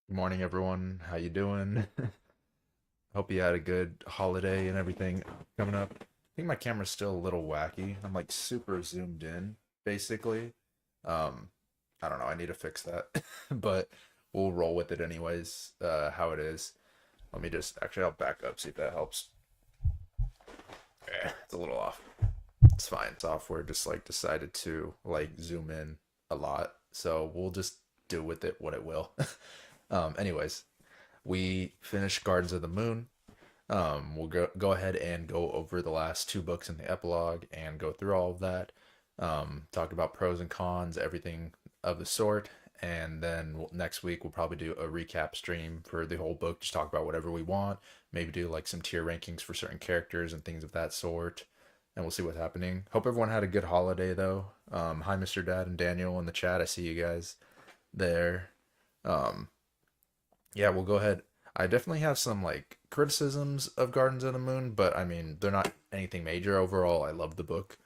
Good morning, everyone. How you doing? Hope you had a good holiday and everything coming up. I think my camera's still a little wacky. I'm like super zoomed in, basically. Um, I don't know. I need to fix that, but we'll roll with it anyways. How it is. Let me just actually I'll back up see if that helps. It's a little off. It's fine. Software just like decided to like zoom in a lot, so we'll just do with it what it will. Anyways, we finished Gardens of the Moon. We'll go ahead and go over the last two books in the epilogue and go through all of that. Talk about pros and cons, everything of the sort. And then next week we'll probably do a recap stream for the whole book. Just talk about whatever we want. Maybe do like some tier rankings for certain characters and things of that sort. And we'll see what's happening. Hope everyone had a good holiday though. Hi, Mr. Dad and Daniel in the chat. I see you guys there. Um, yeah, we'll go ahead. I definitely have some like criticisms of Gardens of the Moon, but I mean, they're not anything major overall. I love the book.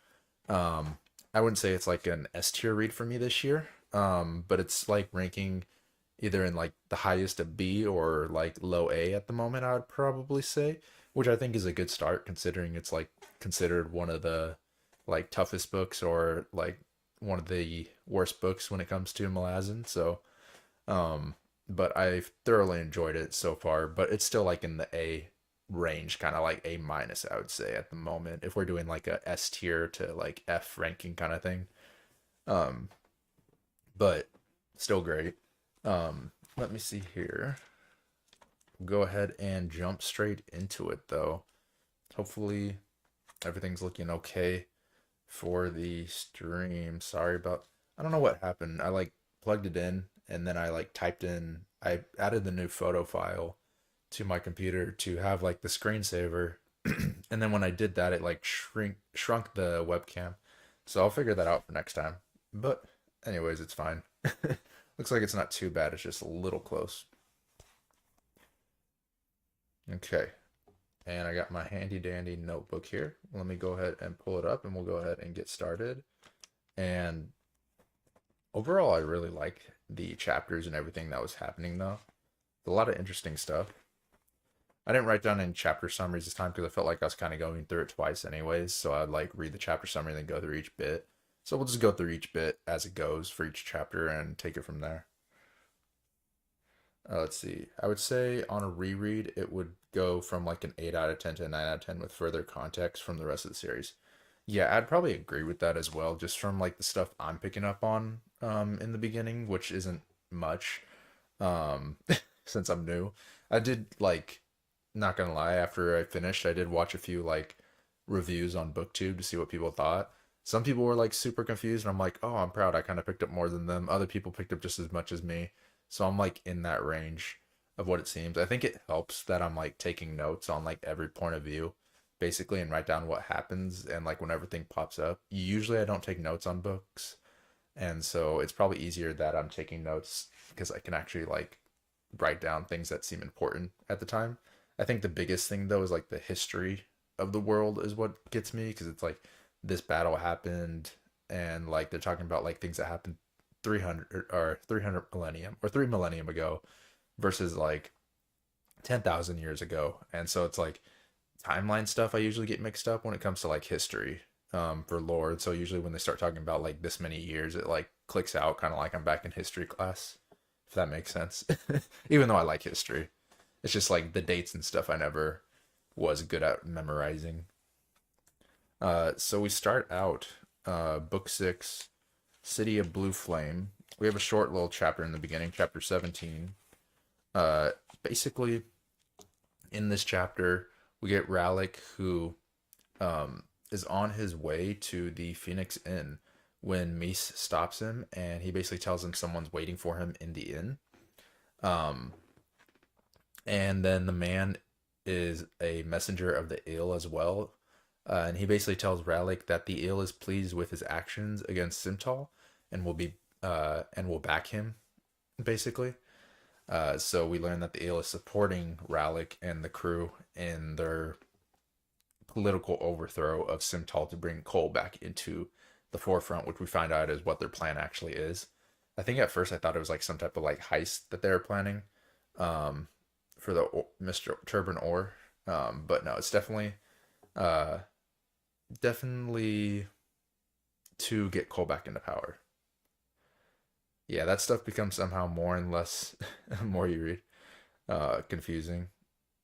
I wouldn't say it's like an S tier read for me this year. But it's like ranking either in like the highest of B or like low A at the moment, I would probably say, which I think is a good start considering it's like considered one of the like toughest books or like one of the worst books when it comes to Malazan. So, um, but I've thoroughly enjoyed it so far. But it's still like in the A range, kind of like A minus, I would say at the moment. If we're doing like a S tier to like F ranking kind of thing, um, but still great. Let me see here. Go ahead and jump straight into it though. Hopefully everything's looking okay for the stream. Sorry about I don't know what happened. I like plugged it in and then I like typed in I added the new photo file to my computer to have like the screensaver. And then when I did that it like shrunk the webcam. So I'll figure that out for next time. But anyways, it's fine. Looks like it's not too bad. It's just a little close. Okay. And I got my handy dandy notebook here. Let me go ahead and pull it up and we'll go ahead and get started. And overall, I really like the chapters and everything that was happening, though. A lot of interesting stuff. I didn't write down any chapter summaries this time because I felt like I was kind of going through it twice, anyways. So I'd like read the chapter summary and then go through each bit. So we'll just go through each bit as it goes for each chapter and take it from there. Let's see. I would say on a reread, it would go from like an 8 out of 10 to a 9 out of 10 with further context from the rest of the series. Yeah, I'd probably agree with that as well, just from like the stuff I'm picking up on in the beginning, which isn't much um, since I'm new. I did like, not gonna lie, after I finished, I did watch a few like reviews on BookTube to see what people thought. Some people were like super confused, and I'm like, oh, I'm proud. I kind of picked up more than them. Other people picked up just as much as me. So I'm like in that range of what it seems. I think it helps that I'm like taking notes on like every point of view, basically, and write down what happens and like when everything pops up. Usually I don't take notes on books, and so it's probably easier that I'm taking notes because I can actually like write down things that seem important at the time. I think the biggest thing though is like the history of the world is what gets me because it's like this battle happened and like they're talking about like things that happened 300 or 300 millennium or 3 millennium ago versus like 10,000 years ago. And so it's like timeline stuff I usually get mixed up when it comes to like history for lore. So usually when they start talking about like this many years, it like clicks out kind of like I'm back in history class, if that makes sense. Even though I like history, it's just like the dates and stuff I never was good at memorizing. So we start out book six, City of Blue Flame. We have a short little chapter in the beginning, chapter 17. Uh, Basically, in this chapter, we get Rallick who is on his way to the Phoenix Inn when Mace stops him, and he basically tells him someone's waiting for him in the inn. Um, and then the man is a messenger of the ill as well. And he basically tells Rallick that the ill is pleased with his actions against Simtal and will back him, basically. So we learn that the ill is supporting Rallick and the crew in their political overthrow of Simtal to bring coal back into the forefront, which we find out is what their plan actually is. I think at first I thought it was like some type of like heist that they were planning, um, for the Mr. Turban ore. But no, it's uh, definitely to get Cole back into power. Yeah, that stuff becomes somehow more and less, more you read, confusing.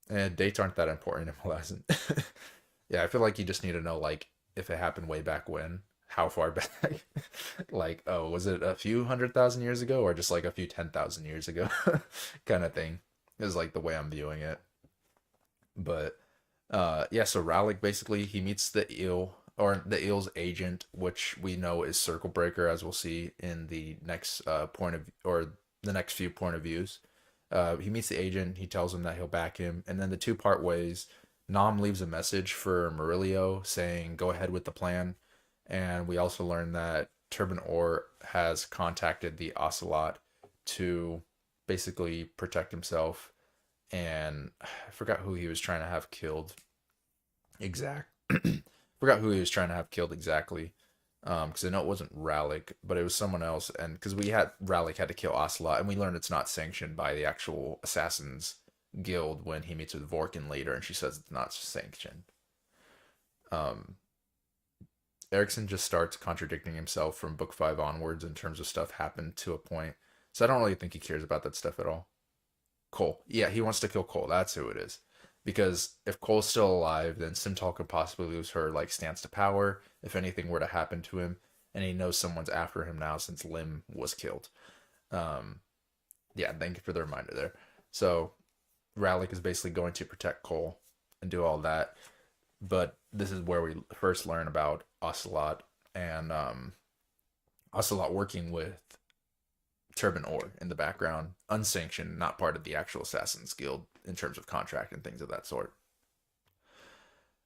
And dates aren't that important in Malazan. Yeah, I feel like you just need to know like if it happened way back when, how far back. Like, oh, was it a few 100,000 years ago or just like a few 10,000 years ago, kind of thing. Is like the way I'm viewing it. But yeah, so Rallick basically he meets the eel or the eel's agent, which we know is Circle Breaker, as we'll see in the next point of or the next few point of views. He meets the agent. He tells him that he'll back him, and then the two part ways. Nom leaves a message for Murillo saying, "Go ahead with the plan," and we also learn that Turban Orr has contacted the Ocelot to basically protect himself. And I forgot who he was trying to have killed. Exact. Forgot who he was trying to have killed exactly. Because I know it wasn't Rallick, but it was someone else. And because we had Rallick had to kill Ocelot, and we learned it's not sanctioned by the actual Assassins Guild when he meets with Vorkin later, and she says it's not sanctioned. Um, Erickson just starts contradicting himself from book five onwards in terms of stuff happened to a point. So I don't really think he cares about that stuff at all. Cole. Yeah, he wants to kill Cole. That's who it is. Because if Cole's still alive, then Simtal could possibly lose her like stance to power if anything were to happen to him, and he knows someone's after him now since Lim was killed. Um, yeah, thank you for the reminder there. So Rallick is basically going to protect Cole and do all that, but this is where we first learn about Ocelot and Ocelot working with Turban Orr in the background, unsanctioned, not part of the actual Assassin's Guild in terms of contract and things of that sort.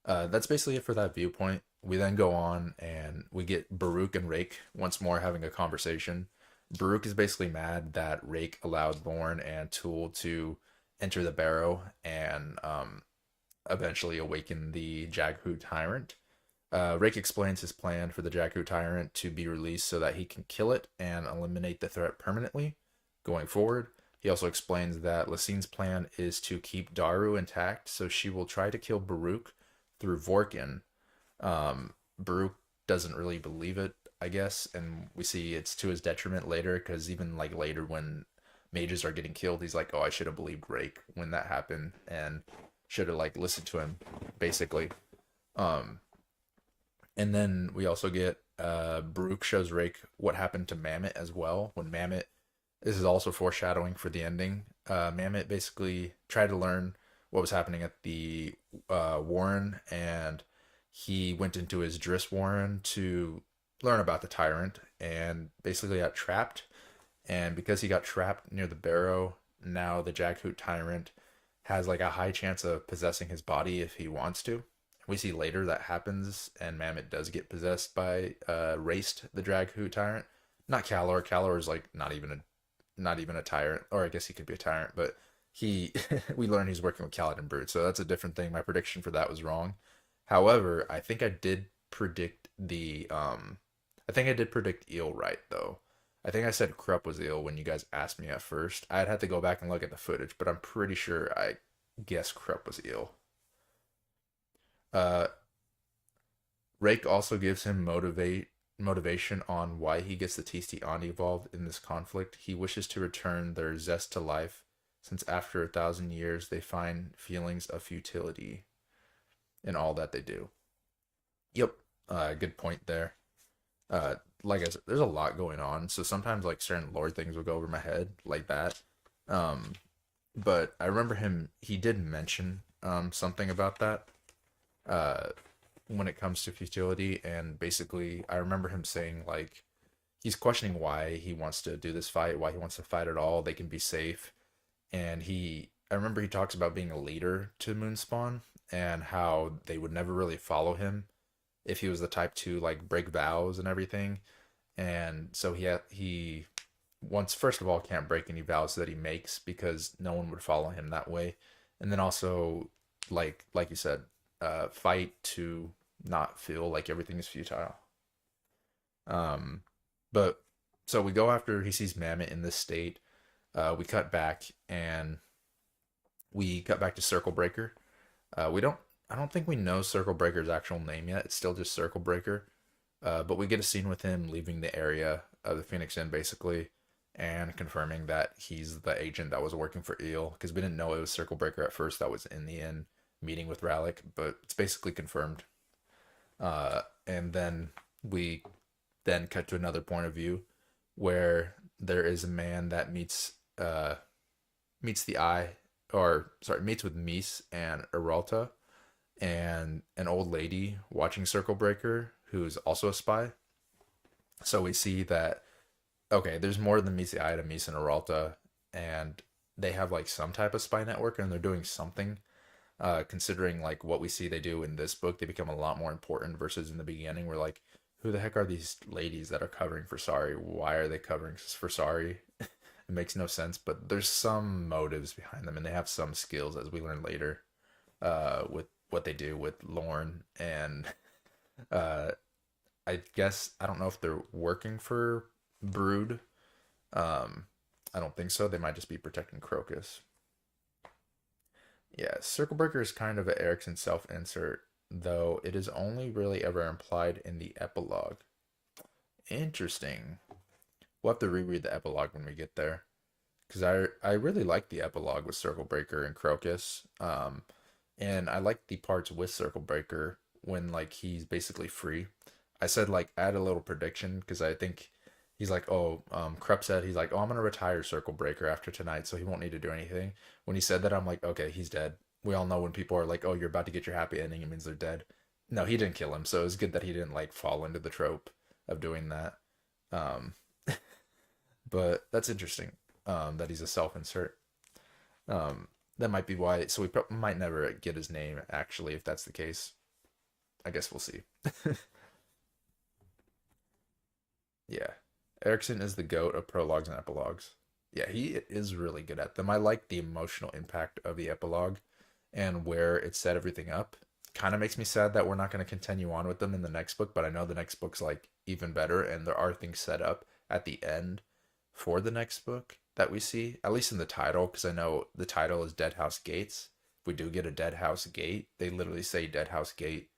That's basically it for that viewpoint. We then go on and we get Baruch and Rake once more having a conversation. Baruch is basically mad that Rake allowed Lorne and Tool to enter the barrow and eventually awaken the Jaghu tyrant. Rake explains his plan for the Jakku Tyrant to be released so that he can kill it and eliminate the threat permanently going forward. He also explains that Lassine's plan is to keep Daru intact, so she will try to kill Baruch through Vorkin. Baruch doesn't really believe it, I guess, and we see it's to his detriment later because even like later when mages are getting killed, he's like, "Oh, I should have believed Rake when that happened and should have like listened to him," basically. Um, and then we also get Baruch shows Rake what happened to Mamet as well. When Mamet, this is also foreshadowing for the ending. Mamet basically tried to learn what was happening at the Warren, and he went into his Driss Warren to learn about the tyrant, and basically got trapped. And because he got trapped near the barrow, now the Jackhoot tyrant has like a high chance of possessing his body if he wants to. We see later that happens, and Mamet does get possessed by Raced, the Draghoot tyrant. Not Calor. Calor is like not even a tyrant, or I guess he could be a tyrant, but he we learn he's working with Kaladin Brute, so that's a different thing. My prediction for that was wrong. However, I think I did predict Eel right though. I think I said Krupp was Eel when you guys asked me at first. I'd have to go back and look at the footage, but I'm pretty sure I guessed Krupp was Eel. Uh, Rake also gives him motivation on why he gets the TC on involved in this conflict. He wishes to return their zest to life, since after 1,000 years they find feelings of futility in all that they do. Yep, good point there. Like I said, there's a lot going on, so sometimes like certain lore things will go over my head like that. Um, but I remember he did mention something about that. Uh, when it comes to futility, and basically I remember him saying like he's questioning why he wants to do this fight, why he wants to fight at all. They can be safe, and I remember he talks about being a leader to Moonspawn and how they would never really follow him if he was the type to like break vows and everything. And so he once first of all can't break any vows that he makes because no one would follow him that way. And then also like you said, fight to not feel like everything is futile. Um, but so we go after he sees Mammoth in this state. We cut back and We cut back to Circle Breaker. We don't. I don't think we know Circle Breaker's actual name yet. It's still just Circle Breaker. But we get a scene with him leaving the area of the Phoenix Inn, basically, and confirming that he's the agent that was working for Eel, because we didn't know it was Circle Breaker at first that was in the inn meeting with Rallick, but it's basically confirmed. And then we then cut to another point of view where there is a man that meets the eye, or sorry, meets with Mies and Eralta, and an old lady watching Circle Breaker who's also a spy. So we see that okay, there's more than meets the eye to Mies and Eralta, and they have like some type of spy network, and they're doing something. Considering like what we see they do in this book, they become a lot more important versus in the beginning. We're like, who the heck are these ladies that are covering for Sorry? Why are they covering for Sorry? It makes no sense, but there's some motives behind them, and they have some skills, as we learn later, with what they do with Lorne. And uh, I guess I don't know if they're working for Brood. Um, I don't think so. They might just be protecting Crocus. Yeah, Circle Breaker is kind of an Erickson self-insert, though it is only really ever implied in the epilogue. Interesting. We'll have to reread the epilogue when we get there, because I really like the epilogue with Circle Breaker and Crocus. And I like the parts with Circle Breaker when like he's basically free. I said like add a little prediction because I think he's like, oh, Krupp said he's like, oh, I'm gonna retire Circle Breaker after tonight, so he won't need to do anything. When he said that, I'm like, okay, he's dead. We all know when people are like, oh, you're about to get your happy ending, it means they're dead. No, he didn't kill him, so it's good that he didn't like fall into the trope of doing that. Um, but that's interesting. That he's a self-insert. That might be why. So we might never get his name actually, if that's the case. I guess we'll see. Yeah. Erickson is the goat of prologues and epilogues. Yeah, he is really good at them. I like the emotional impact of the epilogue and where it set everything up. Kind of makes me sad that we're not going to continue on with them in the next book, but I know the next book's like even better, and there are things set up at the end for the next book that we see, at least in the title, because I know the title is Dead House Gates. If we do get a Dead House Gate, they literally say Dead House Gate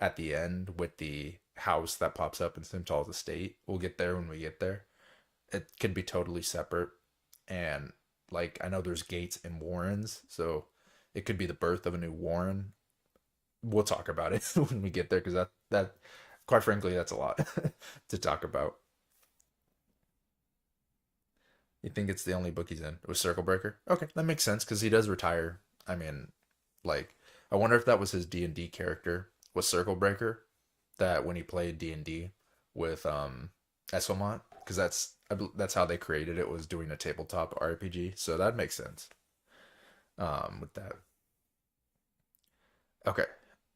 at the end with the house that pops up in Simtal's estate. We'll get there when we get there. It could be totally separate. And like I know there's gates and warrens, so it could be the birth of a new warren. We'll talk about it when we get there because that quite frankly that's a lot to talk about. You think it's the only book he's in? It was Circle Breaker? Okay, that makes sense because he does retire. I mean, like I wonder if that was his D&D character was Circle Breaker that when he played D&D with Esselmont, because that's how they created it, was doing a tabletop RPG. So that makes sense. With that. Okay.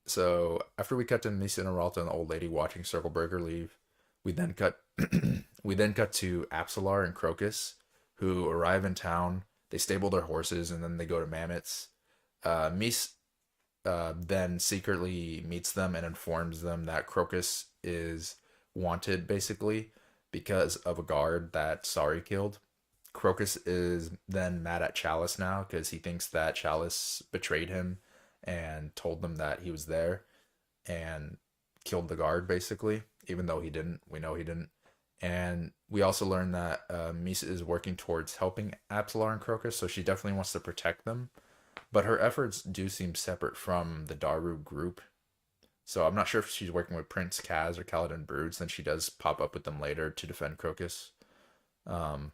So after we cut to Misa and Aralta and the old lady watching Circle Breaker leave, we then cut we then cut to Apsalar and Crocus, who arrive in town. They stable their horses and then they go to Mammoth's. Mies then secretly meets them and informs them that Crocus is wanted basically because of a guard that Sari killed. Crocus is then mad at Chalice now because he thinks that Chalice betrayed him and told them that he was there and killed the guard basically, even though he didn't. We know he didn't. And we also learned that Misa is working towards helping Apsalar and Crocus, so she definitely wants to protect them. But her efforts do seem separate from the Daru group. So I'm not sure if she's working with Prince Kaz or Kaladin Brood, since she does pop up with them later to defend Crocus. Um,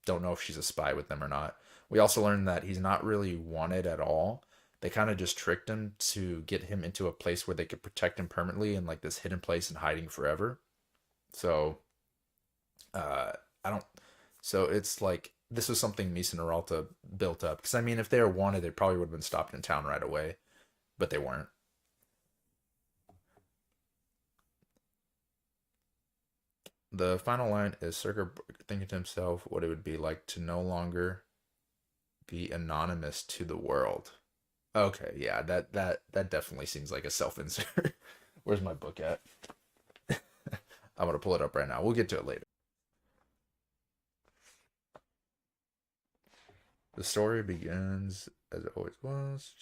don't know if she's a spy with them or not. We also learned that he's not really wanted at all. They kind of just tricked him to get him into a place where they could protect him permanently in like this hidden place and hiding forever. So uh, I don't. So it's like this was something Misa and Aralta built up. Because I mean, if they were wanted, they probably would have been stopped in town right away, but they weren't. The final line is Circa thinking to himself what it would be like to no longer be anonymous to the world. Okay, yeah, that definitely seems like a self-insert. Where's my book at? I'm gonna pull it up right now. We'll get to it later. The story begins as it always was.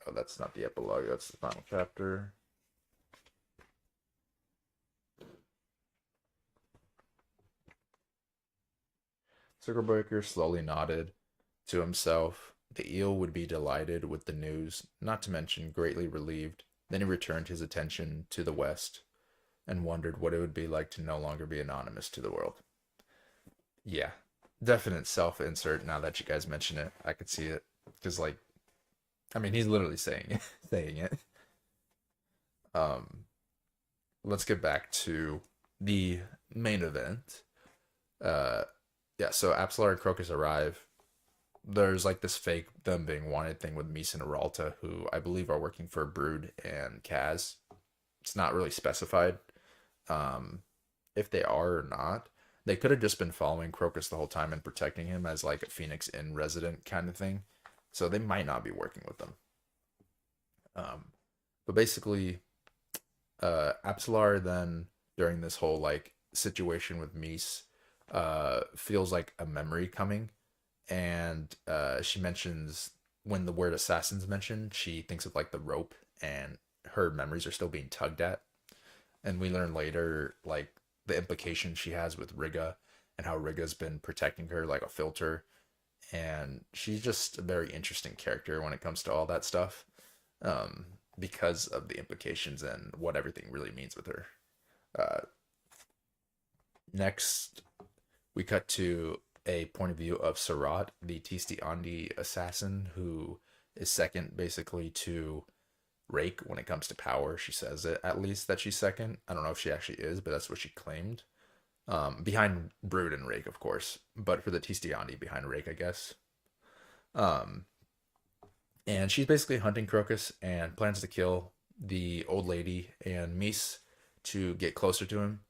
Oh, that's not the epilogue. That's the final chapter. Circle Breaker slowly nodded to himself. The eel would be delighted with the news, not to mention greatly relieved. Then he returned his attention to the west and wondered what it would be like to no longer be anonymous to the world. Yeah, definite self insert now that you guys mention it. I could see it. Because, like, I mean, he's literally saying it. saying it. Um, let's get back to the main event. Uh, yeah, so Apsalar and Crocus arrive. There's like this fake them being wanted thing with Mies and Aralta, who I believe are working for Brood and Kaz. It's not really specified um, if they are or not. They could have just been following Crocus the whole time and protecting him as like a Phoenix in resident kind of thing. So they might not be working with them. Um, but basically, Apsalar then during this whole like situation with Mies feels like a memory coming, and she mentions when the word assassins mentioned, she thinks of like the rope, and her memories are still being tugged at. And we learn later like the implication she has with Riga and how Riga's been protecting her like a filter, and she's just a very interesting character when it comes to all that stuff, um, because of the implications and what everything really means with her. Uh, Next, we cut to a point of view of Sarat, the Tisti Andi assassin, who is second basically to Rake when it comes to power. She says it at least that she's second. I don't know if she actually is, but that's what she claimed. Behind Brood and Rake, of course, but for the Tisti Andi behind Rake, I guess. Um, and she's basically hunting Crocus and plans to kill the old lady and Mies to get closer to him.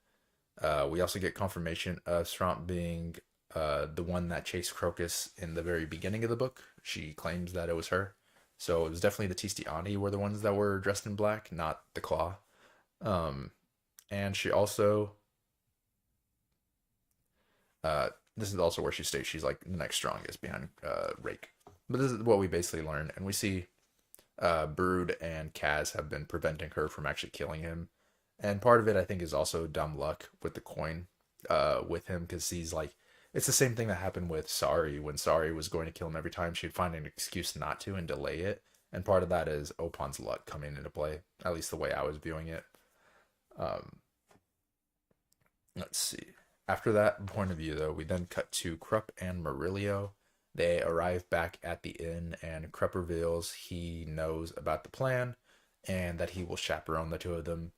We also get confirmation of Sramp being the one that chased Crocus in the very beginning of the book. She claims that it was her. So it was definitely the Tisti Ani were the ones that were dressed in black, not the Claw. Um, and she also, this is also where she states she's like the next strongest behind Rake. But this is what we basically learn. And we see Brood and Kaz have been preventing her from actually killing him. And part of it, I think, is also dumb luck with the coin with him because he's like, it's the same thing that happened with Sari when Sari was going to kill him every time. She'd find an excuse not to and delay it. And part of that is Opon's luck coming into play, at least the way I was viewing it. Um, let's see. After that point of view, though, we then cut to Krupp and Murillo. They arrive back at the inn, and Krupp reveals he knows about the plan and that he will chaperone the two of them.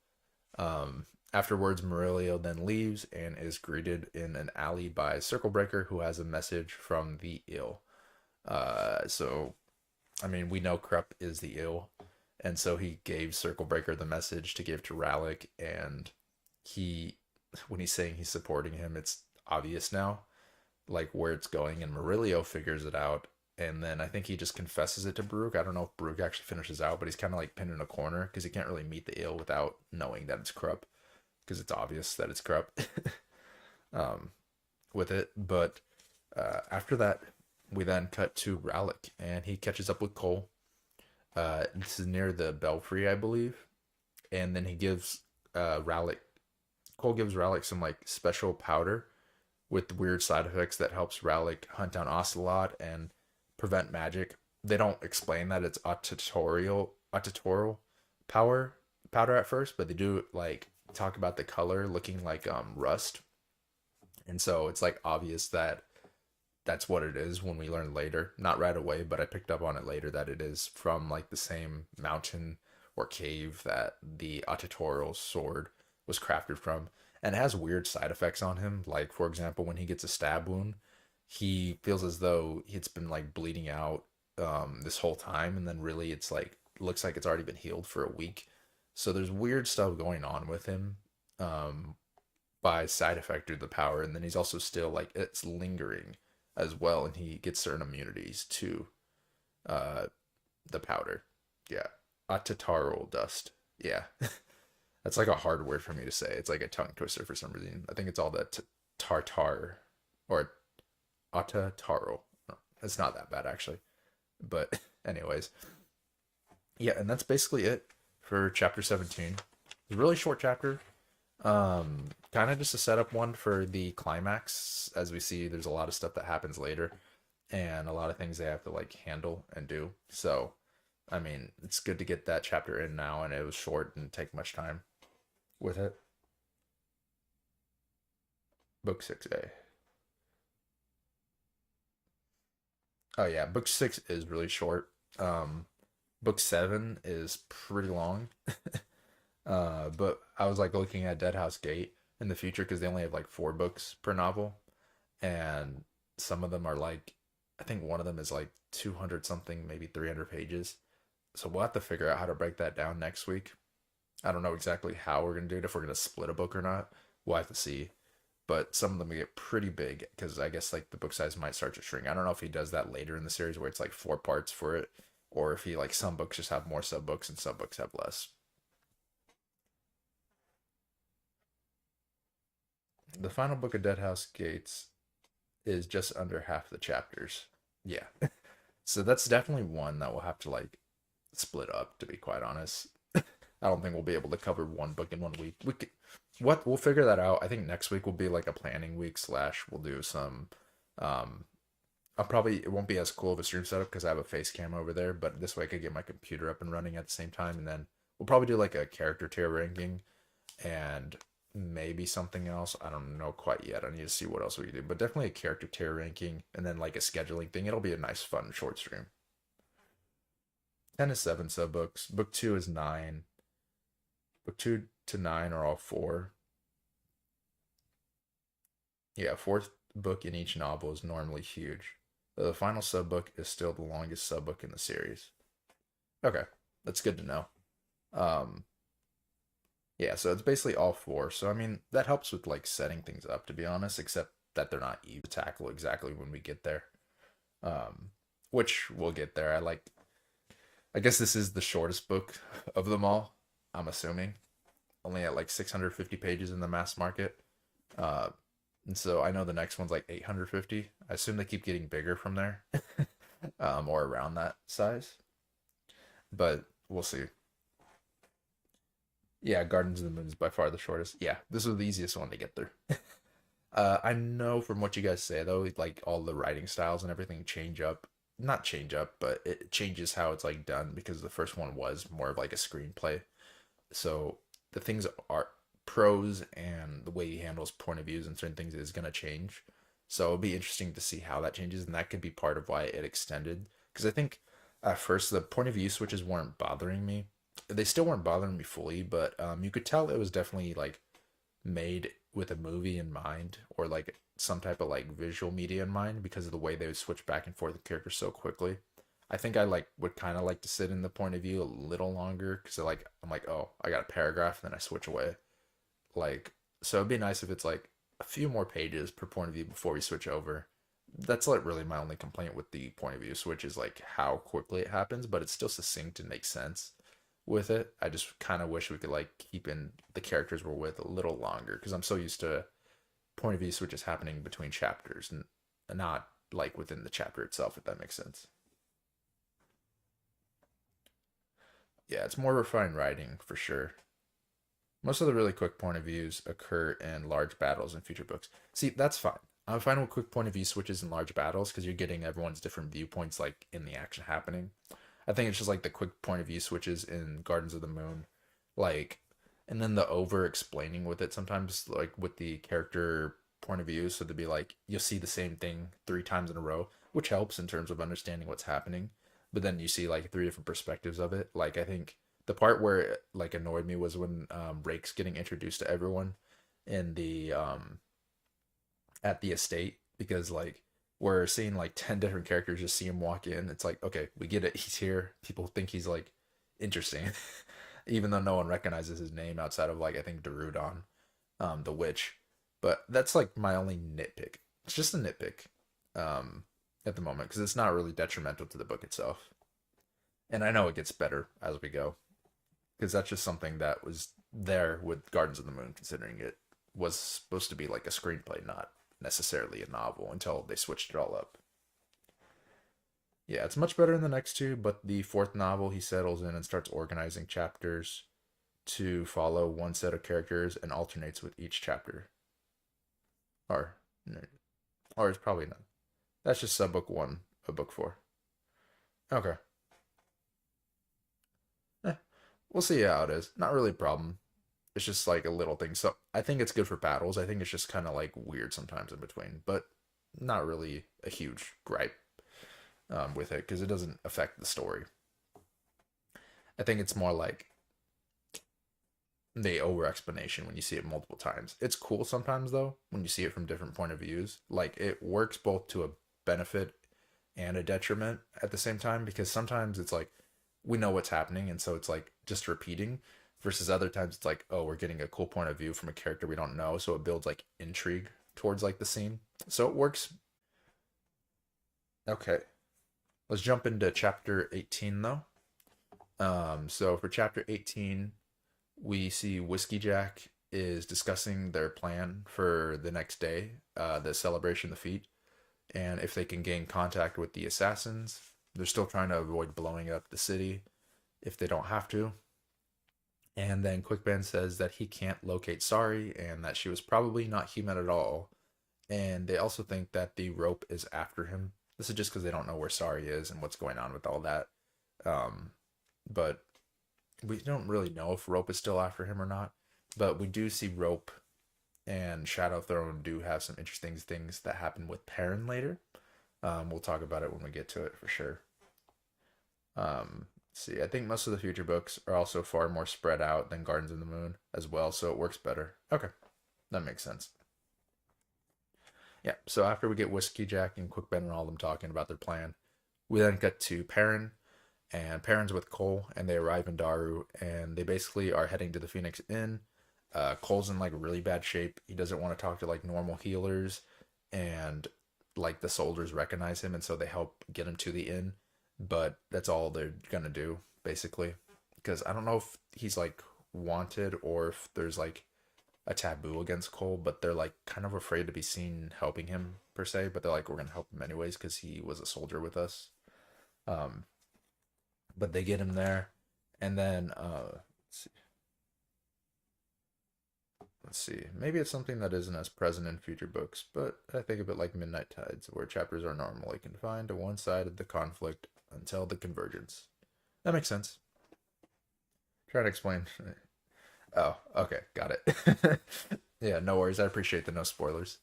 Afterwards, Murillo then leaves and is greeted in an alley by Circle Breaker, who has a message from the ill. So, I mean, we know Krupp is the ill, and so he gave Circle Breaker the message to give to Rallick, and he, when he's saying he's supporting him, it's obvious now, like where it's going, and Murillo figures it out, and then I think he just confesses it to Brooke. I don't know if Brooke actually finishes out, but he's kind of like pinned in a corner because he can't really meet the ill without knowing that it's Krupp, because it's obvious that it's Krupp um, with it. But after that, we then cut to Rallick, and he catches up with Cole. This is near the Belfry, I believe, and then he gives Rallick. Cole gives Rallick some like special powder with weird side effects that helps Rallick hunt down Ocelot and prevent magic. They don't explain that it's auditorial power powder at first, but they do like talk about the color looking like rust. And so it's like obvious that that's what it is when we learn later. Not right away, but I picked up on it later that it is from like the same mountain or cave that the auditorial sword was crafted from. And it has weird side effects on him. Like, for example, when he gets a stab wound, he feels as though it's been like bleeding out this whole time, and then really it's like looks like it's already been healed for a week. So there's weird stuff going on with him um, by side effect of the power, and then he's also still like it's lingering as well, and he gets certain immunities to uh, the powder. Yeah, Atataral dust. Yeah, that's like a hard word for me to say. It's like a tongue twister for some reason. I think it's all that tartar or Atataro. It's not that bad actually. But anyways, yeah, and that's basically it for chapter 17. It's a really short chapter. Kind of just a setup one for the climax. As we see, there's a lot of stuff that happens later, and a lot of things they have to like handle and do. So, I mean, it's good to get that chapter in now, and it was short and take much time with it. Book 6A. Oh yeah, book 6 is really short. Book 7 is pretty long. But I was like looking at Deadhouse Gate in the future because they only have like 4 books per novel, and some of them are like, I think one of them is like 200 something, maybe 300 pages. So we'll have to figure out how to break that down next week. I don't know exactly how we're gonna do it, if we're gonna split a book or not. We'll have to see. But some of them get pretty big because I guess like the book size might start to shrink. I don't know if he does that later in the series where it's like 4 parts for it, or if he like some books just have more sub books and some books have less. The final book of Deadhouse Gates is just under half the chapters. Yeah. So that's definitely one that we'll have to like split up, to be quite honest. I don't think we'll be able to cover one book in one week. What we'll figure that out. I think next week will be like a planning week slash we'll do some um I'll probably it won't be as cool of a stream setup because I have a face cam over there, but this way I could get my computer up and running at the same time, and then we'll probably do like a character tier ranking and maybe something else. I don't know quite yet. I need to see what else we can do, but definitely a character tier ranking and then like a scheduling thing. It'll be a nice, fun short stream. 10 is 7 sub books. Book 2 is 9. Book 2 to 9 are all 4. Yeah, fourth book in each novel is normally huge. The final sub book is still the longest sub book in the series. Okay, that's good to know. Um, yeah, so it's basically all 4. So I mean, that helps with like setting things up, to be honest, except that they're not easy to tackle exactly when we get there. Um, which we'll get there. I guess this is the shortest book of them all, I'm assuming. Only at like 650 pages in the mass market. Uh, and so I know the next one's like 850. I assume they keep getting bigger from there, or around that size. But we'll see. Yeah, Gardens of the Moon is by far the shortest. Yeah, this was the easiest one to get through. I know from what you guys say though, like all the writing styles and everything change up. Not change up, but it changes how it's like done because the first one was more of like a screenplay. So the things are prose and the way he handles point of views and certain things is gonna change. So it'll be interesting to see how that changes, and that could be part of why it extended. Because I think at first the point of view switches weren't bothering me. They still weren't bothering me fully, but you could tell it was definitely like made with a movie in mind or like some type of like visual media in mind because of the way they would switch back and forth the characters so quickly. I think I like would kind of like to sit in the point of view a little longer because like I'm like, oh, I got a paragraph, and then I switch away. Like, so it'd be nice if it's like a few more pages per point of view before we switch over. That's like really my only complaint with the point of view switch is like how quickly it happens, but it's still succinct and makes sense with it. I just kind of wish we could like keep in the characters we're with a little longer because I'm so used to point of view switches happening between chapters and not like within the chapter itself, if that makes sense. Yeah, it's more refined writing for sure. Most of the really quick point of views occur in large battles in future books. See, that's fine. I'm fine with quick point of view switches in large battles because you're getting everyone's different viewpoints like in the action happening. I think it's just like the quick point of view switches in Gardens of the Moon, like, and then the over explaining with it sometimes, like with the character point of view. So to be like, you'll see the same thing 3 times in a row, which helps in terms of understanding what's happening. But then you see like 3 different perspectives of it. Like, I think the part where it like annoyed me was when Rake's getting introduced to everyone in the at the estate because like we're seeing like 10 different characters just see him walk in. It's like, okay, we get it, he's here. People think he's like interesting, even though no one recognizes his name outside of like I think Darudon, the witch. But that's like my only nitpick. It's just a nitpick at the moment because it's not really detrimental to the book itself. And I know it gets better as we go because that's just something that was there with Gardens of the Moon, considering it was supposed to be like a screenplay, not necessarily a novel, until they switched it all up. Yeah, it's much better than the next two, but the fourth novel, he settles in and starts organizing chapters to follow one set of characters and alternates with each chapter. Or, or it's probably not. That's just sub book one of book four. Okay. Eh, we'll see how it is. Not really a problem. It's just like a little thing. So I think it's good for battles. I think it's just kind of like weird sometimes in between, but not really a huge gripe with it because it doesn't affect the story. I think it's more like the over explanation when you see it multiple times. It's cool sometimes though when you see it from different point of views. Like it works both to a benefit and a detriment at the same time because sometimes it's like we know what's happening and so it's like just repeating versus other times it's like oh we're getting a cool point of view from a character we don't know so it builds like intrigue towards like the scene. So it works. Okay. Let's jump into chapter 18 though. So for chapter 18 we see Whiskey Jack is discussing their plan for the next day, the celebration, the feat, and if they can gain contact with the assassins. They're still trying to avoid blowing up the city if they don't have to. And then Quickban says that he can't locate Sari and that she was probably not human at all. And they also think that the rope is after him. This is just because they don't know where Sari is and what's going on with all that. Um, but we don't really know if Rope is still after him or not, but we do see Rope and Shadow Throne do have some interesting things that happen with Perrin later. We'll talk about it when we get to it for sure. See, I think most of the future books are also far more spread out than Gardens of the Moon as well, so it works better. Okay, that makes sense. Yeah, so after we get Whiskey Jack and Quick Ben and all of them talking about their plan, we then get to Perrin, and Perrin's with Cole, and they arrive in Daru, and they basically are heading to the Phoenix Inn. Cole's in like really bad shape. He doesn't want to talk to like normal healers, and like the soldiers recognize him, and so they help get him to the inn. But that's all they're gonna do basically, because I don't know if he's like wanted or if there's like a taboo against Cole, but they're like kind of afraid to be seen helping him per se. But they're like, we're gonna help him anyways because he was a soldier with us. Um, but they get him there, and then let's see. Maybe it's something that isn't as present in future books, but I think of it like Midnight Tides, where chapters are normally confined to one side of the conflict until the convergence. That makes sense. Try to explain. Oh, okay, got it. Yeah, no worries. I appreciate the no spoilers.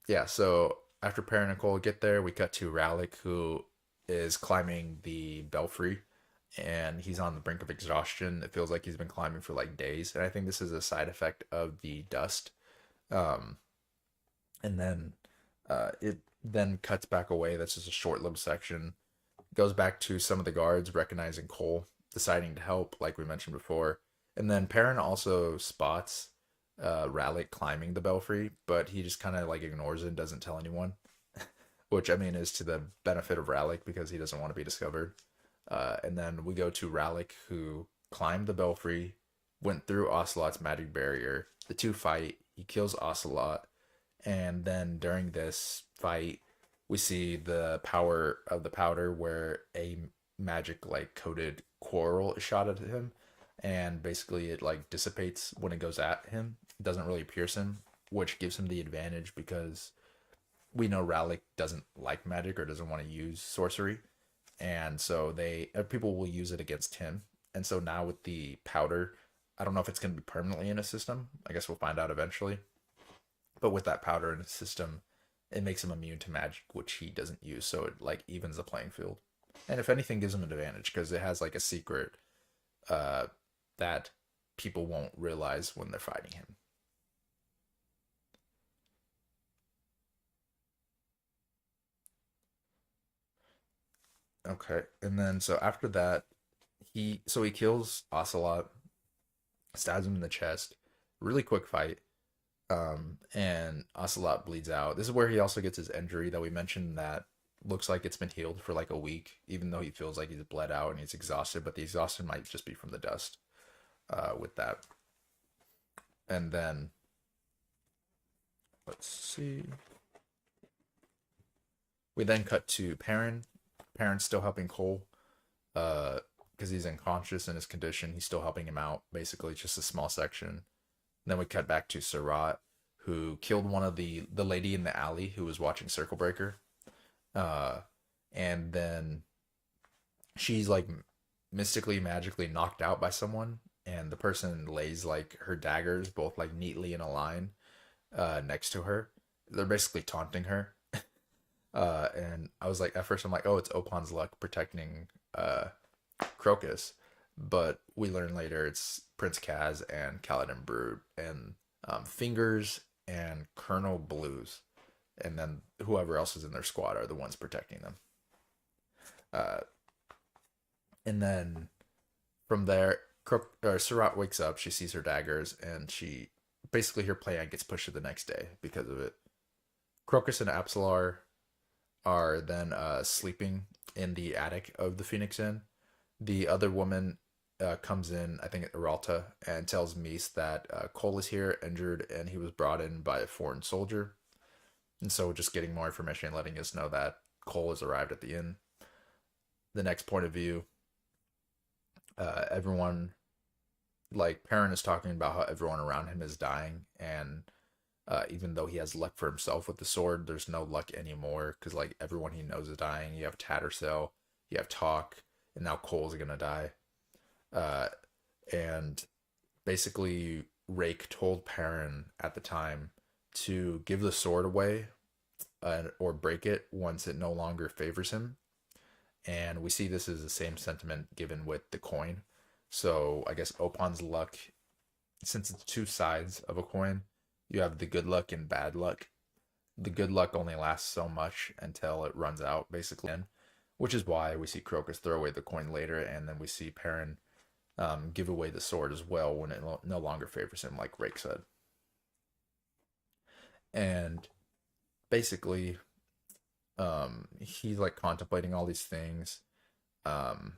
Yeah, so after Perrin and Cole get there, we cut to Rallick, who is climbing the belfry, and he's on the brink of exhaustion. It feels like he's been climbing for like days, and I think this is a side effect of the dust. Um, and then it then cuts back away. That's just a short-lived section. Goes back to some of the guards recognizing Cole, deciding to help, like we mentioned before. And then Perrin also spots Rallick climbing the belfry, but he just kind of like ignores it and doesn't tell anyone. Which I mean is to the benefit of Rallick because he doesn't want to be discovered. And then we go to Rallick, who climbed the belfry, went through Ocelot's magic barrier. The two fight. He kills Ocelot, and then during this fight, we see the power of the powder, where a magic like coated coral is shot at him, and basically it like dissipates when it goes at him. It doesn't really pierce him, which gives him the advantage because we know Rallick doesn't like magic or doesn't want to use sorcery, and so they people will use it against him. And so now with the powder, I don't know if it's going to be permanently in a system. I guess we'll find out eventually. But with that powder in his system, it makes him immune to magic, which he doesn't use. So it like evens the playing field, and if anything, gives him an advantage because it has like a secret uh, that people won't realize when they're fighting him. Okay, and then so after that, he kills Ocelot, stabs him in the chest. Really quick fight. And Ocelot bleeds out. This is where he also gets his injury that we mentioned that looks like it's been healed for like a week, even though he feels like he's bled out and he's exhausted, but the exhaustion might just be from the dust with that. And then let's see. We then cut to Perrin. Perrin's still helping Cole, because he's unconscious in his condition. He's still helping him out. Basically, just a small section. Then we cut back to Surratt, who killed one of the lady in the alley who was watching Circle Breaker. Uh, and then she's like mystically, magically knocked out by someone, and the person lays like her daggers both like neatly in a line next to her. They're basically taunting her. And I was like, at first I'm like, oh, it's Opon's luck protecting Crocus, but we learn later it's Prince Kaz and Kaladin Brood and Fingers and Colonel Blues, and then whoever else is in their squad are the ones protecting them. Uh, and then from there, Surratt wakes up. She sees her daggers, and she basically her plan gets pushed to the next day because of it. Crocus and Apsalar are then sleeping in the attic of the Phoenix Inn. The other woman comes in, I think Eralta, and tells Mies that Cole is here, injured, and he was brought in by a foreign soldier. And so just getting more information, letting us know that Cole has arrived at the inn. The next point of view, everyone, like Perrin is talking about how everyone around him is dying, and even though he has luck for himself with the sword, there's no luck anymore because like everyone he knows is dying. You have Tattersall, you have Talk, and now Cole's gonna die. Uh, and basically, Rake told Perrin at the time to give the sword away or break it once it no longer favors him. And we see this as the same sentiment given with the coin. So I guess Opon's luck, since it's two sides of a coin, you have the good luck and bad luck. The good luck only lasts so much until it runs out, basically, which is why we see Crocus throw away the coin later, and then we see Perrin give away the sword as well when it no longer favors him, like Rake said. And basically, he's like contemplating all these things, um,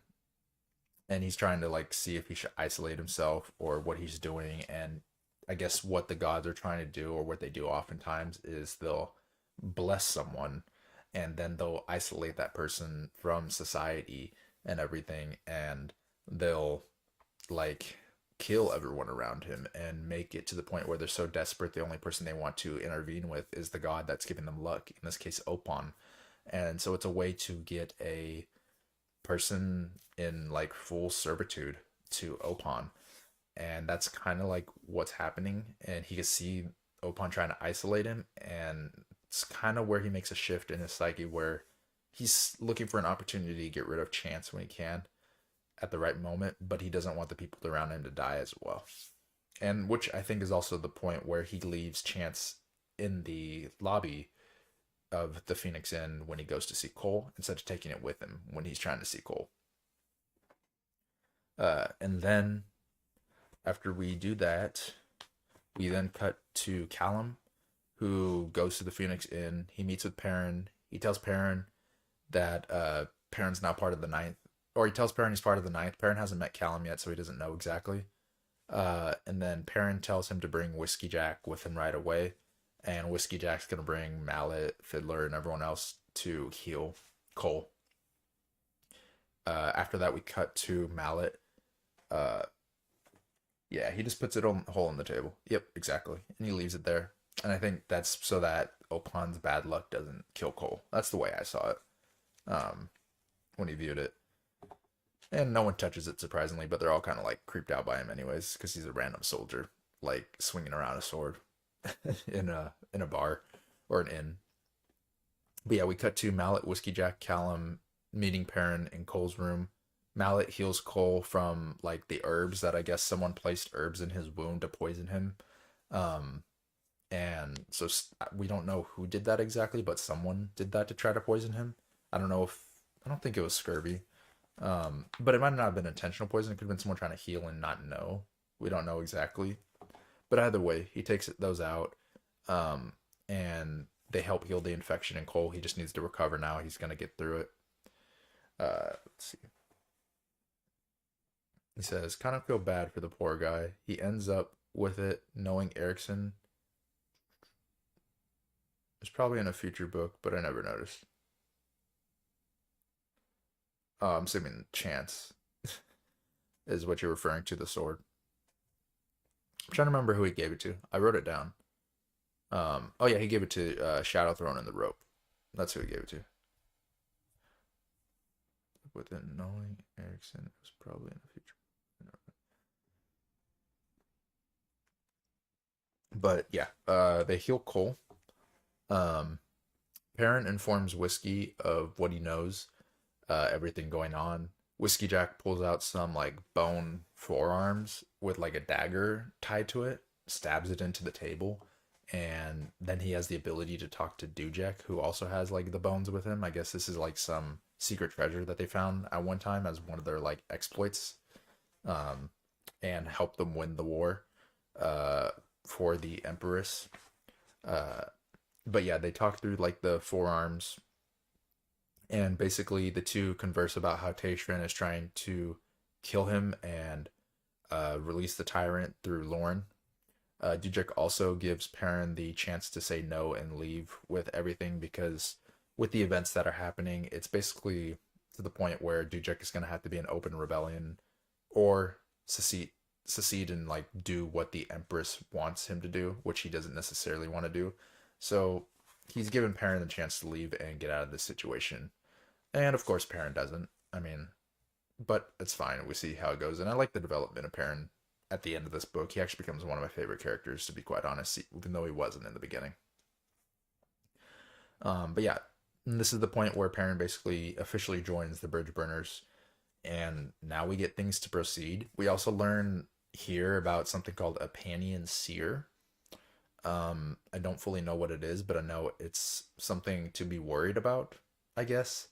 and he's trying to like see if he should isolate himself or what he's doing. And I guess what the gods are trying to do, or what they do oftentimes, is they'll bless someone, and then they'll isolate that person from society and everything, and they'll like kill everyone around him and make it to the point where they're so desperate the only person they want to intervene with is the god that's giving them luck, in this case Opon. And so it's a way to get a person in like full servitude to Opon, and that's kind of like what's happening. And he can see Opon trying to isolate him, and it's kind of where he makes a shift in his psyche where he's looking for an opportunity to get rid of Chance when he can at the right moment, but he doesn't want the people around him to die as well. And which I think is also the point where he leaves Chance in the lobby of the Phoenix Inn when he goes to see Cole, instead of taking it with him when he's trying to see Cole. And then after we do that, we then cut to Callum, who goes to the Phoenix Inn. He meets with Perrin. He tells Perrin that Perrin's now part of the ninth, or he tells Perrin he's part of the ninth. Perrin hasn't met Callum yet, so he doesn't know exactly. And then Perrin tells him to bring Whiskey Jack with him right away. And Whiskey Jack's going to bring Mallet, Fiddler, and everyone else to heal Cole. After that, we cut to Mallet. Yeah, he just puts it on a hole in the table. Yep, exactly. And he leaves it there. And I think that's so that Opon's bad luck doesn't kill Cole. That's the way I saw it when he viewed it. And no one touches it, surprisingly, but they're all kind of like creeped out by him anyways, because he's a random soldier, like swinging around a sword in a bar or an inn. But yeah, we cut to Mallet, Whiskey Jack, Callum meeting Perrin in Cole's room. Mallet heals Cole from like the herbs that I guess someone placed herbs in his wound to poison him. Um, and so we don't know who did that exactly, but someone did that to try to poison him. I don't think it was scurvy. But it might not have been intentional poison. It could have been someone trying to heal and not know. We don't know exactly. But either way, he takes those out. And they help heal the infection in Cole. He just needs to recover now. He's going to get through it. Let's see. He says, kind of feel bad for the poor guy. He ends up with it knowing Erickson is probably in a future book, but I never noticed. I'm assuming chance is what you're referring to the sword. I'm trying to remember who he gave it to. I wrote it down. Oh yeah, he gave it to Shadow Throne and the rope. That's who he gave it to. Within knowing Erickson was probably in the future. But yeah, they heal Cole. Um, Perrin informs Whiskey of what he knows, everything going on. Whiskey Jack pulls out some like bone forearms with like a dagger tied to it, stabs it into the table, and then he has the ability to talk to Dujek, who also has like the bones with him. I guess this is like some secret treasure that they found at one time as one of their like exploits, um, and help them win the war, uh, for the Empress. Uh, but yeah, they talk through like the forearms, and basically the two converse about how Tayshrin is trying to kill him and release the tyrant through Lorne. Dudrik also gives Perrin the chance to say no and leave with everything because with the events that are happening, it's basically to the point where Dudrik is going to have to be an open rebellion or secede and like do what the Empress wants him to do, which he doesn't necessarily want to do. So he's given Perrin the chance to leave and get out of this situation. And of course, Perrin doesn't. I mean, but it's fine. We see how it goes. And I like the development of Perrin at the end of this book. He actually becomes one of my favorite characters, to be quite honest, even though he wasn't in the beginning. But yeah, this is the point where Perrin basically officially joins the Bridge Burners. And now we get things to proceed. We also learn here about something called a Panian Seer. I don't fully know what it is, but I know it's something to be worried about, I guess,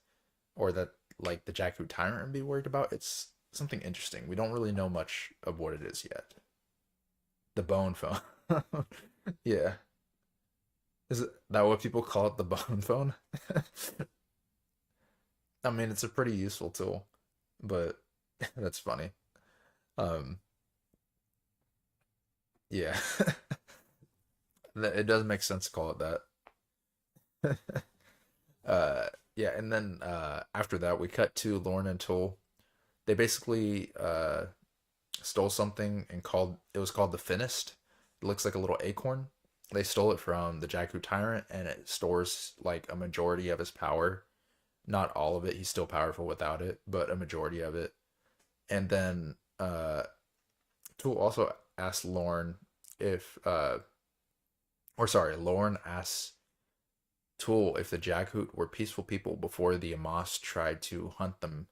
or that like the Jakku Tyrant would be worried about. It's something interesting. We don't really know much of what it is yet. The bone phone. Yeah. Is it that what people call it, the bone phone? I mean, it's a pretty useful tool, but that's funny. Um, yeah. It does make sense to call it that. Yeah, and then after that we cut to Lorne and Toll. They basically stole something and called it was called the Finnest. It looks like a little acorn. They stole it from the Jakku Tyrant, and it stores like a majority of his power. Not all of it. He's still powerful without it, but a majority of it. And then Tool also asked Lorne if or sorry, Lorne asks Tool if the Jaghut were peaceful people before the Amos tried to hunt them.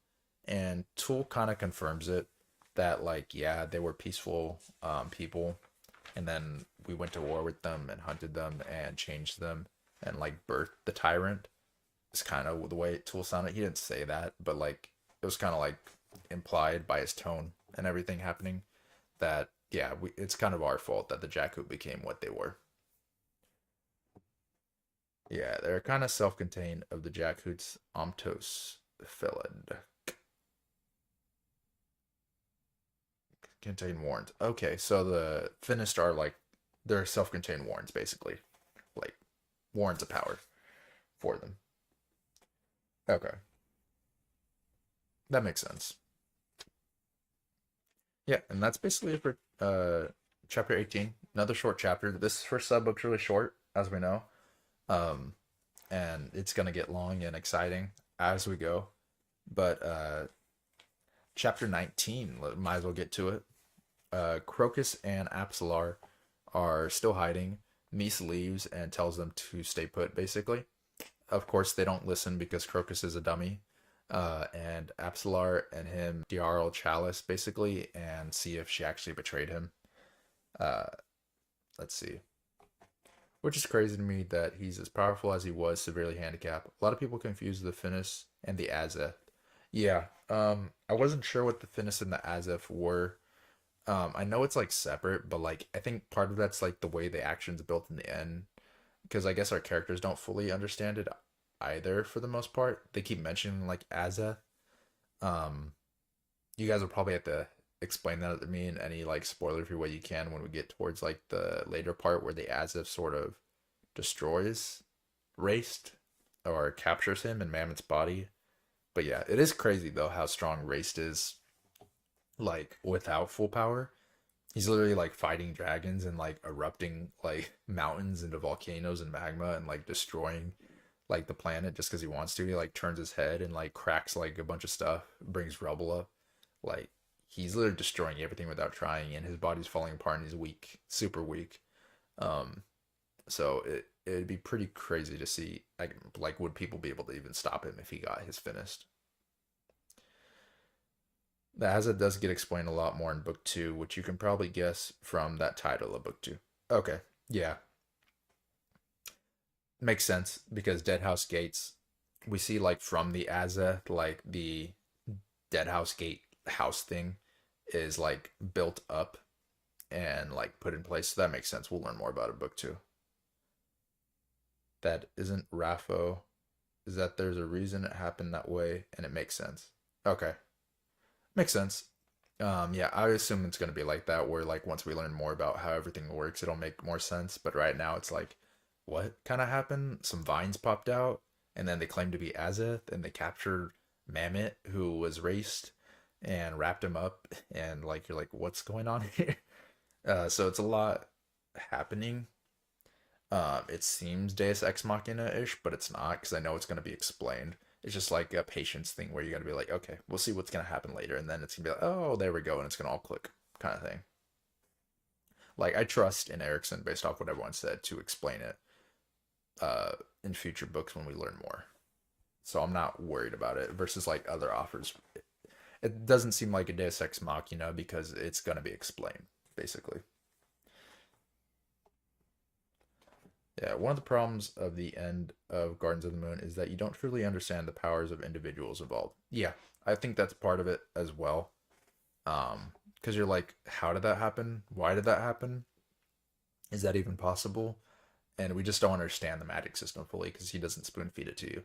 And Tool kind of confirms it that, like, yeah, they were peaceful people. And then we went to war with them and hunted them and changed them and, like, birthed the tyrant. It's kind of the way Tool sounded. He didn't say that, but, like, it was kind of, like, implied by his tone and everything happening that, yeah, it's kind of our fault that the Jaghut became what they were. Yeah, they're kind of self-contained of the Jackhoot's Omtos Felid. Contain warrants. Okay, so the Finished are like they're self-contained warrants, basically. Like warrants of power for them. Okay. That makes sense. Yeah, and that's basically it for chapter 18. Another short chapter. This first sub book's really short, as we know. Um and it's gonna get long and exciting as we go. But chapter 19, might as well get to it. Crocus and Apsalar are still hiding. Mies leaves and tells them to stay put, basically. Of course, they don't listen because Crocus is a dummy. And Apsalar and him Diarl Chalice, basically, and see if she actually betrayed him. Uh, let's see. Which is crazy to me that he's as powerful as he was, severely handicapped. A lot of people confuse the Finnis and the Azeth. Yeah, I wasn't sure what the Finnis and the Azeth were. I know it's like separate, but like I think part of that's like the way the action's built in the end, because I guess our characters don't fully understand it either for the most part. They keep mentioning like Azeth. Um, you guys will probably have to explain that to me in any like spoiler free way you can when we get towards like the later part where the Azeth sort of destroys Raced or captures him in Mammoth's body. But yeah, it is crazy though how strong Raced is like without full power. He's literally like fighting dragons and like erupting like mountains into volcanoes and magma and like destroying like the planet just because he wants to. He like turns his head and like cracks like a bunch of stuff, brings rubble up. Like he's literally destroying everything without trying, and his body's falling apart and he's weak, super weak. Um, so it'd be pretty crazy to see like would people be able to even stop him if he got his finished? The Azza does get explained a lot more in book two, which you can probably guess from that title of book two. Okay, yeah, makes sense because Deadhouse Gates, we see like from the Azza, like the Deadhouse Gate house thing is like built up and like put in place. So that makes sense. We'll learn more about it in book two. That isn't Raffo. Is that there's a reason it happened that way and it makes sense. Okay, makes sense. Yeah, I assume it's gonna be like that, where like once we learn more about how everything works, it'll make more sense. But right now, it's like, what kind of happened? Some vines popped out, and then they claimed to be Azeth, and they captured Mammoth, who was raced, and wrapped him up, and like you're like, what's going on here? So it's a lot happening. It seems Deus Ex Machina ish, but it's not because I know it's gonna be explained. It's just like a patience thing where you gotta be like, okay, we'll see what's gonna happen later, and then it's gonna be like, oh, there we go, and it's gonna all click, kind of thing. Like I trust in Erickson based off what everyone said to explain it uh, in future books when we learn more. So I'm not worried about it versus like other offers. It doesn't seem like a Deus Ex Machina because it's gonna be explained basically. Yeah, one of the problems of the end of Gardens of the Moon is that you don't truly understand the powers of individuals involved. Yeah, I think that's part of it as well. Because you're like, how did that happen? Why did that happen? Is that even possible? And we just don't understand the magic system fully because he doesn't spoon feed it to you.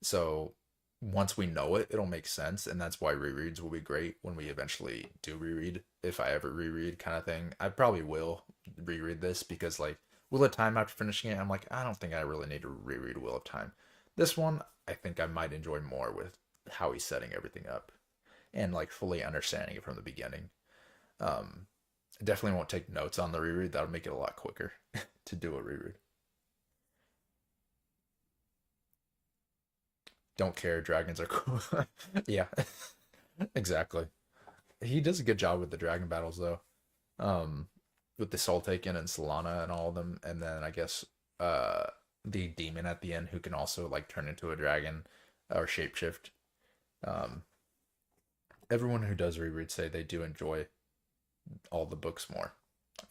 So once we know it, it'll make sense, and that's why rereads will be great when we eventually do reread. If I ever reread, kind of thing, I probably will reread this because like Wheel of Time after finishing it, I'm like, I don't think I really need to reread Wheel of Time. This one, I think I might enjoy more with how he's setting everything up and like fully understanding it from the beginning. I definitely won't take notes on the reread. That'll make it a lot quicker to do a reread. Don't care. Dragons are cool. Yeah, exactly. He does a good job with the dragon battles though. With the Soul Taken and Solana and all of them, and then I guess uh the demon at the end who can also like turn into a dragon or shapeshift. Um, Everyone who does reread say they do enjoy all the books more,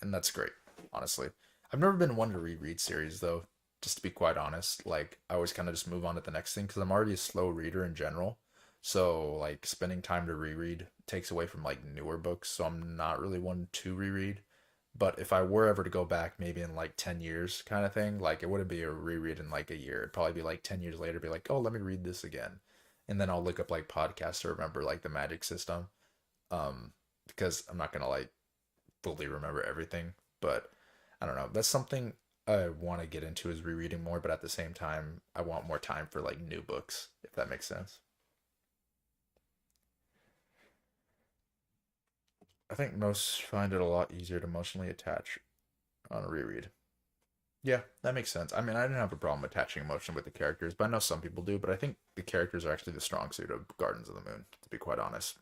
and that's great. Honestly, I've never been one to reread series though. Just to be quite honest, like I always kind of just move on to the next thing because I'm already a slow reader in general. So like spending time to reread takes away from like newer books. So I'm not really one to reread. But if I were ever to go back, maybe in like 10 years kind of thing, like it wouldn't be a reread in like a year. It'd probably be like 10 years later, be like, oh, let me read this again. And then I'll look up like podcasts to remember like the magic system. Um, because I'm not gonna like fully remember everything. But I don't know. That's something I want to get into is rereading more, but at the same time, I want more time for like new books, if that makes sense. I think most find it a lot easier to emotionally attach on a reread. Yeah, that makes sense. I mean, I didn't have a problem attaching emotion with the characters, but I know some people do, but I think the characters are actually the strong suit of Gardens of the Moon, to be quite honest.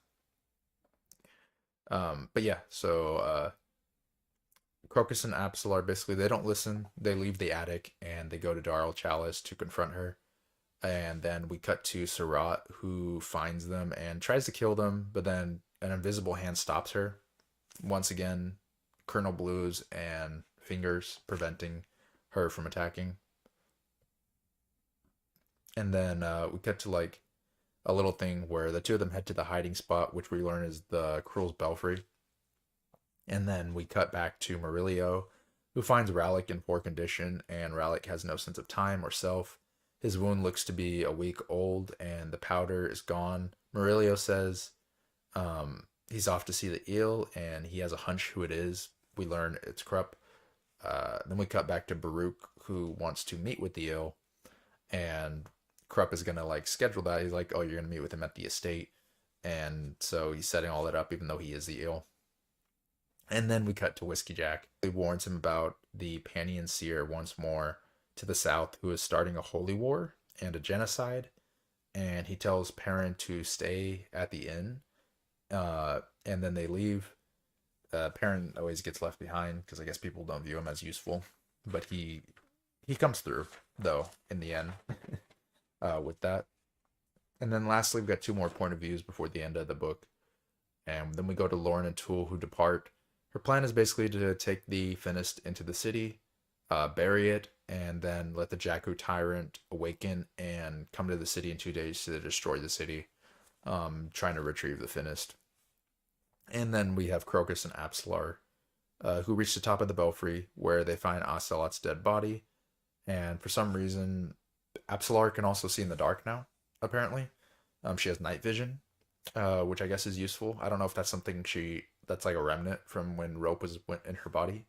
But yeah, so Crocus and Absol basically they don't listen. They leave the attic and they go to Darl Chalice to confront her. And then we cut to Surat, who finds them and tries to kill them, but then an invisible hand stops her. Once again, Colonel Blues and Fingers preventing her from attacking. And then we cut to like a little thing where the two of them head to the hiding spot, which we learn is the Cruel's Belfry. And then we cut back to Murillo, who finds Rallick in poor condition, and Rallick has no sense of time or self. His wound looks to be a week old, and the powder is gone. Murillo says he's off to see the eel, and he has a hunch who it is. We learn it's Krupp. Then we cut back to Baruch, who wants to meet with the eel, and Krupp is gonna like schedule that. He's like, oh, you're gonna meet with him at the estate, and so he's setting all that up, even though he is the eel. And then we cut to Whiskey Jack. He warns him about the Panian seer once more to the south, who is starting a holy war and a genocide. And he tells Perrin to stay at the inn. And then they leave. Perrin always gets left behind because I guess people don't view him as useful. But he comes through though in the end with that. And then lastly, we've got two more point of views before the end of the book. And then we go to Lauren and Toole, who depart. Her plan is basically to take the Finnest into the city, bury it, and then let the Jakku tyrant awaken and come to the city in 2 days to destroy the city, trying to retrieve the Finnest. And then we have Crocus and Apsalar, who reach the top of the belfry where they find Ocelot's dead body. And for some reason, Apsalar can also see in the dark now, apparently. She has night vision, which I guess is useful. I don't know if that's something that's like a remnant from when rope went in her body.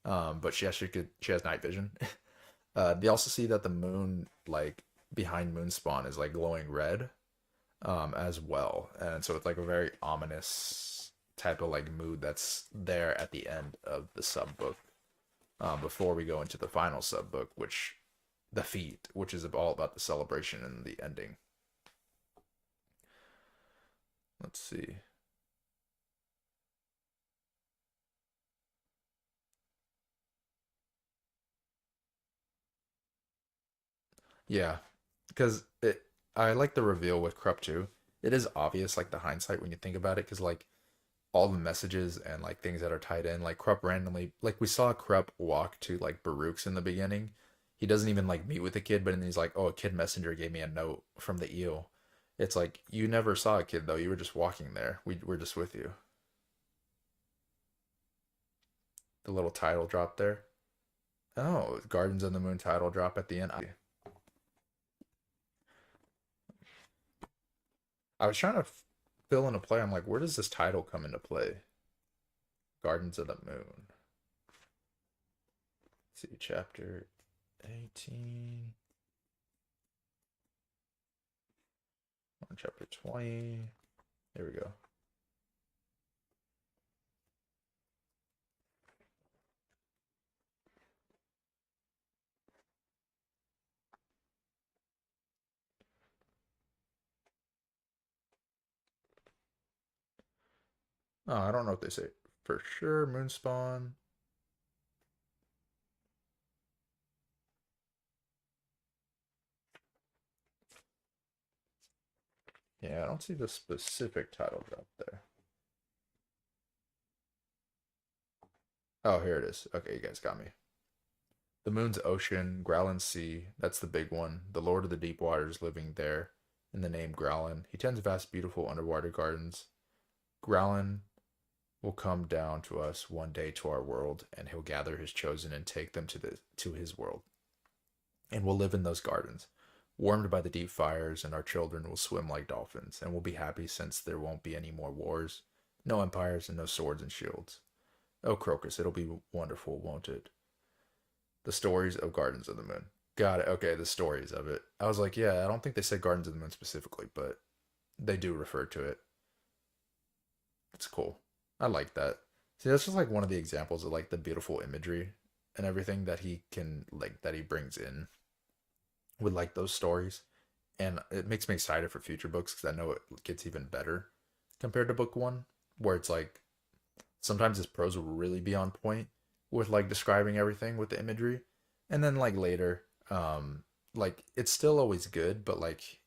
But she has night vision. They also see that the moon, like behind Moonspawn, is like glowing red, as well, and so it's like a very ominous type of like mood that's there at the end of the sub book. Before we go into the final sub book, which the feat, which is all about the celebration and the ending. Let's see. Yeah, because it I like the reveal with Krupp too. It is obvious, like the hindsight when you think about it, because like all the messages and like things that are tied in, like Krupp randomly, like we saw Krupp walk to like Baruch's in the beginning. He doesn't even like meet with the kid, but then he's like, "Oh, a kid messenger gave me a note from the eel." It's like you never saw a kid though. You were just walking there. We were just with you. The little title drop there. Oh, Gardens of the Moon title drop at the end. I was trying to fill in a play. I'm like, where does this title come into play? Gardens of the Moon. Let's see, chapter 18. On chapter 20. There we go. Oh, I don't know what they say. For sure, Moonspawn. Yeah, I don't see the specific title drop there. Oh, here it is. Okay, you guys got me. The moon's ocean, Growlin Sea, that's the big one. The Lord of the Deep Waters living there in the name Growlin. He tends vast, beautiful underwater gardens. Growlin will come down to us one day to our world, and he'll gather his chosen and take them to his world. And we'll live in those gardens, warmed by the deep fires, and our children will swim like dolphins, and we'll be happy since there won't be any more wars, no empires, and no swords and shields. Oh, Crocus, it'll be wonderful, won't it? The stories of Gardens of the Moon. Got it. Okay, the stories of it. I was like, yeah, I don't think they said Gardens of the Moon specifically, but they do refer to it. It's cool. I like that. See, that's just like one of the examples of like the beautiful imagery and everything that he can like that he brings in with like those stories. And it makes me excited for future books because I know it gets even better compared to book one, where it's like sometimes his prose will really be on point with like describing everything with the imagery. And then like later, like it's still always good, but like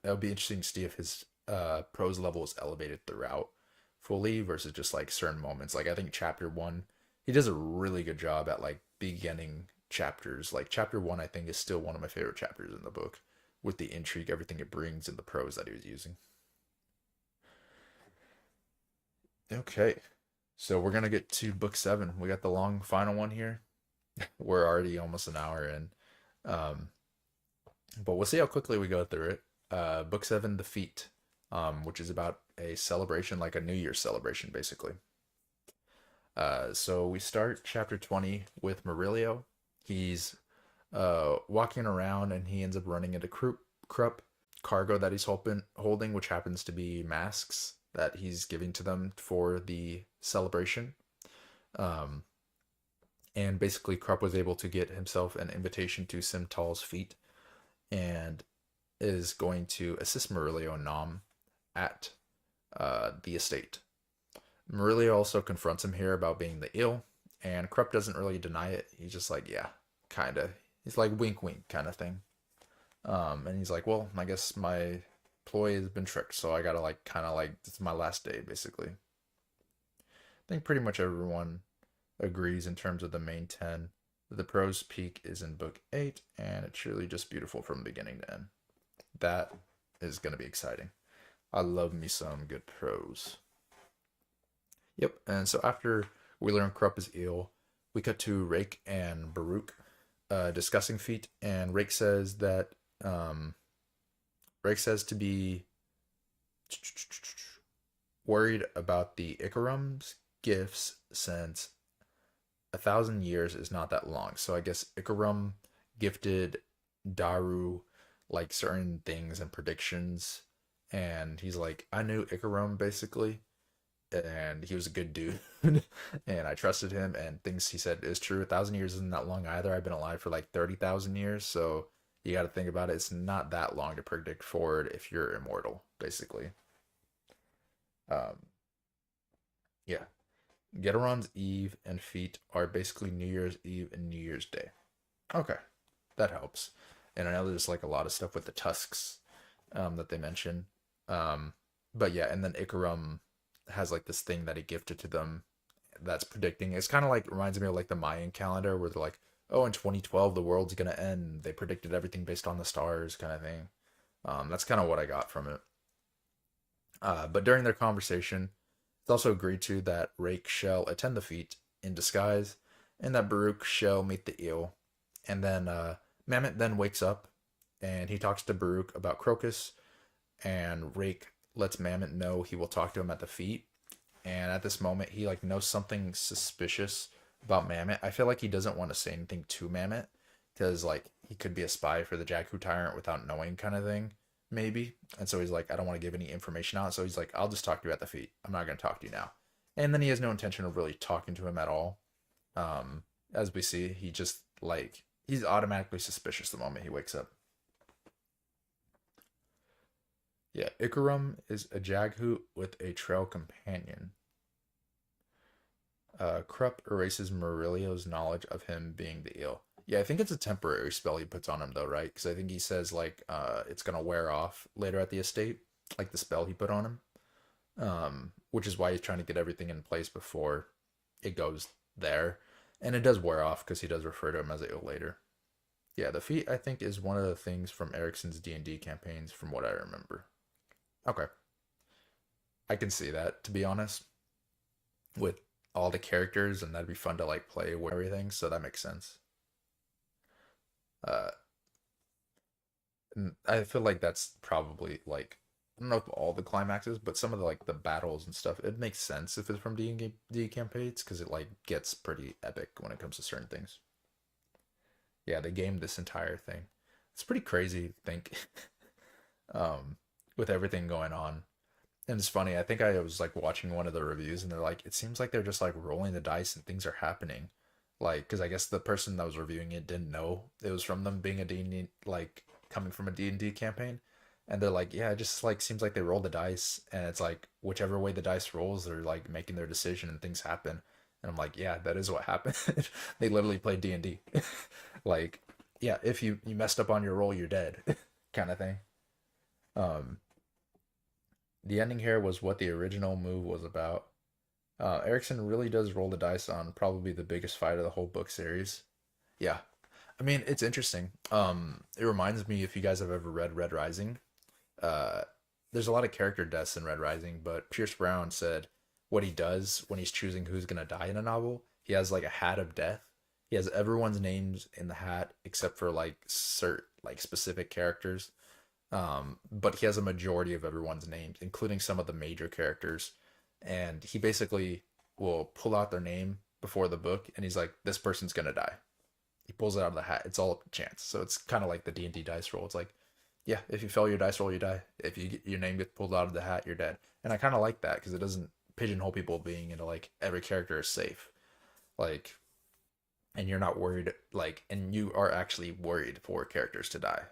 it would be interesting to see if his prose level is elevated throughout fully versus just like certain moments. Like I think chapter one, he does a really good job at like beginning chapters. Like chapter one, I think is still one of my favorite chapters in the book with the intrigue, everything it brings, and the prose that he was using. Okay, so we're gonna get to book seven. We got the long final one here. We're already almost an hour in, um, but we'll see how quickly we go through it. Book seven, the feat, which is about a celebration, like a New Year's celebration, basically. So we start chapter 20 with Murillo. He's walking around and he ends up running into Krupp cargo that he's holding, which happens to be masks that he's giving to them for the celebration. Um, and basically, Krupp was able to get himself an invitation to Simtal's feet and is going to assist Murillo and Nom at the estate. Murillo also confronts him here about being the ill, and Krupp doesn't really deny it. He's just like, yeah, kinda. He's like wink wink kind of thing. And he's like, well, I guess my ploy has been tricked, so I gotta like kind of like it's my last day basically. I think pretty much everyone agrees in terms of the main 10. The prose peak is in book 8, and it's really just beautiful from beginning to end. That is going to be exciting. I love me some good prose. Yep, and so after we learn Krupp is ill, we cut to Rake and Baruch discussing Feet, and Rake says that Rake says to be worried about the Ikarim's gifts since 1,000 years is not that long. So I guess Ikarim gifted Daru like certain things and predictions, and he's like, I knew Ikarim basically, and he was a good dude, and I trusted him, and things he said is true. 1,000 years isn't that long either. I've been alive for like 30,000 years, so you got to think about it. It's not that long to predict forward if you're immortal, basically. Um, yeah. Getaron's Eve and Feet are basically New Year's Eve and New Year's Day. Okay, that helps. And I know there's like a lot of stuff with the tusks that they mention. Um, but yeah, and then Ikarim has like this thing that he gifted to them that's predicting. It's kind of like reminds me of like the Mayan calendar where they're like, oh, in 2012 the world's gonna end. They predicted everything based on the stars, kind of thing. That's kind of what I got from it. But during their conversation, it's also agreed to that Rake shall attend the feat in disguise, and that Baruch shall meet the eel. And then Mamet then wakes up, and he talks to Baruch about Crocus, and Rake lets Mamet know he will talk to him at the feat. And at this moment, he like knows something suspicious about Mamet. I feel like he doesn't want to say anything to Mamet because like he could be a spy for the Jakku tyrant without knowing, kind of thing, maybe. And so he's like, I don't want to give any information out. So he's like, I'll just talk to you at the feet. I'm not going to talk to you now. And then he has no intention of really talking to him at all. As we see, he just like he's automatically suspicious the moment he wakes up. Yeah, Ikarim is a Jaghoot with a trail companion. Krupp erases Murillo's knowledge of him being the eel. Yeah, I think it's a temporary spell he puts on him though, right? Because I think he says like it's gonna wear off later at the estate, like the spell he put on him. Which is why he's trying to get everything in place before it goes there, and it does wear off because he does refer to him as an eel later. Yeah, the feat I think is one of the things from Erickson's D&D campaigns, from what I remember. Okay, I can see that to be honest with all the characters, and that'd be fun to like play with everything. So that makes sense. Uh, I feel like that's probably like I don't know if all the climaxes, but some of the like the battles and stuff. It makes sense if it's from D&D campaigns because it like gets pretty epic when it comes to certain things. Yeah, they gamed this entire thing. It's pretty crazy to think, um, with everything going on. And it's funny. I think I was like watching one of the reviews, and they're like, it seems like they're just like rolling the dice and things are happening. Like, because I guess the person that was reviewing it didn't know it was from them being a D&D, like coming from a D&D campaign. And they're like, yeah, it just like seems like they roll the dice, and it's like whichever way the dice rolls, they're like making their decision and things happen. And I'm like, yeah, that is what happened. They literally played D&D. Like, yeah, if you messed up on your roll, you're dead, kind of thing. Um, the ending here was what the original move was about. Erickson really does roll the dice on probably the biggest fight of the whole book series. Yeah, I mean it's interesting. It reminds me if you guys have ever read Red Rising. Uh, there's a lot of character deaths in Red Rising, but Pierce Brown said what he does when he's choosing who's gonna die in a novel, he has like a hat of death. He has everyone's names in the hat except for like certain like specific characters. But he has a majority of everyone's names, including some of the major characters. And he basically will pull out their name before the book, and he's like, "This person's gonna die." He pulls it out of the hat. It's all up to chance. So it's kind of like the D&D dice roll. It's like, Yeah, if you fail your dice roll, you die. If you get, your name gets pulled out of the hat, you're dead. And I kind of like that because it doesn't pigeonhole people being into like every character is safe. Like, and you're not worried, like, and you are actually worried for characters to die.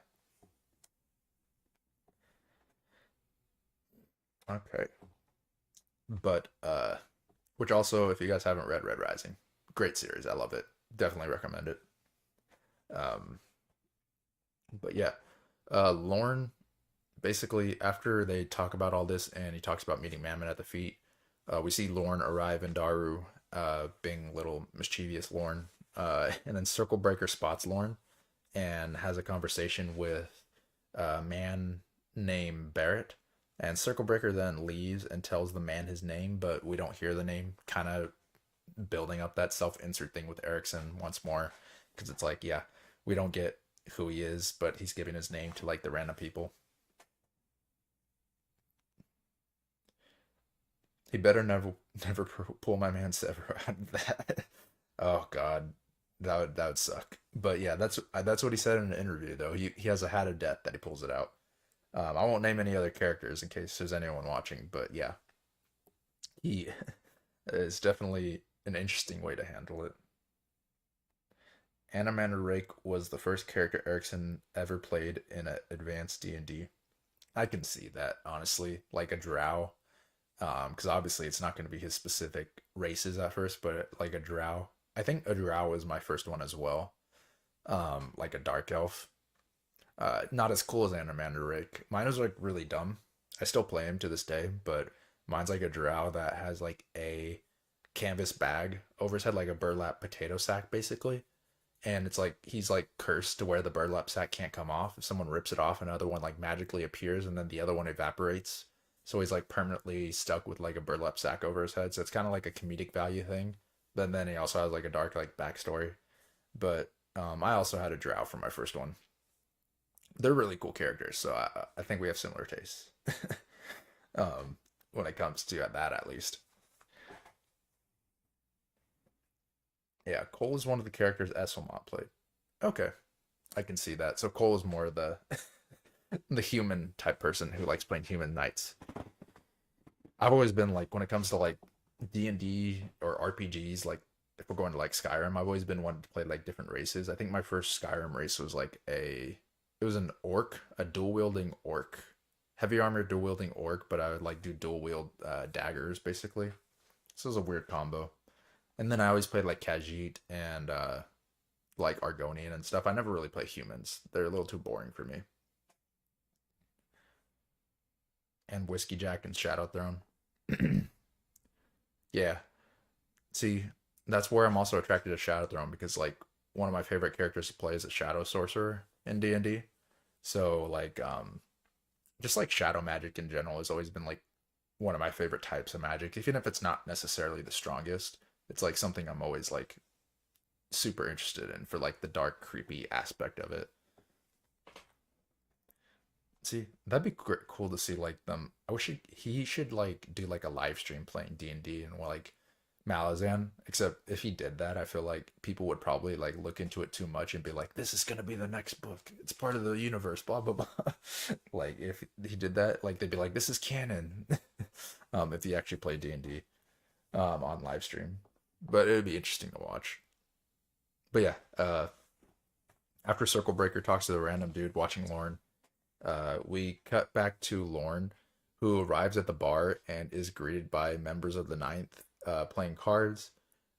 Okay. But which also, if you guys haven't read Red Rising, great series. I love it. Definitely recommend it. Um, but yeah, Lorne basically after they talk about all this and he talks about meeting Mammon at the feet, we see Lorne arrive in Daru, being little mischievous Lorne, and then Circle Breaker spots Lorne and has a conversation with a man named Barrett. And Circle Breaker then leaves and tells the man his name, but we don't hear the name, kind of building up that self insert thing with Erickson once more. Because it's like, yeah, we don't get who he is, but he's giving his name to like the random people. He better never pull my man Sever out of that. Oh God, that would suck. But yeah, that's what he said in an interview though. He has a hat of death that he pulls it out. I won't name any other characters in case there's anyone watching, but yeah, he is definitely an interesting way to handle it. Anamander Rake was the first character Erickson ever played in an advanced D&D. I can see that honestly, like a drow, because obviously it's not going to be his specific races at first, but like a drow. I think a drow was my first one as well. Like a dark elf. Not as cool as Anamander Rake. Mine was like really dumb. I still play him to this day, but mine's like a drow that has like a canvas bag over his head, like a burlap potato sack, basically. And it's like he's like cursed to where the burlap sack can't come off. If someone rips it off, another one like magically appears, and then the other one evaporates. So he's like permanently stuck with like a burlap sack over his head. So it's kind of like a comedic value thing. But then he also has like a dark like backstory. But I also had a drow for my first one. They're really cool characters, so I think we have similar tastes. When it comes to that, at least. Yeah, Cole is one of the characters Esselmont played. Okay, I can see that. So Cole is more the the human type person who likes playing human knights. I've always been like when it comes to like D&D or RPGs, like if we're going to like Skyrim, I've always been one to play like different races. I think my first Skyrim race was like a it was an orc, a dual wielding orc, heavy armor dual wielding orc, but I would like do dual wield daggers basically. So it was a weird combo. And then I always played like Khajiit and like Argonian and stuff. I never really play humans. They're a little too boring for me. And Whiskey Jack and Shadow Throne. Yeah. See, that's where I'm also attracted to Shadow Throne because like one of my favorite characters to play is a Shadow Sorcerer in D&D. So like just like shadow magic in general has always been like one of my favorite types of magic. Even if it's not necessarily the strongest, it's like something I'm always like super interested in for like the dark creepy aspect of it. See, that'd be cool to see like them. I wish he should like do like a live stream playing D&D and like Malazan. Except if he did that, I feel like people would probably like look into it too much and be like, "This is gonna be the next book. It's part of the universe." Blah blah blah. Like if he did that, like they'd be like, "This is canon." If he actually played D&D on live stream, but it would be interesting to watch. But yeah, after Circle Breaker talks to the random dude watching Lorne, we cut back to Lorne, who arrives at the bar and is greeted by members of the Ninth playing cards.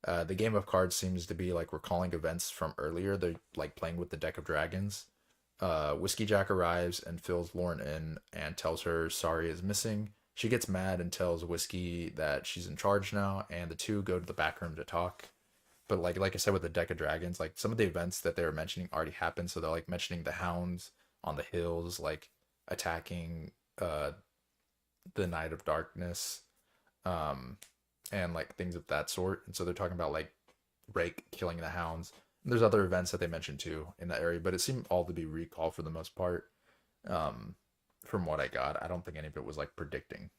The game of cards seems to be like recalling events from earlier. They're like playing with the deck of dragons. Whiskey Jack arrives and fills Lorne in and tells her Sari is missing. She gets mad and tells Whiskey that she's in charge now, and the two go to the back room to talk. But like I said with the deck of dragons, like some of the events that they were mentioning already happened. So they're like mentioning the hounds on the hills, like attacking the Night of Darkness, um, and like things of that sort. And so they're talking about like Rake killing the hounds. And there's other events that they mentioned too in that area, but it seemed all to be recall for the most part. Um, from what I got, I don't think any of it was like predicting.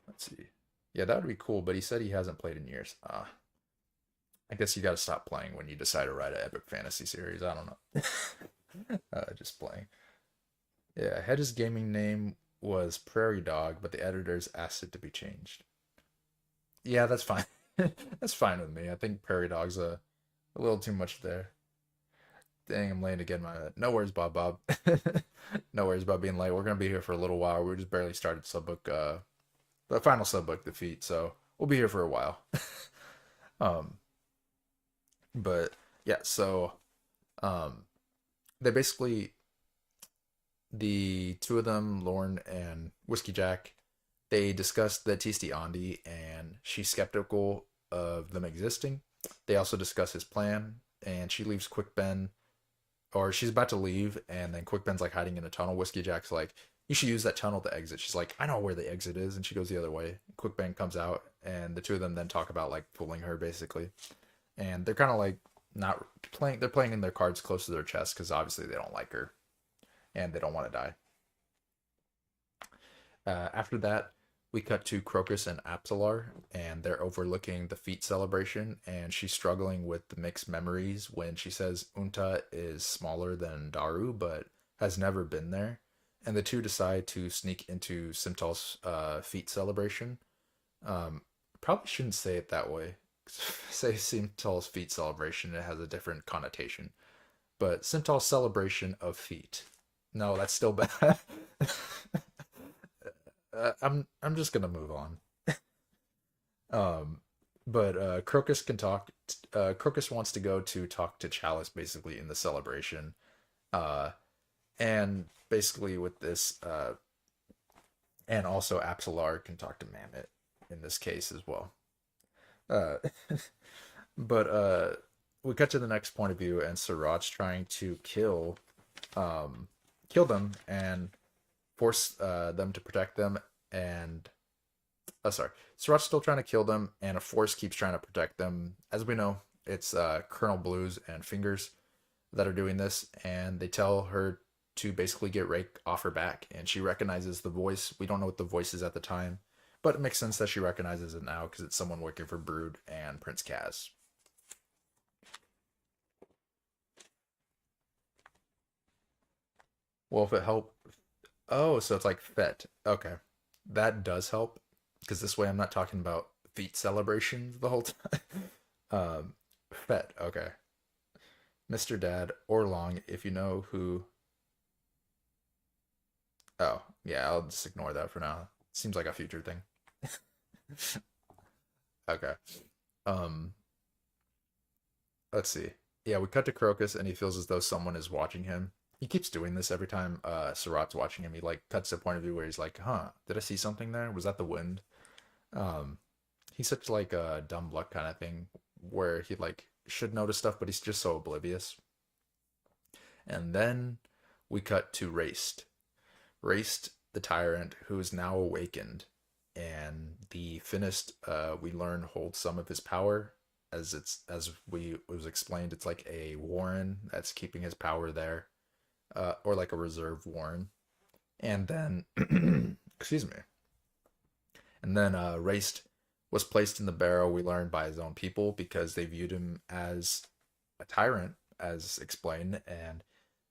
Let's see. Yeah, that would be cool, but he said he hasn't played in years. I guess you got to stop playing when you decide to write an epic fantasy series. I don't know. Just playing. Yeah, Hedge's gaming name was Prairie Dog, but the editors asked it to be changed. Yeah, that's fine. That's fine with me. I think Prairie Dog's a little too much there. Dang, I'm late again. No worries, Bob. No worries about being late. We're gonna be here for a little while. We just barely started subbook, the final subbook defeat, so we'll be here for a while. Um, but yeah, so um, they basically the two of them, Lauren and Whiskey Jack, they discussed the Tisti Andi, and she's skeptical of them existing. They also discuss his plan, and she leaves Quick Ben, or she's about to leave, and then Quick Ben's like hiding in a tunnel. Whiskey Jack's like, "You should use that tunnel to exit." She's like, "I know where the exit is," and she goes the other way. Quick Ben comes out, and the two of them then talk about like fooling her basically, and they're kind of like not playing. They're playing in their cards close to their chest because obviously they don't like her and they don't want to die. After that, we cut to Crocus and Apsalar, and they're overlooking the feat celebration, and she's struggling with the mixed memories when she says Unta is smaller than Daru, but has never been there. And the two decide to sneak into Simtal's feat celebration. Probably shouldn't say it that way. Say Simtal's feat celebration, it has a different connotation. But Simtal's celebration of feat. No, that's still bad. I'm just gonna move on. Um, but Crocus can talk. Crocus wants to go to talk to Chalice basically in the celebration. Uh, and basically with this, and also Apsalar can talk to Mammoth in this case as well. Uh, but we cut to the next point of view, and Siraj's trying to um, kill them and force them to protect them. And sorry, Siraj's still trying to kill them, and a force keeps trying to protect them. As we know, it's Colonel Blues and Fingers that are doing this, and they tell her to basically get Rake off her back, and she recognizes the voice. We don't know what the voice is at the time, but it makes sense that she recognizes it now because it's someone working for Brood and Prince Kaz. Well, if it help, oh, so it's like Fete. Okay, that does help because this way I'm not talking about feet celebrations the whole time. Fete. Okay, Mr. Dad or Long, if you know who. Oh, yeah, I'll just ignore that for now. Seems like a future thing. Okay. Um, let's see. Yeah, we cut to Crocus, and he feels as though someone is watching him. He keeps doing this every time Surat's watching him. He like cuts to a point of view where he's like, "Huh, did I see something there? Was that the wind?" Um, he's such like a dumb luck kind of thing, where he like should notice stuff, but he's just so oblivious. And then we cut to Raced, the tyrant, who is now awakened, and the Finnest we learn holds some of his power. As we was explained, it's like a warren that's keeping his power there, or like a reserve warren. And then, excuse me, and then Raced was placed in the barrow. We learned by his own people because they viewed him as a tyrant, as explained, and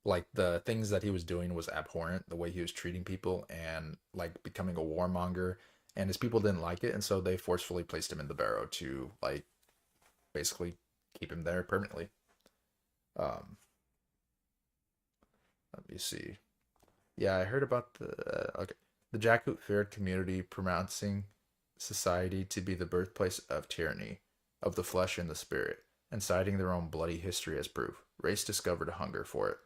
like the things that he was doing was abhorrent, the way he was treating people and like becoming a warmonger, and his people didn't like it, and so they forcefully placed him in the barrow to like basically keep him there permanently. um Let me see. Yeah, I heard about okay, the Jackut feared community pronouncing society to be the birthplace of tyranny of the flesh and the spirit, and citing their own bloody history as proof. Race discovered a hunger for it.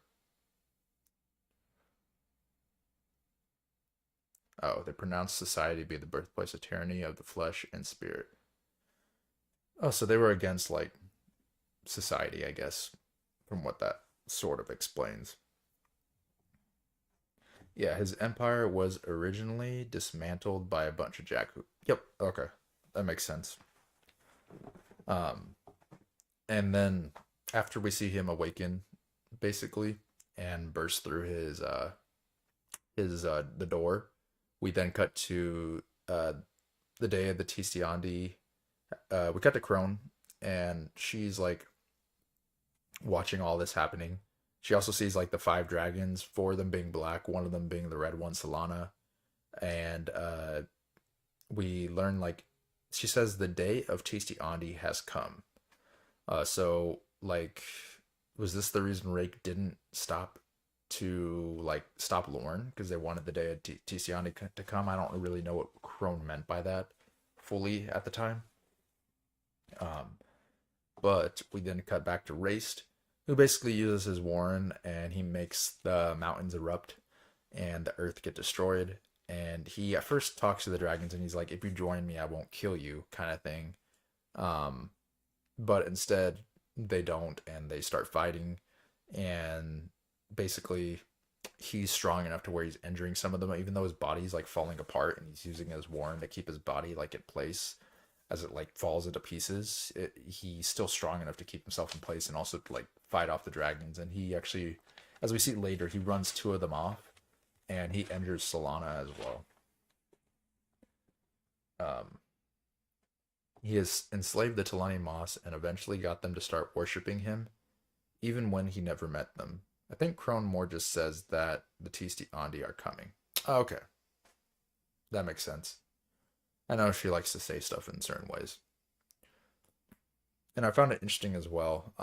Oh, they pronounced society to be the birthplace of tyranny of the flesh and spirit. Oh, so they were against like society, I guess, from what that sort of explains. Yeah, his empire was originally dismantled by a bunch of Jakku. Yep, okay. That makes sense. Um, and then after we see him awaken, basically, and burst through his the door, we then cut to the day of the Tistiandi. We cut to Crone, and she's like watching all this happening. She also sees like the five dragons, four of them being black, one of them being the red one, Solana. And we learn like she says the day of Tasty Andi has come. So like, was this the reason Rake didn't stop Lorne because they wanted the day of Tasty Andi to come? I don't really know what Crone meant by that fully at the time. Um, but we then cut back to Raced, who basically uses his Warren and he makes the mountains erupt and the earth get destroyed. And he at first talks to the dragons and he's like, if you join me, I won't kill you, kind of thing. Um, but instead, they don't and they start fighting. And basically, he's strong enough to where he's injuring some of them, even though his body's like falling apart and he's using his Warren to keep his body like in place as it like falls into pieces. He's still strong enough to keep himself in place and also to like fight off the dragons. And he actually, as we see later, he runs two of them off and he injures Solana as well. Um, he has enslaved the Talani Moss and eventually got them to start worshiping him, even when he never met them. I think Crone more just says that the Tisti Andi are coming. Oh, okay, that makes sense. I know she likes to say stuff in certain ways. And I found it interesting as well.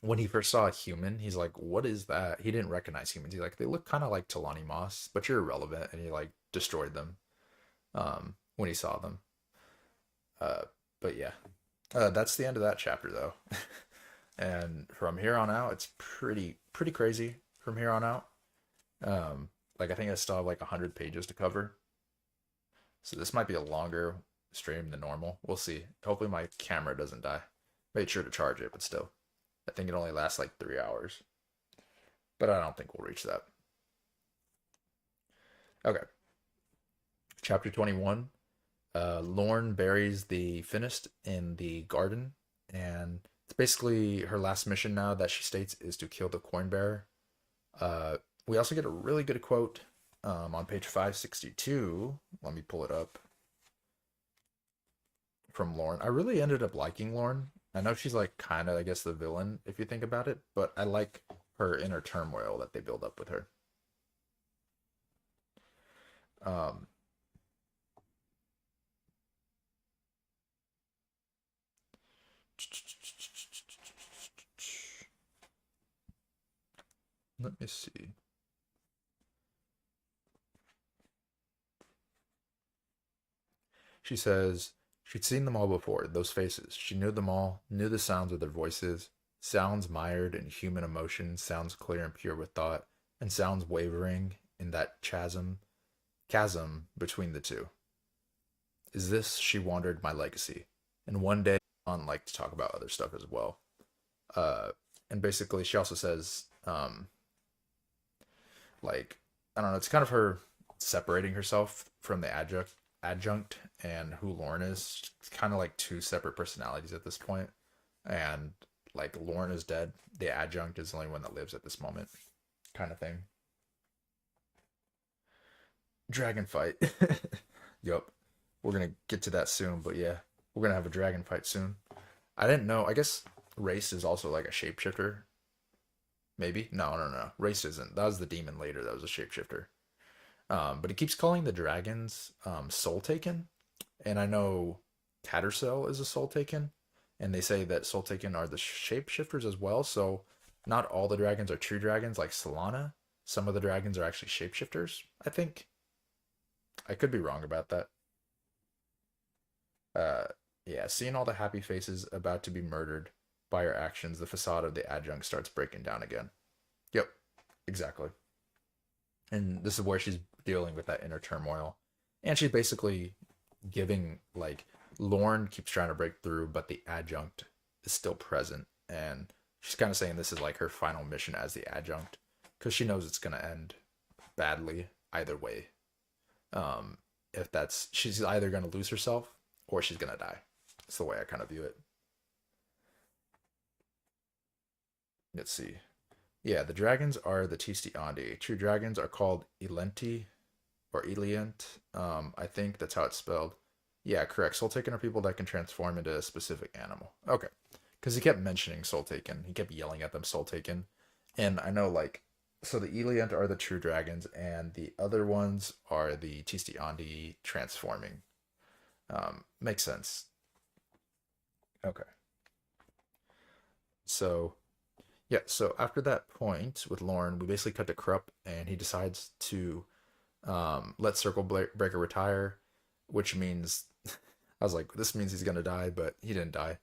When he first saw a human, he's like, "What is that?" He didn't recognize humans. He's like, "They look kind of like Talani Moss, but you're irrelevant," and he like destroyed them when he saw them. Uh, but yeah, that's the end of that chapter though. And from here on out, it's pretty crazy. From here on out, like I think I still have like 100 pages to cover, so this might be a longer stream than normal. We'll see. Hopefully my camera doesn't die. Made sure to charge it, but still, I think it only lasts like 3 hours. But I don't think we'll reach that. Okay, chapter 21. Lorne buries the Finist in the garden, and it's basically her last mission now that she states is to kill the coin bearer. We also get a really good quote on page 562. Let me pull it up from Lorne. I really ended up liking Lorne. I know she's like kind of, I guess, the villain if you think about it, but I like her inner turmoil that they build up with her. Um, let me see. She says she'd seen them all before, those faces. She knew them all, knew the sounds of their voices, sounds mired in human emotion, sounds clear and pure with thought, and sounds wavering in that chasm between the two. Is this, she wondered, my legacy? And one day on like to talk about other stuff as well. Uh and basically she also says, like, I don't know, it's kind of her separating herself from the adjunct and who Lauren is. It's kind of like two separate personalities at this point. And like Lauren is dead. The adjunct is the only one that lives at this moment. Kind of thing. Dragon fight. Yup. We're gonna get to that soon, but yeah. We're gonna have a dragon fight soon. I didn't know. I guess Race is also like a shapeshifter. Maybe? No, no, no. Race isn't. That was the demon later that was a shapeshifter. But he keeps calling the dragons soul taken. And I know Tattersell is a soul taken. And they say that soul taken are the shapeshifters as well. So not all the dragons are true dragons like Solana. Some of the dragons are actually shapeshifters, I think. I could be wrong about that. Uh, yeah, seeing all the happy faces about to be murdered by her actions, the facade of the adjunct starts breaking down again. Yep, exactly. And this is where she's dealing with that inner turmoil. And she's basically giving, like, Lorne keeps trying to break through, but the adjunct is still present. And she's kind of saying this is like her final mission as the adjunct because she knows it's going to end badly either way. Um, if that's, she's either going to lose herself or she's going to die. That's the way I kind of view it. Let's see. Yeah, the dragons are the Tisti Andi. True dragons are called Elenti or Elient. I think that's how it's spelled. Yeah, correct. Soul taken are people that can transform into a specific animal. Okay, because he kept mentioning Soul Taken. He kept yelling at them Soul Taken, and I know like so the Eliant are the true dragons, and the other ones are the Tisti Andi transforming. Makes sense. Okay, so yeah, so after that point with Lorne, we basically cut to Krupp, and he decides to let Breaker retire, which means I was like, this means he's gonna die, but he didn't die.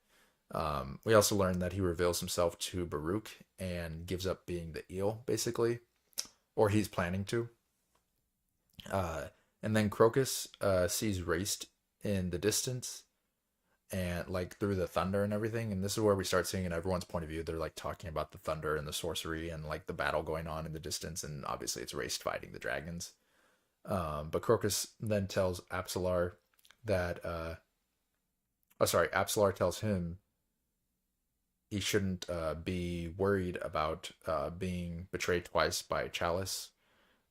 We also learned that he reveals himself to Baruch and gives up being the eel, basically, or he's planning to. Uh, and then Crocus sees Raced in the distance and like through the thunder and everything. And this is where we start seeing in everyone's point of view. They're like talking about the thunder and the sorcery and like the battle going on in the distance. And obviously, it's Raced fighting the dragons. But Crocus then tells Apsalar that, oh, sorry, Apsalar tells him he shouldn't be worried about being betrayed twice by Chalice.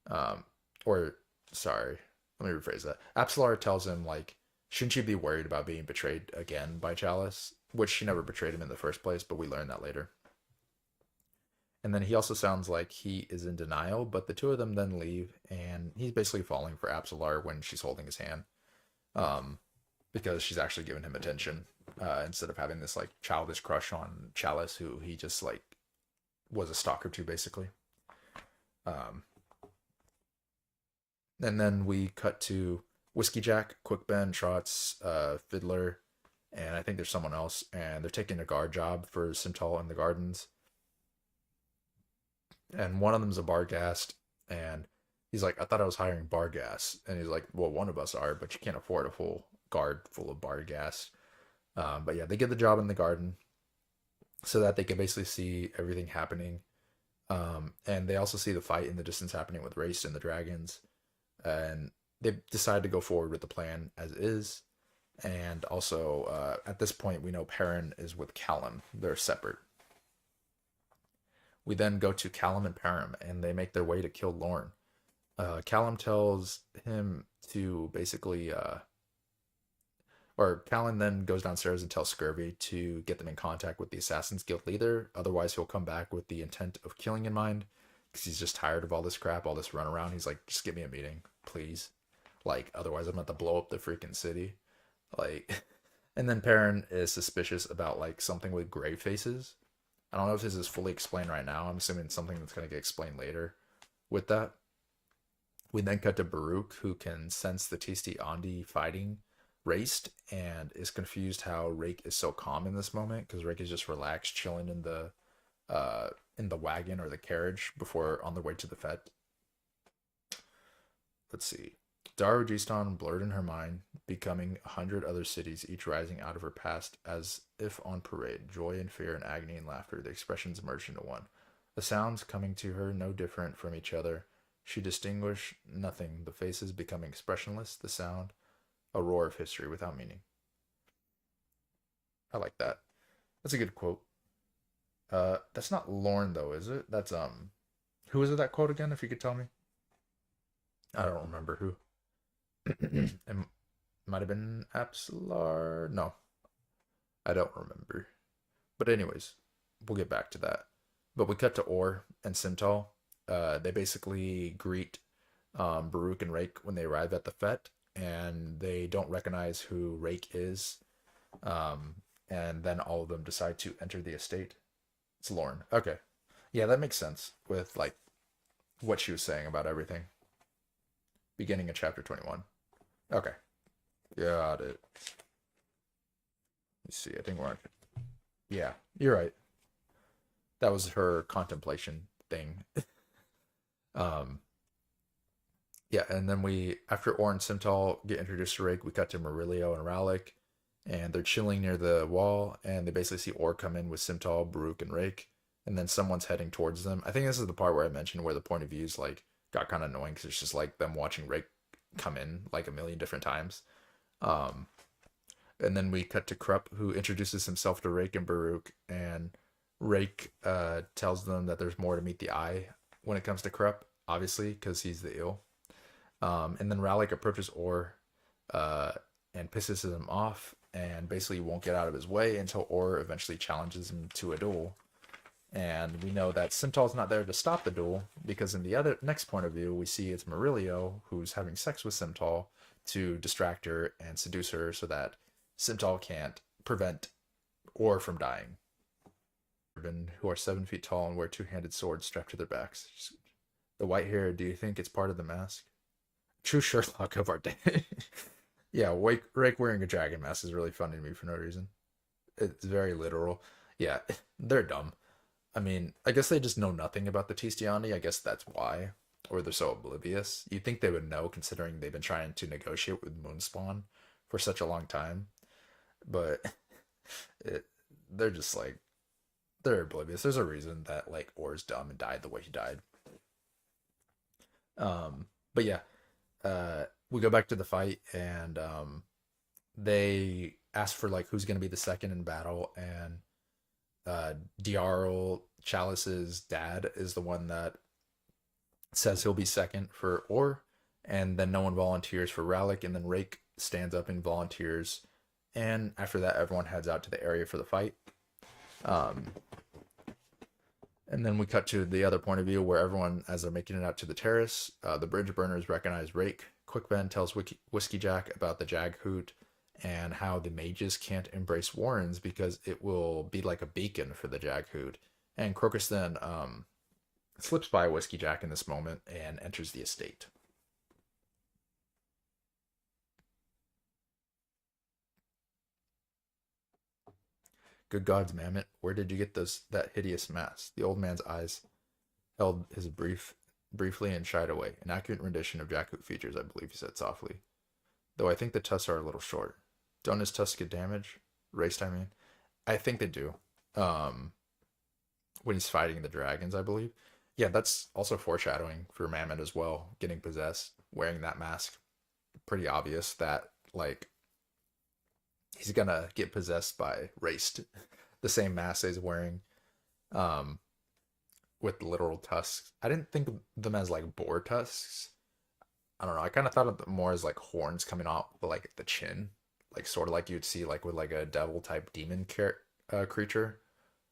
Um, or, sorry, let me rephrase that. Apsalar tells him, like, shouldn't you be worried about being betrayed again by Chalice? Which she never betrayed him in the first place, but we learn that later. And then he also sounds like he is in denial, but the two of them then leave, and he's basically falling for Apsalar when she's holding his hand. Um, because she's actually giving him attention instead of having this like childish crush on Chalice, who he just like was a stalker to basically. Um, and then we cut to Whiskey Jack, Quick Ben, Trots, Fiddler, and I think there's someone else, and they're taking a guard job for Simtal in the gardens. And one of them's a Barghast, and he's like, I thought I was hiring Barghast, and he's like, well, one of us are, but you can't afford a full guard full of Barghast. But yeah, they get the job in the garden so that they can basically see everything happening. And they also see the fight in the distance happening with Race and the dragons. And they decide to go forward with the plan as is. And also, at this point, we know Perrin is with Callum. They're separate. We then go to Callum and Perrin, and they make their way to kill Lorne. Callum tells him to basically or Callan then goes downstairs and tells Scurvy to get them in contact with the Assassin's Guild leader. Otherwise, he'll come back with the intent of killing in mind because he's just tired of all this crap, all this runaround. He's like, just give me a meeting, please. Like, otherwise, I'm going to blow up the freaking city. Like, and then Perrin is suspicious about like something with gray faces. I don't know if this is fully explained right now. I'm assuming it's something that's going to get explained later with that. We then cut to Baruch, who can sense the Tisti Andi fighting Raced and is confused how Rake is so calm in this moment because Rake is just relaxed, chilling in the wagon or the carriage before on the way to the fete. Let's see. Darujistan blurred in her mind, becoming 100 other cities, each rising out of her past as if on parade. Joy and fear and agony and laughter, the expressions merged into one. The sounds coming to her no different from each other. She distinguished nothing, the faces becoming expressionless, the sound a roar of history without meaning. I like that. That's a good quote. That's not Lorne though, is it? That's who is it that quote again? If you could tell me. I don't remember who. It might have been Apsalar. No, I don't remember. But anyways, we'll get back to that. But we cut to Orr and Simtal. They basically greet Baruch and Rake when they arrive at the fete, and they don't recognize who Rake is. And then all of them decide to enter the estate. It's Lorne. Okay. Yeah, that makes sense with like what she was saying about everything. Beginning of chapter 21. Okay. Got it. Let's see. I think we're on. Yeah, you're right. That was her contemplation thing. um, yeah, and then we, after Orr and Simtal get introduced to Rake, we cut to Murillo and Ralik, and they're chilling near the wall, and they basically see Orr come in with Simtal, Baruch, and Rake, and then someone's heading towards them. I think this is the part where I mentioned where the point of views like got kind of annoying because it's just like them watching Rake come in like a million different times. Um, and then we cut to Krupp, who introduces himself to Rake and Baruch, and Rake tells them that there's more to meet the eye when it comes to Krupp, obviously, because he's the ill. And then Ralik approaches Orr and pisses him off, and basically won't get out of his way until Or eventually challenges him to a duel. And we know that Simtal's not there to stop the duel because in the other next point of view, we see it's Murillo who's having sex with Simtal to distract her and seduce her so that Simtal can't prevent Or from dying. Who are 7 feet tall and wear two-handed swords strapped to their backs. The white hair, do you think it's part of the mask? True Sherlock of our day. Yeah, Rake wearing a dragon mask is really funny to me for no reason. It's very literal. Yeah, they're dumb. I mean, I guess they just know nothing about the Tistiani. I guess that's why. Or they're so oblivious. You'd think they would know considering they've been trying to negotiate with Moonspawn for such a long time. But it, they're just like, they're oblivious. There's a reason that like Or's dumb and died the way he died. But yeah, we go back to the fight and they ask for like who's gonna be the second in battle, and Diarl Chalice's dad is the one that says he'll be second for Or, and then no one volunteers for Ralik, and then Rake stands up and volunteers, and after that everyone heads out to the area for the fight. Um, and then we cut to the other point of view where everyone, as they're making it out to the terrace, the bridge burners recognize Rake. Quick Ben tells Whiskey Jack about the Jag Hoot and how the mages can't embrace Warrens because it will be like a beacon for the Jag Hoot. And Crocus then slips by Whiskey Jack in this moment and enters the estate. Good gods, Mammoth, where did you get that hideous mask? The old man's eyes held his briefly and shied away. An accurate rendition of Jakut features, I believe, he said softly. Though I think the tusks are a little short. Don't his tusks get damaged? Raced, I mean. I think they do. Um, when he's fighting the dragons, I believe. Yeah, that's also foreshadowing for Mammon as well, getting possessed, wearing that mask. Pretty obvious that like he's gonna get possessed by Raced, the same mask he's wearing, um, with literal tusks. I didn't think of them as like boar tusks. I don't know. I kind of thought of them more as like horns coming off like the chin, like sort of like you'd see like with like a devil type demon creature.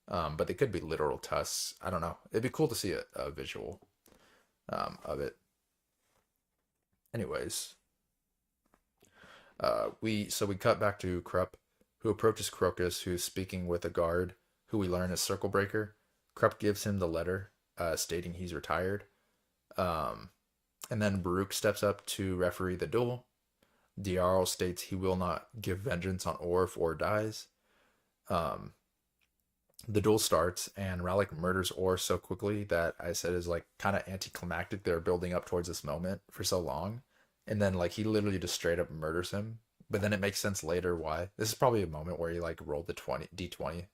But they could be literal tusks. I don't know. It'd be cool to see a visual of it. Anyways, we cut back to Krupp, who approaches Crocus, who's speaking with a guard, who we learn is Circle Breaker. Krupp gives him the letter, stating he's retired. Um, and then Baruch steps up to referee the duel. Diarl states he will not give vengeance on Or if Or dies. Um, the duel starts, and Ralik murders Or so quickly that I said is like kind of anticlimactic. They're building up towards this moment for so long, and then like he literally just straight up murders him. But then it makes sense later why. This is probably a moment where he like rolled the 20 d20.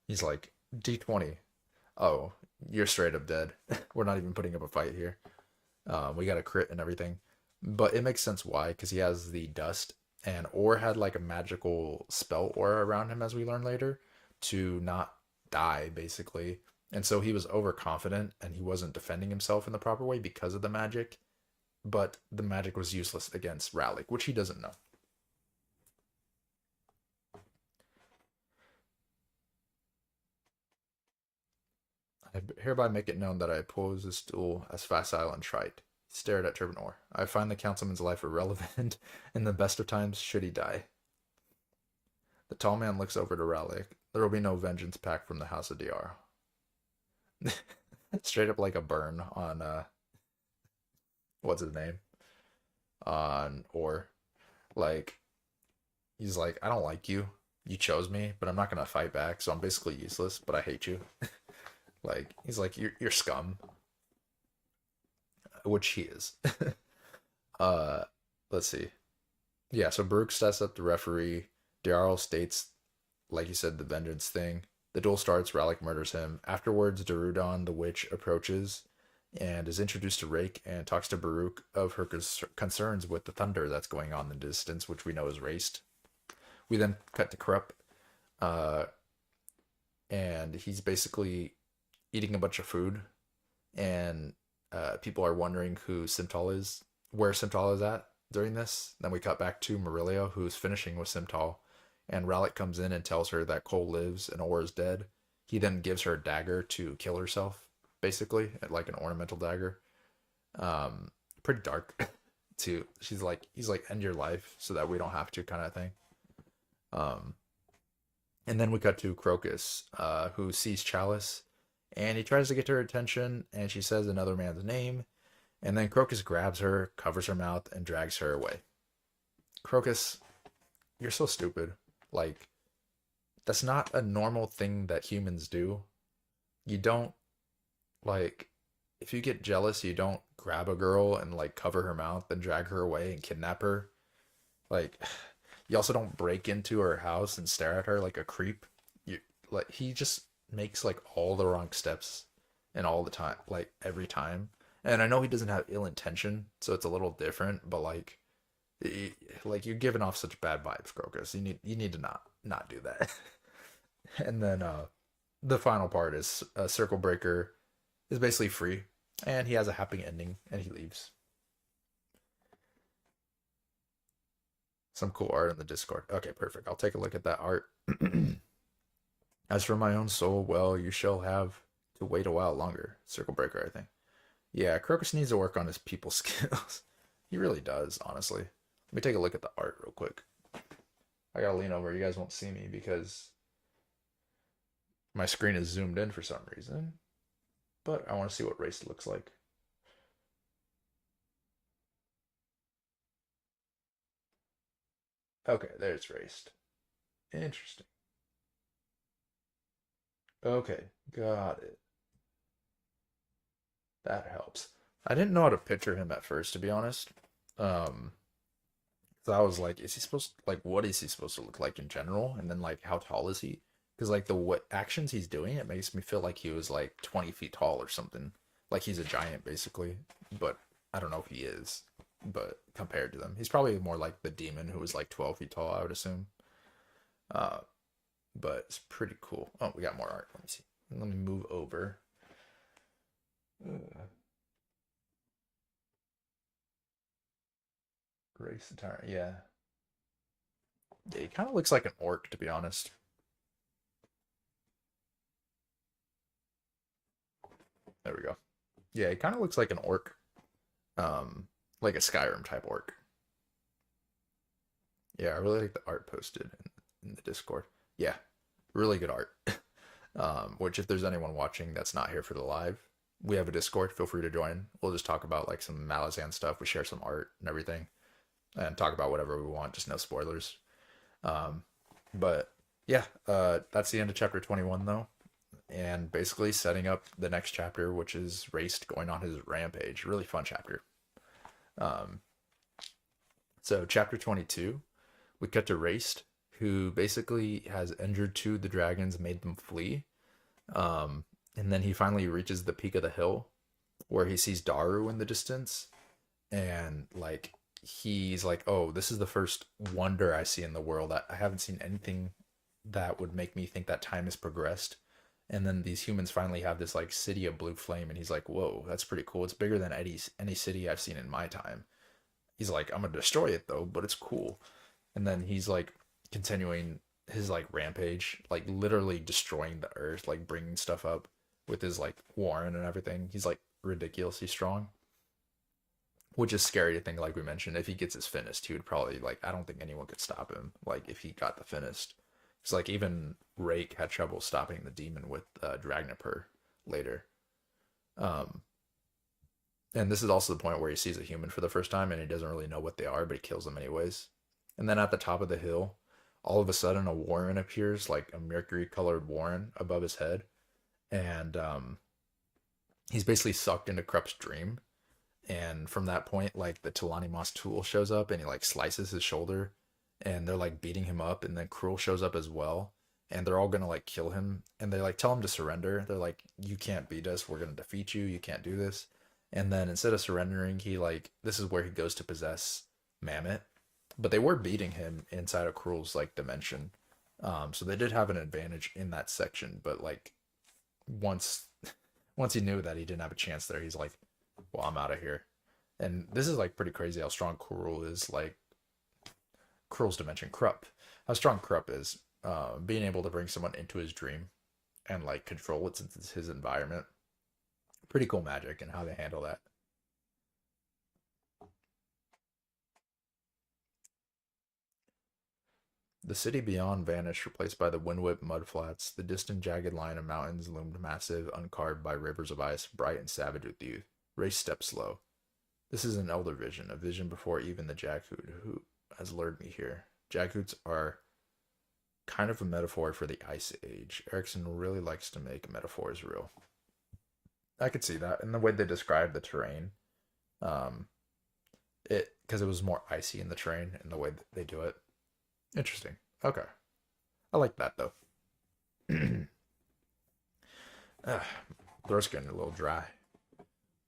He's like d20. Oh, you're straight up dead. We're not even putting up a fight here. We got a crit and everything, but it makes sense why, because he has the dust, and Or had like a magical spell aura around him, as we learn later, to not die basically, and so he was overconfident and he wasn't defending himself in the proper way because of the magic, but the magic was useless against Ralik, which he doesn't know. I hereby make it known that I oppose this duel as facile and trite. He stared at Turbinor. I find the councilman's life irrelevant in the best of times should he die. The tall man looks over to Ralik. There will be no vengeance pact from the House of DR. Straight up like a burn on what's his name? On Or. Like he's like, I don't like you. You chose me, but I'm not gonna fight back, so I'm basically useless, but I hate you. Like he's like, you're scum. Which he is. uh let's see. Yeah, so Baruch sets up the referee. Diarl states, like you said, the vengeance thing. The duel starts, Ralik murders him. Afterwards, Darudon, the witch, approaches and is introduced to Rake and talks to Baruch of her concerns with the thunder that's going on in the distance, which we know is raced. We then cut to Krupp, uh, and he's basically eating a bunch of food, and people are wondering who Simtal is, where Simtal is at during this. Then we cut back to Murillo, who's finishing with Simtal, and Rowlet comes in and tells her that Cole lives and Aura's dead. He then gives her a dagger to kill herself, basically, like an ornamental dagger. Um, Pretty dark, too. He's like, end your life so that we don't have to, kind of thing. Um, and then we cut to Crocus, who sees Chalice, and he tries to get her attention, and she says another man's name, and then Crocus grabs her, covers her mouth, and drags her away. Crocus, you're so stupid. Like, that's not a normal thing that humans do. You don't, like, if you get jealous, you don't grab a girl and, like, cover her mouth and drag her away and kidnap her. Like, you also don't break into her house and stare at her like a creep. You like he just makes like all the wrong steps and all the time, like every time. And I know he doesn't have ill intention, so it's a little different, but y- like you're giving off such bad vibes, Crocus. You need to not do that. And then the final part is Circle Breaker is basically free and he has a happy ending and he leaves. Some cool art in the Discord. Okay, perfect. I'll take a look at that art. As for my own soul, well, you shall have to wait a while longer. Circle Breaker, I think. Yeah, Crocus needs to work on his people skills. He really does, honestly. Let me take a look at the art real quick. I gotta lean over. You guys won't see me because my screen is zoomed in for some reason. But I want to see what race looks like. Okay, there's raced. Interesting. Okay, got it. That helps. I didn't know how to picture him at first, to be honest. Um, so I was like, is he supposed like what is he supposed to look like in general? And then like how tall is he? Because like the what actions he's doing, it makes me feel like he was like 20 feet tall or something. Like he's a giant basically. But I don't know if he is. But compared to them, he's probably more like the demon who was like 12 feet tall, I would assume. Uh, but it's pretty cool. Oh, we got more art. Let me see. Let me move over. Uh, Grace the Tyrant. Yeah. Yeah, he kind of looks like an orc, to be honest. There we go. Yeah, he kind of looks like an orc, like a Skyrim type orc. Yeah, I really like the art posted in the Discord. Yeah, really good art. Which if there's anyone watching that's not here for the live, we have a Discord. Feel free to join. We'll just talk about like some Malazan stuff. We share some art and everything, and talk about whatever we want. Just no spoilers. Um, but yeah, that's the end of chapter 21 though. And basically setting up the next chapter, which is Raced going on his rampage. Really fun chapter. Um, so chapter 22, we cut to Raced, who basically has injured two of the dragons, made them flee. And then he finally reaches the peak of the hill, where he sees Daru in the distance, and like he's like, "Oh, this is the first wonder I see in the world. I haven't seen anything that would make me think that time has progressed." And then these humans finally have this like city of blue flame, and he's like, "Whoa, that's pretty cool. It's bigger than any city I've seen in my time." He's like, "I'm gonna destroy it though, but it's cool." And then he's like continuing his like rampage, like literally destroying the earth, like bringing stuff up with his like Warren and everything. He's like ridiculously strong, which is scary to think. Like we mentioned, if he gets his finished, he would probably like. I don't think anyone could stop him. Like if he got the finished, it's like even Rake had trouble stopping the demon with Dragnipur later. Um, and this is also the point where he sees a human for the first time and he doesn't really know what they are, but he kills them anyways. And then at the top of the hill, all of a sudden a warren appears, like a mercury colored warren above his head. And he's basically sucked into Krup's dream. And from that point, like the Talani Moss tool shows up and he like slices his shoulder and they're like beating him up. And then Cruel shows up as well. And they're all gonna like kill him. And they like tell him to surrender. They're like, "You can't beat us. We're gonna defeat you. You can't do this." And then instead of surrendering, he like this is where he goes to possess Mammoth. But they were beating him inside of Cruel's like dimension. So they did have an advantage in that section, but like once once he knew that he didn't have a chance there, he's like, "Well, I'm out of here." And this is like pretty crazy how strong Cruel is. Like Cruel's dimension, Krupp. how strong Krupp is. Being able to bring someone into his dream and like control it since it's his environment. Pretty cool magic and how they handle that. The city beyond vanished, replaced by the wind-whipped mudflats. The distant jagged line of mountains loomed massive, uncarved by rivers of ice, bright and savage with youth. Race stepped slow. This is an elder vision, a vision before even the Jackhoot, who has lured me here. Jackhoots are kind of a metaphor for the Ice Age. Erickson really likes to make metaphors real. I could see that in the way they describe the terrain. Um, it because it was more icy in the terrain and the way that they do it. Interesting. Okay, I like that though. uh, Throat's getting a little dry,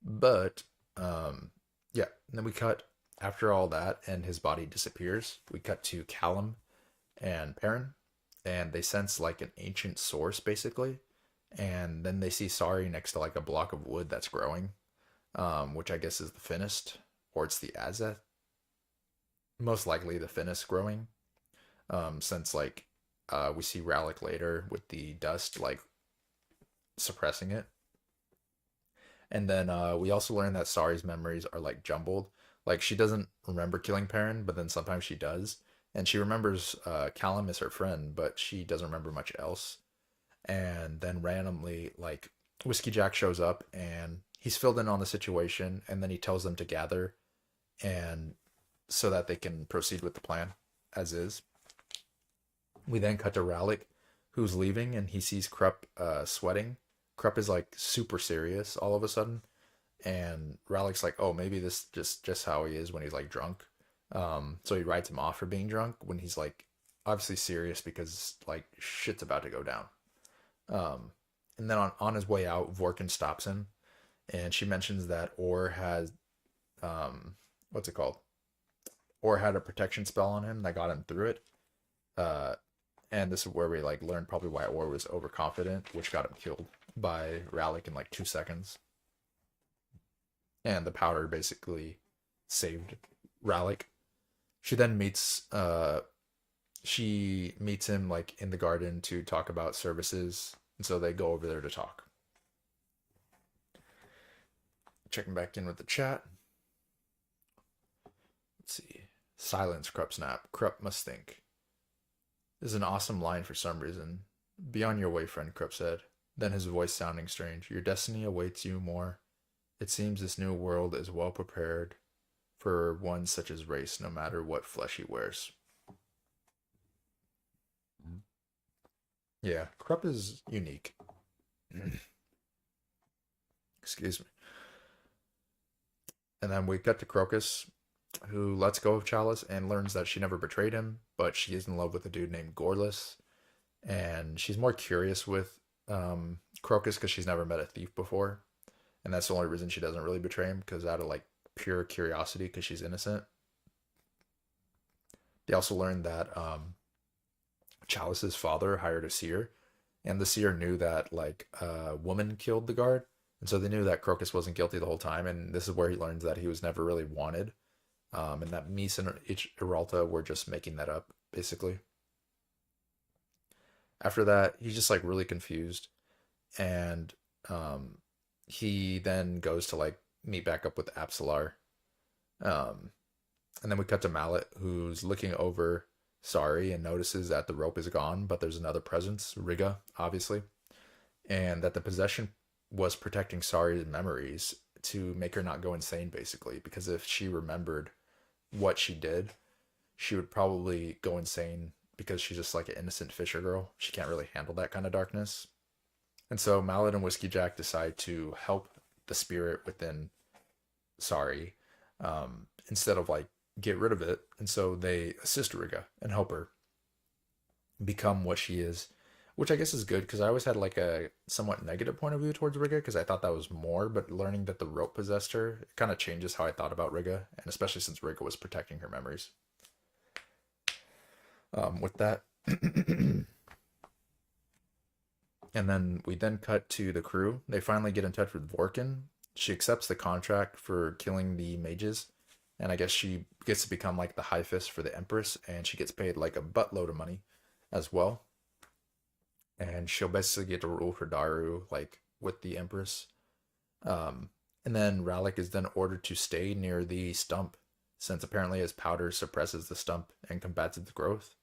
but yeah. And then we cut after all that, and his body disappears. We cut to Callum and Perrin, and they sense like an ancient source basically, and then they see Sari next to like a block of wood that's growing, which I guess is the Finnest, or it's the Azeth. Most likely the Finnest growing, since like we see Rallick later with the dust like suppressing it. And then we also learn that Sari's memories are like jumbled. Like she doesn't remember killing Perrin, but then sometimes she does. And she remembers Callum as her friend, but she doesn't remember much else. And then randomly, like Whiskey Jack shows up and he's filled in on the situation, and then he tells them to gather and so that they can proceed with the plan as is. We then cut to Rallick, who's leaving, and he sees Krupp sweating. Krupp is like super serious all of a sudden, and Rallick's like, "Oh, maybe this just how he is when he's like drunk." So he writes him off for being drunk when he's like obviously serious because like shit's about to go down. Um, and then on his way out, Vorkin stops him, and she mentions that Orr has what's it called? Orr had a protection spell on him that got him through it. Uh, and this is where we like learned probably why Orr was overconfident, which got him killed by Rallick in like 2 seconds. And the powder basically saved Rallick. She then meets him like in the garden to talk about services, and so they go over there to talk. Checking back in with the chat. Let's see. Silence, Krupp snap. Krupp must think. This is an awesome line for some reason. Be on your way, friend, Krupp said. Then his voice sounding strange. Your destiny awaits you more. It seems this new world is well prepared for one such as race, no matter what flesh he wears. Yeah, Krupp is unique. Excuse me. And then we cut to Crocus, who lets go of Chalice and learns that she never betrayed him, but she is in love with a dude named Gorless. And she's more curious with Crocus because she's never met a thief before. And that's the only reason she doesn't really betray him, because out of like pure curiosity, because she's innocent. They also learned that Chalice's father hired a seer, and the seer knew that like a woman killed the guard, and so they knew that Crocus wasn't guilty the whole time. And this is where he learns that he was never really wanted, and that Mies and Iralta were just making that up, basically. After that, he's just like really confused, and he then goes to like meet back up with Apsalar. Um, and then we cut to Mallet, who's looking over Sari and notices that the rope is gone, but there's another presence, Riga, obviously, and that the possession was protecting Sari's memories to make her not go insane, basically, because if she remembered what she did, she would probably go insane because she's just like an innocent fisher girl. She can't really handle that kind of darkness. And so Mallet and Whiskey Jack decide to help the spirit within Sari, instead of like get rid of it. And so they assist Riga and help her become what she is, which I guess is good because I always had like a somewhat negative point of view towards Riga because I thought that was more, but learning that the rope possessed her, it kind of changes how I thought about Riga, and especially since Riga was protecting her memories. With that, and then we then cut to the crew. They finally get in touch with Vorkin. She accepts the contract for killing the mages, and I guess she gets to become like the high fist for the Empress, and she gets paid like a buttload of money as well, and she'll basically get to rule for Daru like with the Empress. Um, and then Rallick is then ordered to stay near the stump, since apparently his powder suppresses the stump and combats its growth.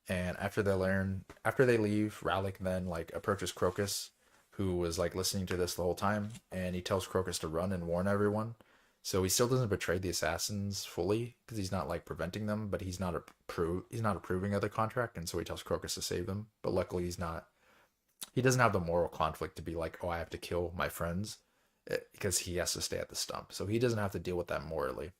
And after they leave, Rallick then like approaches Crocus, who was like listening to this the whole time, and he tells Crocus to run and warn everyone. So he still doesn't betray the assassins fully because he's not like preventing them, but he's not approving of the contract, and so he tells Crocus to save them. But luckily, he doesn't have the moral conflict to be like, oh, I have to kill my friends because he has to stay at the stump. So he doesn't have to deal with that morally,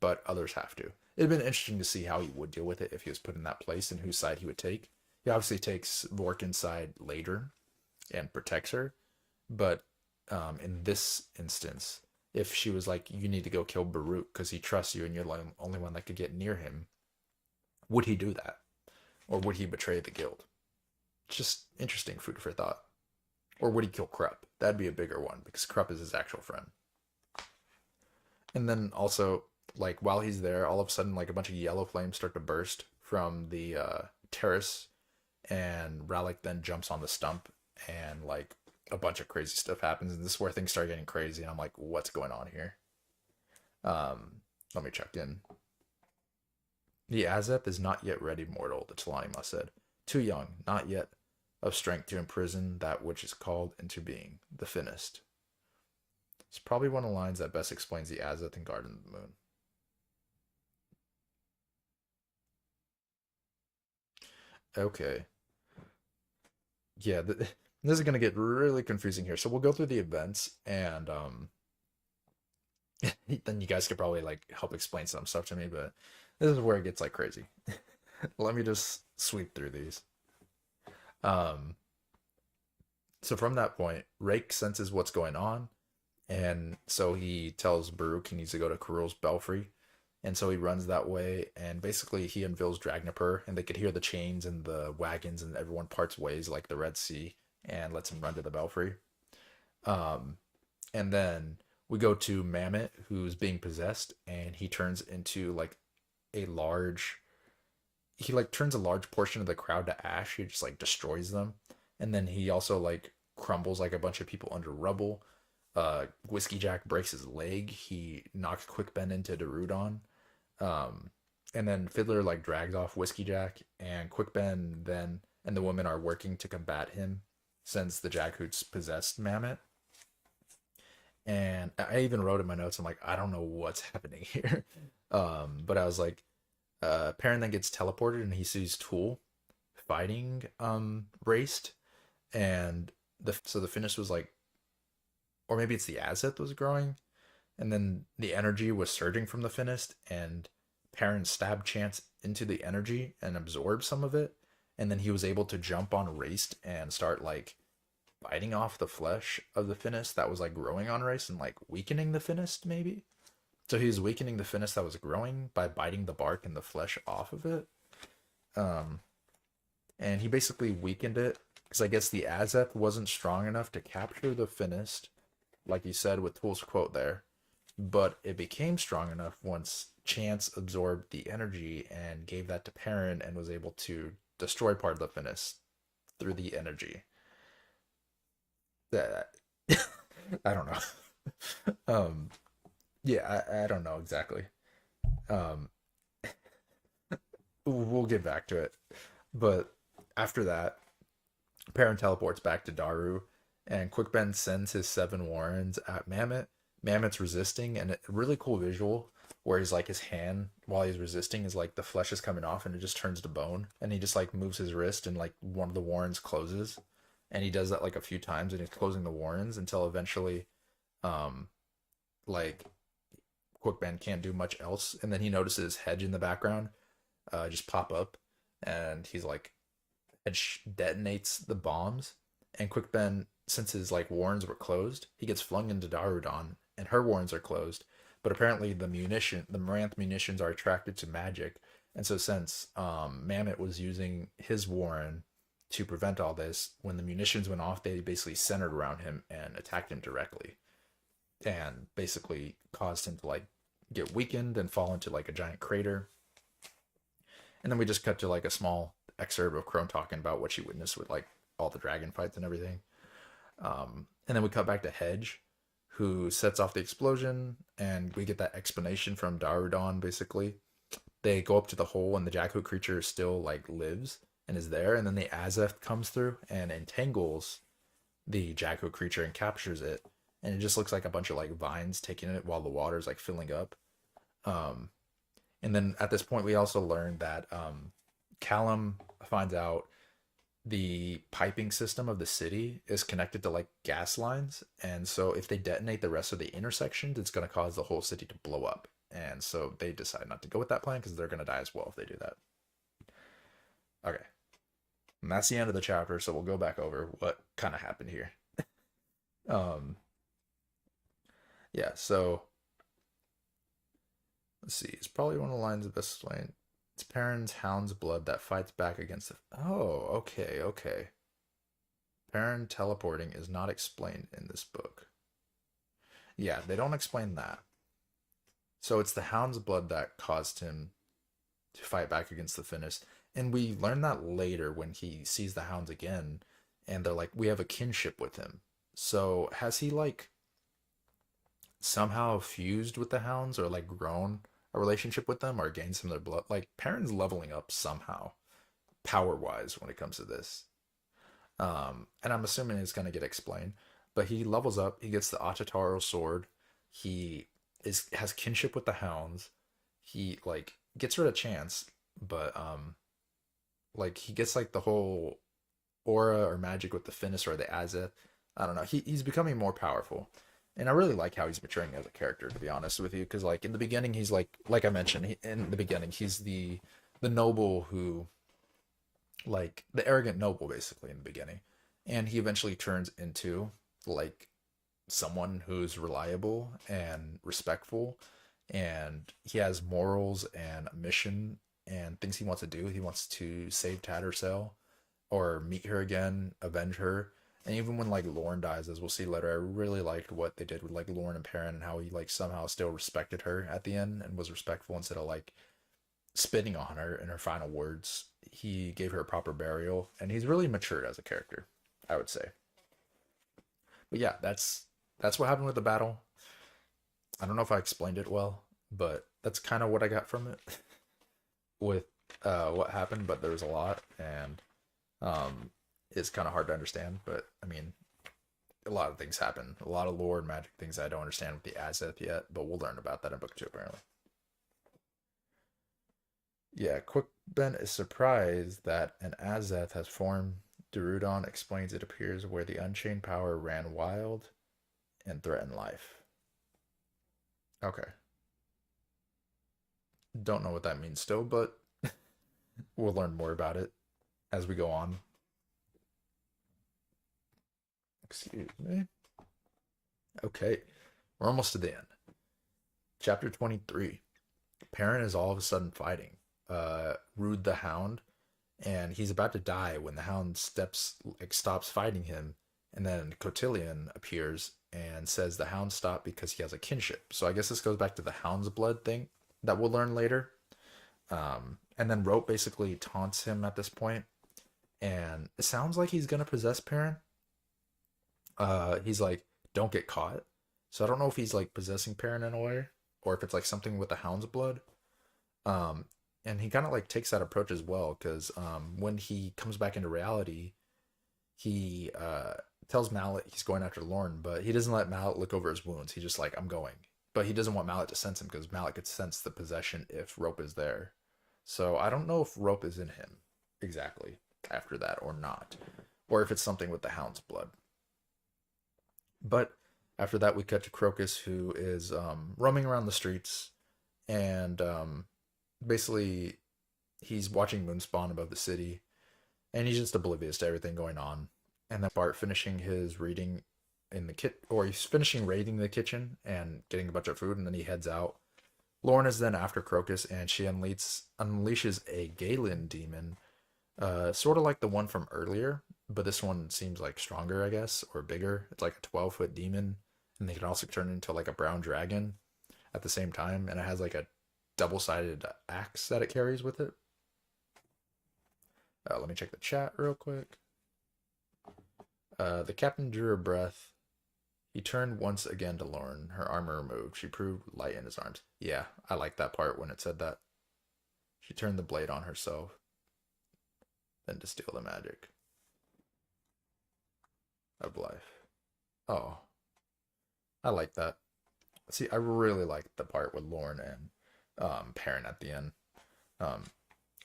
but others have to. It'd been interesting to see how he would deal with it if he was put in that place and whose side he would take. He obviously takes Vorkin's side later and protects her, but in this instance, if she was like, you need to go kill Baruch because he trusts you and you're the only one that could get near him, would he do that? Or would he betray the guild? Just interesting food for thought. Or would he kill Krupp? That'd be a bigger one because Krupp is his actual friend. And then also, like while he's there, all of a sudden, like a bunch of yellow flames start to burst from the terrace, and Rallick then jumps on the stump, and like a bunch of crazy stuff happens. And this is where things start getting crazy. And I'm like, what's going on here? Let me check in. The Azeth is not yet ready, mortal, the Talanima said. Too young, not yet of strength to imprison that which is called into being, the fittest. It's probably one of the lines that best explains the Azeth and Garden of the Moon. Okay. Yeah, this is going to get really confusing here. So we'll go through the events, and then you guys could probably like help explain some stuff to me, but this is where it gets like crazy. Let me just sweep through these. Um, so from that point, Rake senses what's going on, and so he tells Baruch he needs to go to Karul's Belfry, and so he runs that way, and basically he unveils Dragnapur, and they could hear the chains and the wagons, and everyone parts ways like the Red Sea, and lets him run to the Belfry. Um, and then we go to Mammoth, who's being possessed, and he turns into like a large he like turns a large portion of the crowd to ash. He just like destroys them, and then he also like crumbles like a bunch of people under rubble. Whiskey Jack breaks his leg. He knocks Quick Ben into Derudon. Um, and then Fiddler like drags off Whiskey Jack, and Quick Ben then and the woman are working to combat him since the Jackhoots possessed Mammoth. And I even wrote in my notes, I'm like, I don't know what's happening here. But I was like, Perrin then gets teleported and he sees Tool fighting Raced, and the finish was like, or maybe it's the Azeth was growing, and then the energy was surging from the Finnest, and Perrin stabbed Chance into the energy and absorbed some of it, and then he was able to jump on Raced and start like biting off the flesh of the Finnest that was like growing on Race and like weakening the Finnest maybe. So he was weakening the Finnest that was growing by biting the bark and the flesh off of it. Um, and he basically weakened it because I guess the Azeth wasn't strong enough to capture the Finnest, like you said with Tool's quote there. But it became strong enough once Chance absorbed the energy and gave that to Perrin and was able to destroy part of the Finnest through the energy. That I don't know. um, yeah, I don't know exactly. Um, we'll get back to it. But after that, Perrin teleports back to Daru, and Quickben sends his 7 Warrens at Mammoth. Mammoth's resisting, and a really cool visual where he's like his hand while he's resisting is like the flesh is coming off and it just turns to bone, and he just like moves his wrist and like one of the Warrens closes, and he does that like a few times and he's closing the Warrens until eventually, um, like Quickben can't do much else, and then he notices Hedge in the background, just pop up, and he's like and detonates the bombs. And Quick Ben, since his like warrens were closed, he gets flung into Darudon, and her warrens are closed. But apparently, the Maranth munitions are attracted to magic, and so since Mammoth was using his warren to prevent all this, when the munitions went off, they basically centered around him and attacked him directly, and basically caused him to like get weakened and fall into like a giant crater. And then we just cut to like a small excerpt of Crone talking about what she witnessed with like all the dragon fights and everything. And then we cut back to Hedge, who sets off the explosion, and we get that explanation from Darudon. Basically, they go up to the hole, and the Jakku creature still like lives and is there. And then the Azeth comes through and entangles the Jakku creature and captures it. And it just looks like a bunch of like vines taking it while the water's like filling up. Um, and then at this point, we also learn that Callum finds out the piping system of the city is connected to like gas lines. And so if they detonate the rest of the intersections, it's going to cause the whole city to blow up. And so they decide not to go with that plan because they're going to die as well if they do that. Okay. And that's the end of the chapter. So we'll go back over what kind of happened here. Um, yeah. So let's see. It's probably one of the lines of best explained. It's Perrin's hound's blood that fights back against the. Oh, okay, okay. Perrin teleporting is not explained in this book. Yeah, they don't explain that. So it's the hound's blood that caused him to fight back against the Finnish. And we learn that later when he sees the hounds again, and they're like, we have a kinship with him. So has he like somehow fused with the hounds or like grown a relationship with them or gained some of their blood? Like Perrin's leveling up somehow, power wise, when it comes to this. And I'm assuming it's gonna get explained. But he levels up, he gets the Atataro sword, he is has kinship with the hounds, he like gets rid of chance, but like he gets like the whole aura or magic with the Finniss or the Azeth. I don't know. He's becoming more powerful. And I really like how he's maturing as a character, to be honest with you, because like in the beginning he's like I mentioned, in the beginning he's the noble who like the arrogant noble basically in the beginning. And he eventually turns into like someone who's reliable and respectful, and he has morals and a mission and things he wants to do. He wants to save Tattersall or meet her again, avenge her. And even when like Lauren dies, as we'll see later, I really liked what they did with like Lauren and Perrin and how he like somehow still respected her at the end and was respectful instead of like spitting on her in her final words. He gave her a proper burial, and he's really matured as a character, I would say. But yeah, that's what happened with the battle. I don't know if I explained it well, but that's kind of what I got from it with what happened. But there was a lot, and it's kind of hard to understand. But I mean, a lot of things happen. A lot of lore and magic things I don't understand with the Azeth yet, but we'll learn about that in book two apparently. Yeah, Quickbent is surprised that an Azeth has formed. Derudon explains it appears where the Unchained power ran wild and threatened life. Okay. Don't know what that means still, but we'll learn more about it as we go on. Excuse me. Okay. We're almost to the end. Chapter 23. Perrin is all of a sudden fighting. Rude the Hound, and he's about to die when the Hound stops fighting him, and then Cotillion appears and says the Hound stopped because he has a kinship. So I guess this goes back to the Hound's blood thing that we'll learn later. And then Rope basically taunts him at this point, and it sounds like he's gonna possess Perrin. He's like, "Don't get caught." So I don't know if he's like possessing Perrin in a way, or if it's like something with the Hound's blood. Um, and he kind of like takes that approach as well, because when he comes back into reality, he tells Mallet he's going after Lorne, but he doesn't let Mallet look over his wounds. He's just like, I'm going. But he doesn't want Mallet to sense him because Mallet could sense the possession if Rope is there. So I don't know if Rope is in him exactly after that or not, or if it's something with the Hound's blood. But after that, we cut to Crocus, who is roaming around the streets, and basically he's watching Moonspawn above the city, and he's just oblivious to everything going on. And then Bart finishing his reading in the kit, or he's finishing raiding the kitchen and getting a bunch of food, and then he heads out. Lauren is then after Crocus, and she unleashes a Galen demon, sort of like the one from earlier, but this one seems like stronger, I guess, or bigger. It's like a 12-foot demon, and they can also turn into like a brown dragon. at the same time, and it has like a double-sided axe that it carries with it. Let me check the chat real quick. The captain drew a breath. He turned once again to Lorne, her armor removed. She proved light in his arms. Yeah, I like that part when it said that. She turned the blade on herself, then to steal the magic of life. Oh, I like that. See, I really like the part with Lorne and Perrin at the end. Um,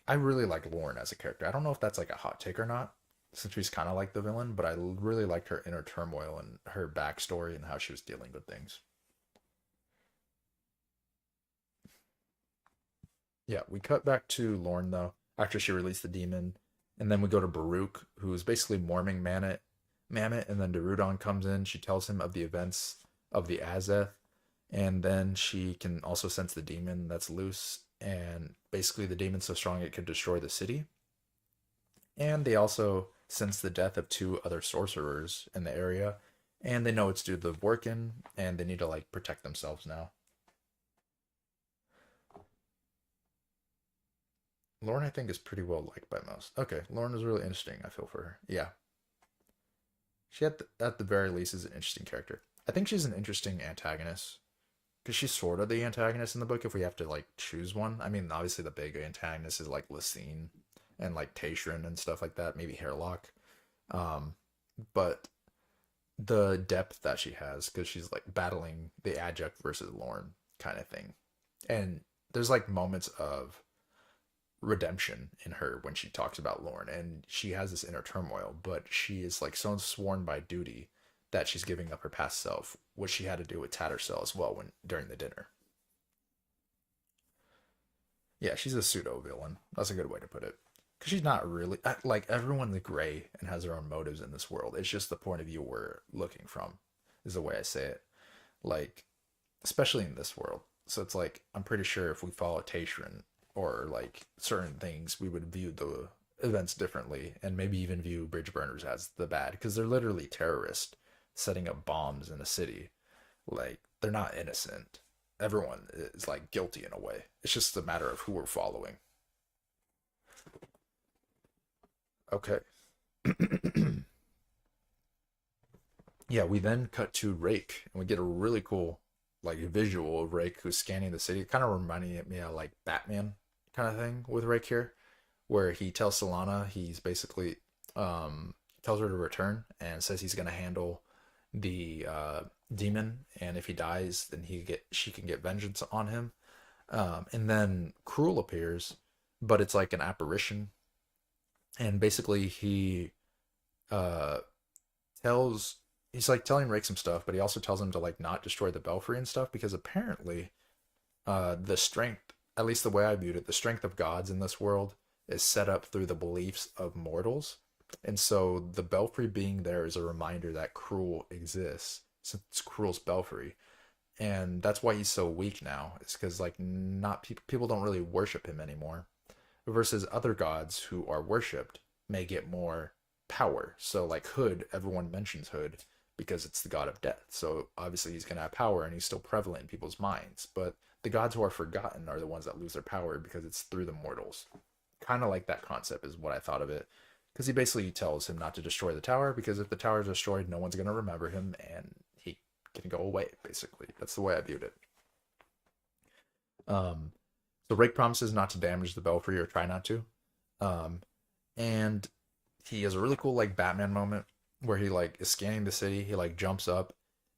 I really like Lorne as a character. I don't know if that's like a hot take or not, since she's kind of like the villain, but I really liked her inner turmoil and her backstory and how she was dealing with things. Yeah, we cut back to Lorne though, after she released the demon, and then we go to Baruch, who's basically mourning Mamet, and then Darudon comes in. She tells him of the events of the Azeth, and then she can also sense the demon that's loose, and basically the demon's so strong it could destroy the city. And they also sense the death of two other sorcerers in the area, and they know it's due to the Workin, and they need to like protect themselves now. Lauren, I think, is pretty well liked by most. Okay, Lauren is really interesting. I feel for her. Yeah, she at the very least is an interesting character. I think she's an interesting antagonist because she's sort of the antagonist in the book if we have to like choose one. I mean, obviously the big antagonist is like Lysine and like Tayshrin and stuff like that, maybe Hairlock. Um, but the depth that she has because she's like battling the adjunct versus Lorne kind of thing, and there's like moments of redemption in her when she talks about Lorne, and she has this inner turmoil, but she is like so sworn by duty that she's giving up her past self, which she had to do with Tattersall as well when during the dinner. Yeah, she's a pseudo villain. That's a good way to put it. Because she's not really like everyone's gray and has their own motives in this world. It's just the point of view we're looking from, is the way I say it. Like, especially in this world. So it's like I'm pretty sure if we follow Tayshrin or like certain things, we would view the events differently and maybe even view bridge burners as the bad because they're literally terrorists setting up bombs in a city. Like they're not innocent. Everyone is like guilty in a way. It's just a matter of who we're following. Okay. Yeah, we then cut to Rake and we get a really cool like visual of Rake who's scanning the city, kind of reminding me of like Batman kind of thing with Rake here, where he tells Solana he's basically tells her to return and says he's gonna handle the demon, and if he dies, then she can get vengeance on him. And then Cruel appears, but it's like an apparition, and basically he uh tells he's like telling Rake some stuff, but he also tells him to like not destroy the belfry and stuff because apparently the strength, at least the way I viewed it, the strength of gods in this world is set up through the beliefs of mortals. And so the belfry being there is a reminder that Cruel exists, since it's Cruel's belfry. And that's why he's so weak now. It's because like not people don't really worship him anymore. Versus other gods who are worshipped may get more power. So like Hood, everyone mentions Hood because it's the god of death. So obviously he's gonna have power and he's still prevalent in people's minds. But the gods who are forgotten are the ones that lose their power because it's through the mortals. Kind of like that concept is what I thought of it. Because he basically tells him not to destroy the tower because if the tower is destroyed, no one's gonna remember him and he can go away. Basically, that's the way I viewed it. Um, so Rake promises not to damage the belfry or try not to. Um, and he has a really cool like Batman moment where he like is scanning the city. He like jumps up,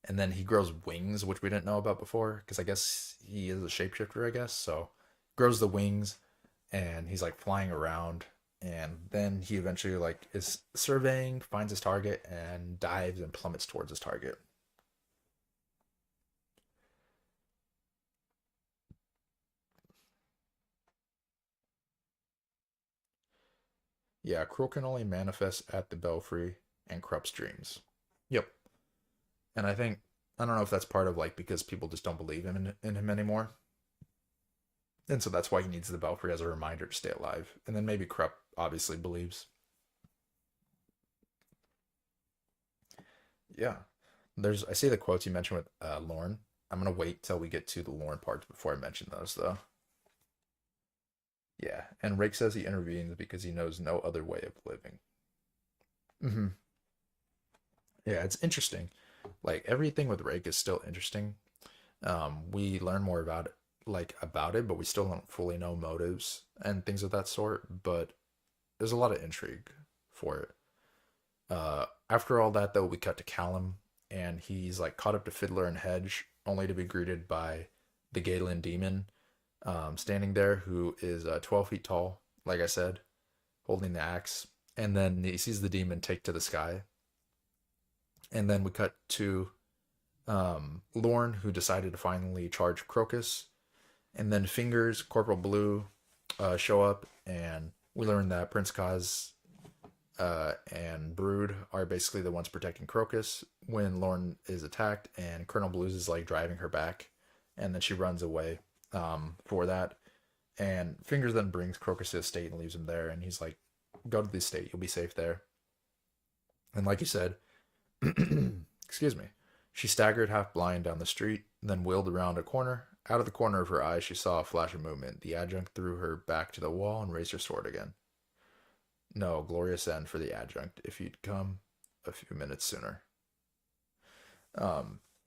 and then he grows wings, which we didn't know about before because I guess he is a shapeshifter. I guess so. Grows the wings, and he's like flying around. And then he eventually like is surveying, finds his target, and dives and plummets towards his target. Yeah, Crow can only manifest at the Belfry and corrupts dreams. Yep. And I don't know if that's part of like because people just don't believe in him anymore. And so that's why he needs the Belfry as a reminder to stay alive. And then maybe Krupp obviously believes. Yeah. I see the quotes you mentioned with Lorne. I'm gonna wait till we get to the Lauren parts before I mention those, though. Yeah, and Rake says he intervenes because he knows no other way of living. Hmm. Yeah, it's interesting. Like everything with Rake is still interesting. We learn more about it, about it, but we still don't fully know motives and things of that sort. But there's a lot of intrigue for it. After all that, though, we cut to Callum, and he's like caught up to Fiddler and Hedge, only to be greeted by the Galen demon, standing there, who is 12 feet tall, like I said, holding the axe. And then he sees the demon take to the sky. And then we cut to Lorne, who decided to finally charge Crocus. And then Fingers, Corporal Blue show up, and we learn that Prince Kaz and Brood are basically the ones protecting Crocus when Lorne is attacked, and Colonel Blues is like driving her back, and then she runs away for that. And Fingers then brings Crocus to the estate and leaves him there, and he's like, "Go to the estate, you'll be safe there." And like you said, excuse me, she staggered half blind down the street, then wheeled around a corner. Out of the corner of her eye, she saw a flash of movement. The adjunct threw her back to the wall and raised her sword again. No, glorious end for the adjunct if you'd come a few minutes sooner.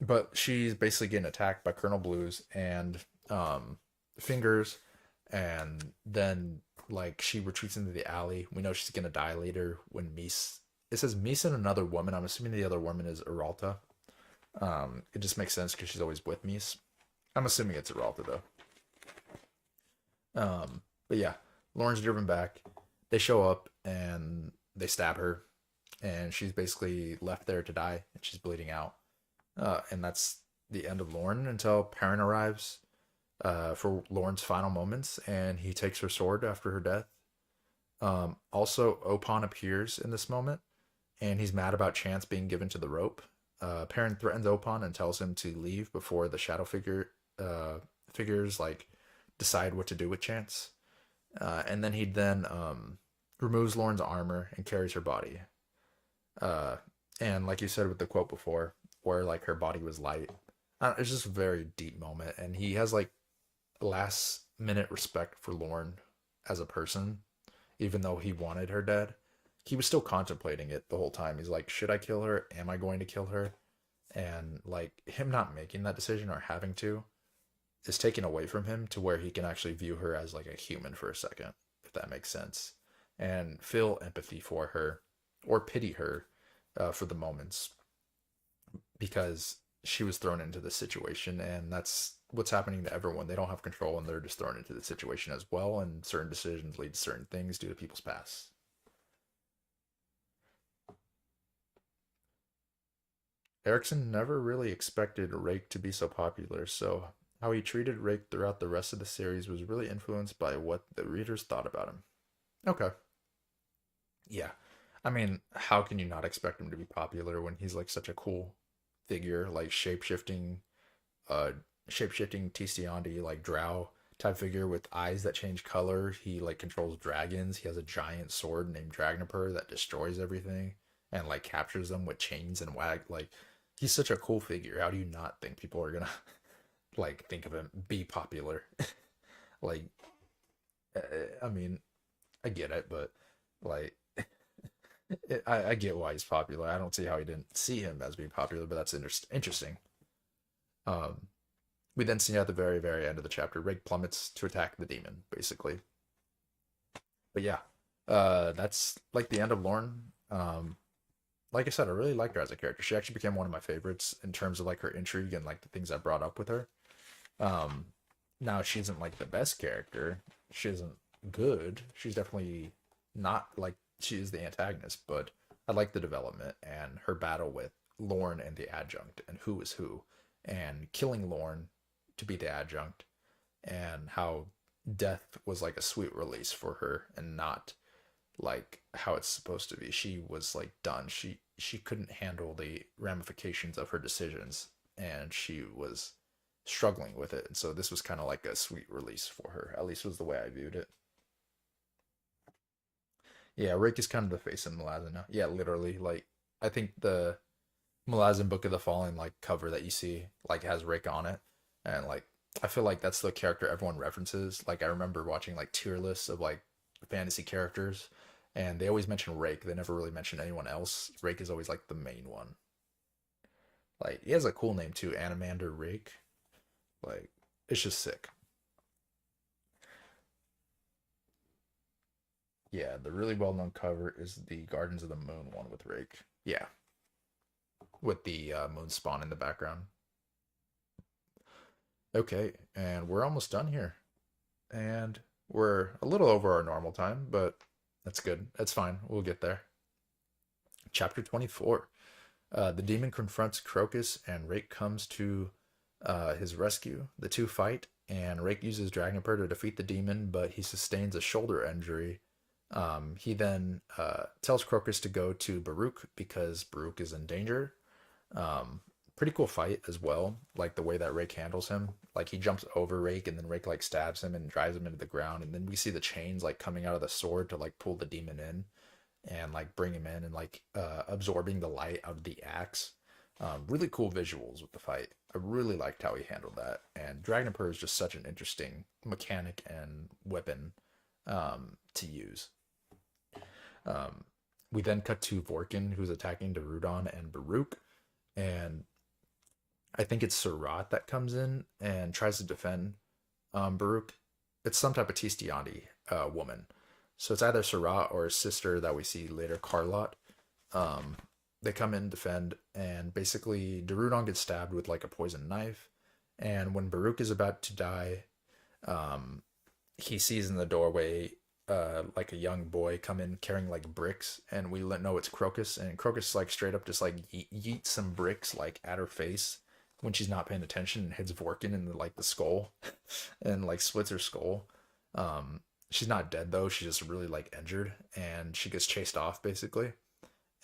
But she's basically getting attacked by Colonel Blues and Fingers, and then like she retreats into the alley. We know she's gonna die later when Mies. It says Mies and another woman. I'm assuming the other woman is Eralta. It just makes sense because she's always with Mies. I'm assuming it's Eralta though. But yeah, Lauren's driven back. They show up and they stab her, and she's basically left there to die, and she's bleeding out. And that's the end of Lauren until Perrin arrives for Lauren's final moments, and he takes her sword after her death. Also, Opon appears in this moment, and he's mad about Chance being given to the rope. Perrin threatens Opon and tells him to leave before the shadow figures like decide what to do with Chance. And then he then removes Lauren's armor and carries her body. Uh, and like you said with the quote before, where like her body was light, it's just a very deep moment. And he has like last minute respect for Lauren as a person, even though he wanted her dead. He was still contemplating it the whole time. He's like, should I kill her? Am I going to kill her? And like him not making that decision or having to is taken away from him to where he can actually view her as like a human for a second, if that makes sense, and feel empathy for her or pity her for the moments because she was thrown into this situation, and that's what's happening to everyone. They don't have control, and they're just thrown into the situation as well, and certain decisions lead to certain things due to people's past. Erickson never really expected Rake to be so popular, so how he treated Rake throughout the rest of the series was really influenced by what the readers thought about him. Okay. Yeah. I mean, how can you not expect him to be popular when he's like such a cool figure, like uh shape-shifting Tistiandi, like drow type figure with eyes that change color. He like controls dragons. He has a giant sword named Dragnipur that destroys everything and like captures them with chains and wag like he's such a cool figure. How do you not think people are gonna like think of him be popular? Like I mean, I get it, but like I get why he's popular. I don't see how he didn't see him as being popular, but that's interesting. Um, we then see at the very, very end of the chapter, Rig plummets to attack the demon, basically. But yeah, that's like the end of Lorne. Like I said, I really liked her as a character. She actually became one of my favorites in terms of like her intrigue and like the things I brought up with her. Um, Now she isn't like the best character. She isn't good. She's definitely not like she is the antagonist, but I like the development and her battle with Lorne and the adjunct and who is who, and killing Lorne to be the adjunct, and how death was like a sweet release for her and not like how it's supposed to be. She was like done. She couldn't handle the ramifications of her decisions, and she was struggling with it. And so this was kind of like a sweet release for her. At least was the way I viewed it. Yeah, Rick is kind of the face in Malazan now. Yeah, literally. Like I think the Malazan Book of the Fallen like cover that you see like has Rick on it, and like I feel like that's the character everyone references. Like I remember watching like tier lists of like fantasy characters, and they always mention Rake. They never really mention anyone else. Rake is always like the main one. Like he has a cool name too, Animander Rake. Like it's just sick. Yeah, the really well known cover is the Gardens of the Moon one with Rake. Yeah, with the moon spawn in the background. Okay, and we're almost done here. And we're a little over our normal time, but that's good. That's fine. We'll get there. Chapter 24. The demon confronts Crocus, and Rake comes to his rescue. The two fight, and Rake uses Dragonpur to defeat the demon, but he sustains a shoulder injury. He then tells Crocus to go to Baruch because Baruch is in danger. Um, Pretty cool fight as well. Like the way that Rake handles him. Like he jumps over Rake and then Rake like stabs him and drives him into the ground. And then we see the chains like coming out of the sword to like pull the demon in and like bring him in and like absorbing the light out of the axe. Really cool visuals with the fight. I really liked how he handled that. And Dragonpur is just such an interesting mechanic and weapon to use. Um, we then cut to Vorkin, who's attacking Darudon and Baruch. And I think it's Surat that comes in and tries to defend Baruch. It's some type of Tistiandi woman. So it's either Surat or his sister that we see later, Carlot. Um, they come in, defend, and basically Darudon gets stabbed with like a poison knife. And when Baruch is about to die, um, he sees in the doorway like a young boy come in carrying like bricks, and we know it's Crocus, and Crocus like straight up just like yeets some bricks like at her face when she's not paying attention and hits Vorkin in the, like the skull and like splits her skull. She's not dead though; she's just really like injured, and she gets chased off basically.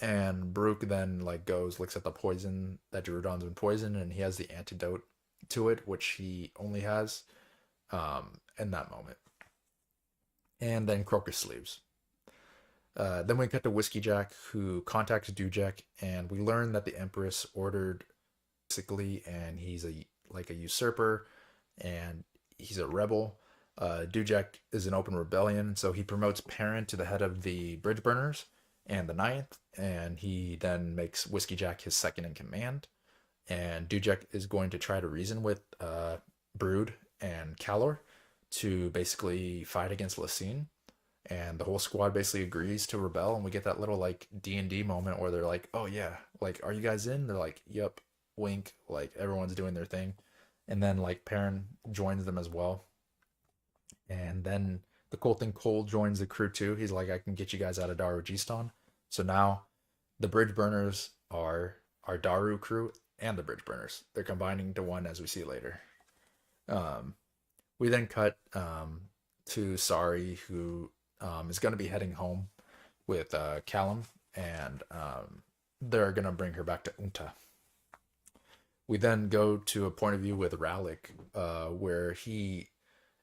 And Baruch then like goes looks at the poison that Durudon's been poisoned, and he has the antidote to it, which he only has in that moment. And then Crocus leaves. Then we cut to Whiskey Jack, who contacts Dujek, and we learn that the Empress ordered basically, and he's a like a usurper, and he's a rebel. Dujek is an open rebellion, so he promotes Perrin to the head of the Bridge Burners and the Ninth, and he then makes Whiskey Jack his second in command. And Dujek is going to try to reason with Brood and Calor to basically fight against Lysine, and the whole squad basically agrees to rebel, and we get that little like D&D moment where they're like, oh yeah, like are you guys in? They're like, yep, wink, like everyone's doing their thing. And then like Perrin joins them as well. And then the cool thing, Cole joins the crew too. He's like, I can get you guys out of Daru Gistan. So now the Bridge Burners are our Daru crew and the Bridge Burners. They're combining to one, as we see later. um we then cut to Sari, who is going to be heading home with Callum, and they're going to bring her back to Unta. We then go to a point of view with Ralik, where he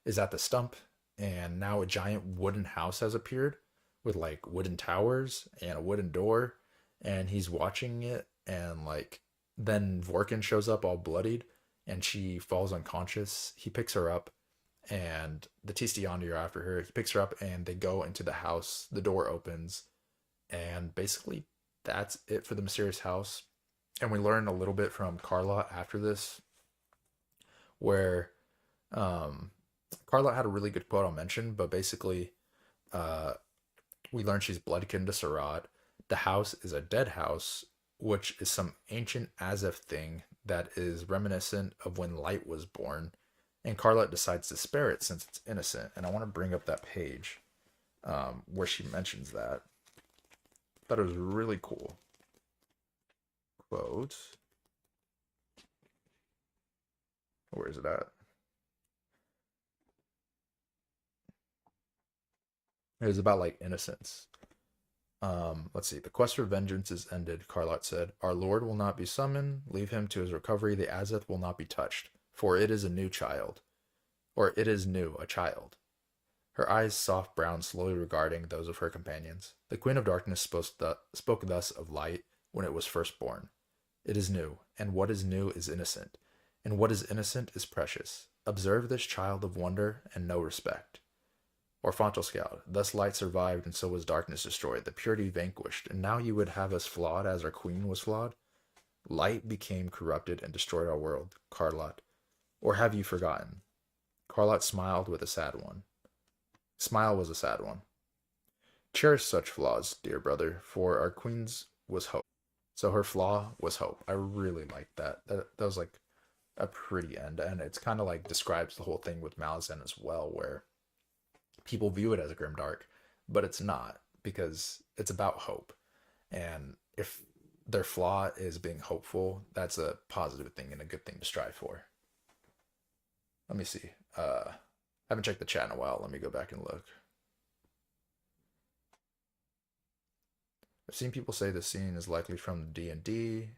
is at the stump, and now a giant wooden house has appeared with like wooden towers and a wooden door, and he's watching it, and like then Vorkin shows up all bloodied, and she falls unconscious. He picks her up, and the Tistiandi are after her. He picks her up, and they go into the house. The door opens, and basically that's it for the mysterious house. And we learn a little bit from Carla after this, where um, Carla had a really good quote I'll mention, but basically, uh, we learn she's bloodkin to Sarat. The house is a dead house, which is some ancient Azef thing that is reminiscent of when light was born. And Carla decides to spare it since it's innocent. And I want to bring up that page where she mentions that. Thought it was really cool. Quote. Where is it at? It was about like innocence. Let's see. The quest for vengeance is ended, Carlot said. Our Lord will not be summoned. Leave him to his recovery. The Azeth will not be touched, for it is a new child. Or it is new, a child. Her eyes soft brown, slowly regarding those of her companions. The Queen of Darkness spoke thus of light when it was first born. It is new, and what is new is innocent, and what is innocent is precious. Observe this child of wonder and no respect. Or Fontal Scout, thus light survived and so was darkness destroyed, the purity vanquished, and now you would have us flawed as our queen was flawed? Light became corrupted and destroyed our world, Carlot. Or have you forgotten? Carlot smiled with a sad one. Smile was a sad one. Cherish such flaws, dear brother, for our queen's was hope. So her flaw was hope. I really liked that. That was like a pretty end, and it's kind of like describes the whole thing with Malazan as well, where people view it as a grimdark, but it's not because it's about hope. And if their flaw is being hopeful, that's a positive thing and a good thing to strive for. Let me see. I haven't checked the chat in a while. Let me go back and look. I've seen people say the scene is likely from D&D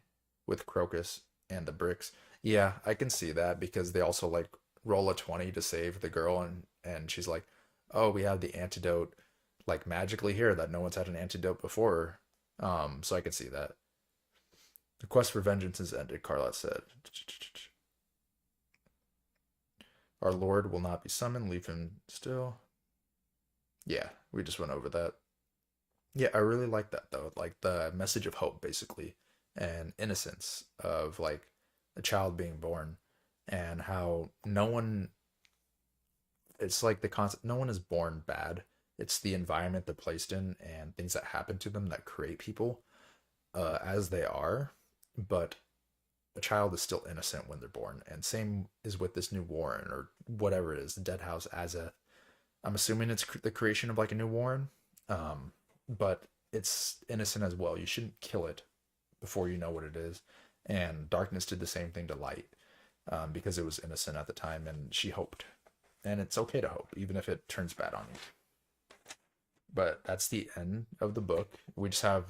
with Crocus and the bricks. Yeah, I can see that because they also like roll a 20 to save the girl, and she's like, "Oh, we have the antidote like magically here that no one's had an antidote before." So I can see that. The quest for vengeance is ended, Carlot said. Our lord will not be summoned, leave him still. Yeah, we just went over that. Yeah, I really like that though. Like the message of hope basically and innocence of like a child being born and how no one it's like the concept no one is born bad. It's the environment they're placed in and things that happen to them that create people as they are. But a child is still innocent when they're born. And same is with this new Warren or whatever it is, the Dead House as a I'm assuming it's the creation of like a new Warren. But it's innocent as well. You shouldn't kill it before you know what it is. And darkness did the same thing to light because it was innocent at the time, and she hoped. And it's okay to hope, even if it turns bad on you. But that's the end of the book. We just have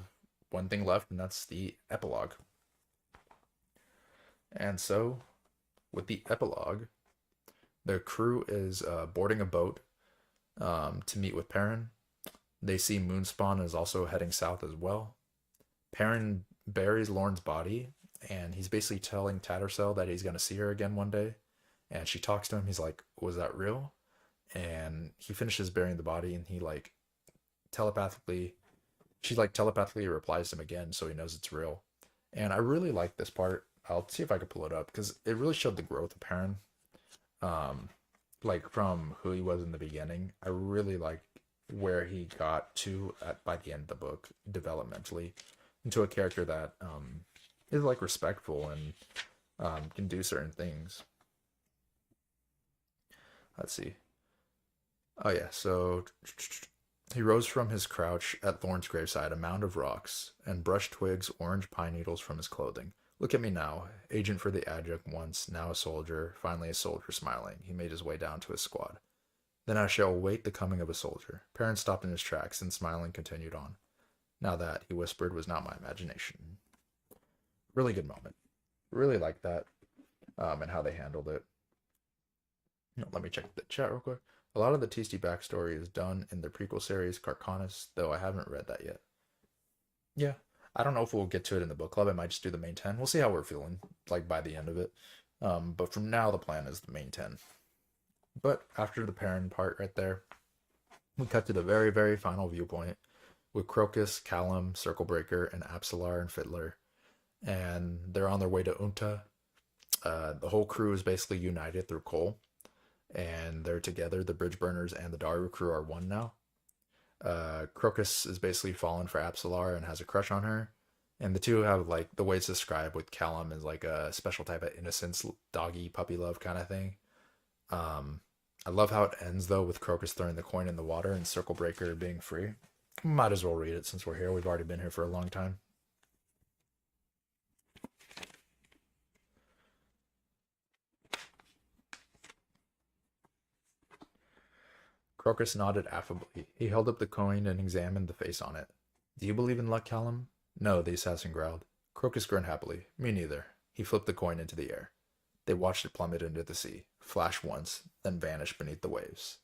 one thing left, and that's the epilogue. And so, with the epilogue, the crew is boarding a boat to meet with Perrin. They see Moonspawn is also heading south as well. Perrin buries Lorne's body, and he's basically telling Tattersall that he's going to see her again one day. And she talks to him. He's like, "Was that real?" And he finishes burying the body, and he like telepathically, she like telepathically replies to him again, so he knows it's real. And I really like this part. I'll see if I can pull it up because it really showed the growth of Perrin, um, like from who he was in the beginning. I really like where he got to by the end of the book developmentally into a character that is like respectful and can do certain things. Let's see. Oh yeah, so he rose from his crouch at Thorn's graveside, a mound of rocks, and brushed twigs, orange pine needles from his clothing. Look at me now, agent for the adjunct once, now a soldier, finally a soldier smiling. He made his way down to his squad. Then I shall await the coming of a soldier. Perrin stopped in his tracks and smiling continued on. Now that, he whispered, was not my imagination. Really good moment. Really like that and how they handled it. Let me check the chat real quick. A lot of the TST backstory is done in the prequel series Carcanis, though I haven't read that yet. Yeah, I don't know if we'll get to it in the book club. I might just do the main 10. We'll see how we're feeling, like by the end of it. But from now, the plan is the main 10. But after the Perrin part right there, we cut to the very, very final viewpoint with Crocus, Callum, Circlebreaker, and Absalar and Fiddler. And they're on their way to Unta. The whole crew is basically united through Cole. And they're together. The Bridge Burners and the Daru crew are one now. Crocus is basically fallen for Absalar and has a crush on her. And the two have like the way it's described with Callum is like a special type of innocence, doggy puppy love kind of thing. I love how it ends though with Crocus throwing the coin in the water and Circlebreaker being free. Might as well read it since we're here. We've already been here for a long time. Crocus nodded affably. He held up the coin and examined the face on it. Do you believe in luck, Callum? No, the assassin growled. Crocus grinned happily. Me neither. He flipped the coin into the air. They watched it plummet into the sea, flash once, then vanish beneath the waves.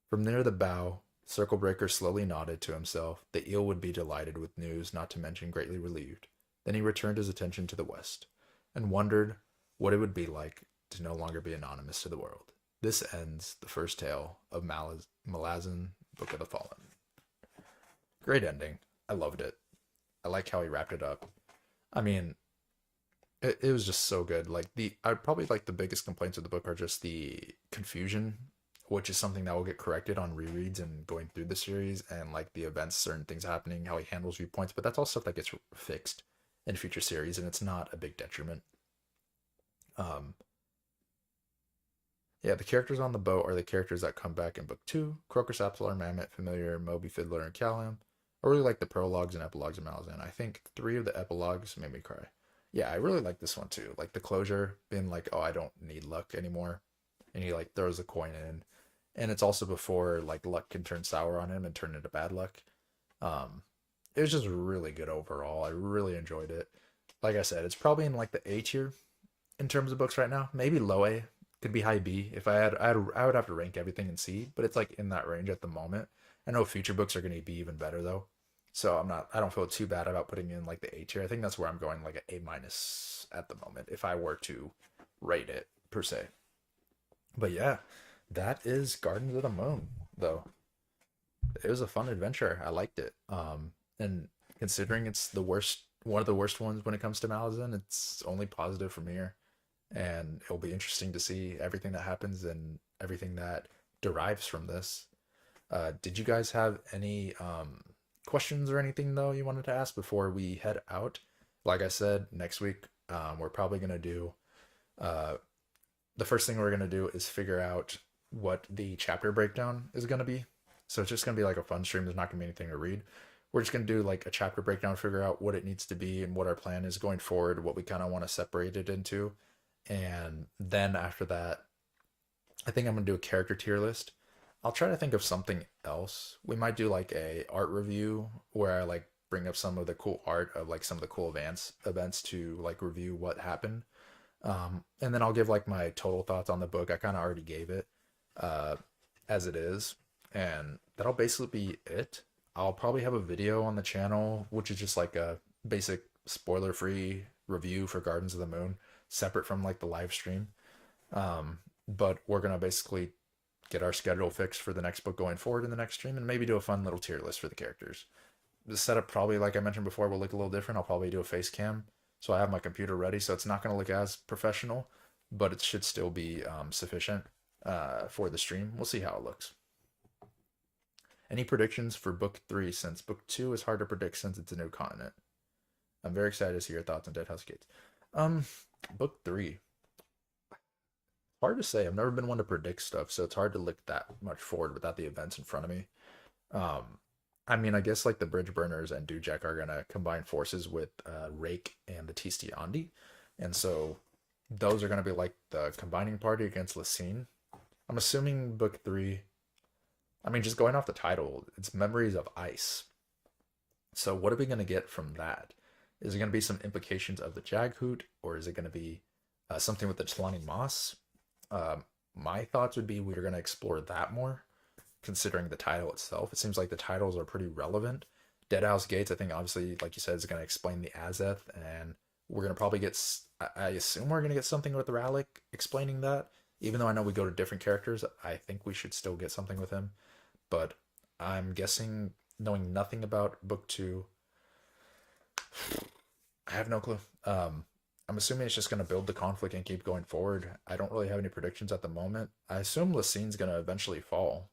From near the bow, Circlebreaker slowly nodded to himself. The eel would be delighted with news, not to mention greatly relieved. Then he returned his attention to the west and wondered what it would be like to no longer be anonymous to the world. This ends the first tale of Malazan, Book of the Fallen. Great ending. I loved it. I like how he wrapped it up. I mean, it was just so good. I probably like the biggest complaints of the book are just the confusion, which is something that will get corrected on rereads and going through the series, and like the events, certain things happening, how he handles viewpoints. But that's all stuff that gets fixed in future series, and it's not a big detriment. Um, yeah, the characters on the boat are the characters that come back in book two: Crocus, Absolar, Mammoth, Familiar, Moby, Fiddler, and Callum. I really like the prologues and epilogues of Malazan. I think three of the epilogues made me cry. Yeah, I really like this one too. Like the closure, being like, oh, I don't need luck anymore. And he like throws a coin in. And it's also before like luck can turn sour on him and turn into bad luck. Um, it was just really good overall. I really enjoyed it. Like I said, it's probably in like the A tier in terms of books right now. Maybe low A, could be high B. If I would have to rank everything in C, but it's like in that range at the moment. I know future books are going to be even better though. So I don't feel too bad about putting in like the A tier. I think that's where I'm going, like an A minus at the moment if I were to rate it per se. But yeah, that is Gardens of the Moon though. It was a fun adventure. I liked it. And considering it's the worst, one of the worst ones when it comes to Malazan, it's only positive from here. And it'll be interesting to see everything that happens and everything that derives from this. Did you guys have any questions or anything though you wanted to ask before we head out? Like I said, next week we're probably gonna do uh, the first thing we're gonna do is figure out what the chapter breakdown is gonna be. So it's just gonna be like a fun stream. There's not gonna be anything to read. We're just gonna do like a chapter breakdown, figure out what it needs to be and what our plan is going forward, what we kind of want to separate it into, and then after that, I think I'm gonna do a character tier list. I'll try to think of something else. We might do like a art review where I like bring up some of the cool art of like some of the cool events to like review what happened. And then I'll give like my total thoughts on the book. I kind of already gave it uh, as it is, and that'll basically be it. I'll probably have a video on the channel, which is just like a basic spoiler-free review for Gardens of the Moon, separate from like the live stream. But we're gonna basically get our schedule fixed for the next book going forward in the next stream, and maybe do a fun little tier list for the characters. The setup probably, like I mentioned before, will look a little different. I'll probably do a face cam, so I have my computer ready, so it's not going to look as professional, but it should still be sufficient for the stream. We'll see how it looks. Any predictions for book three, since book two is hard to predict since it's a new continent? I'm very excited to see your thoughts on Dead House Gates. Um, book three. Hard to say. I've never been one to predict stuff, so it's hard to look that much forward without the events in front of me. Um, I mean, I guess like the Bridge Burners and Dujek are gonna combine forces with Rake and the Tisti, and so those are gonna be like the combining party against Lysine. I'm assuming book three. I mean, just going off the title, it's Memories of Ice. So what are we gonna get from that? Is it gonna be some implications of the Jaghoot, or is it gonna be something with the Tlani Moss? My thoughts would be we're gonna explore that more considering the title itself. It seems like the titles are pretty relevant. Deadhouse Gates, I think, obviously, like you said, is going to explain the Azeth, and we're going to probably get, I assume we're going to get something with Ralik explaining that. Even though I know we go to different characters, I think we should still get something with him. But I'm guessing, knowing nothing about book two, I have no clue. I'm assuming it's just going to build the conflict and keep going forward. I don't really have any predictions at the moment. I assume Lysine's going to eventually fall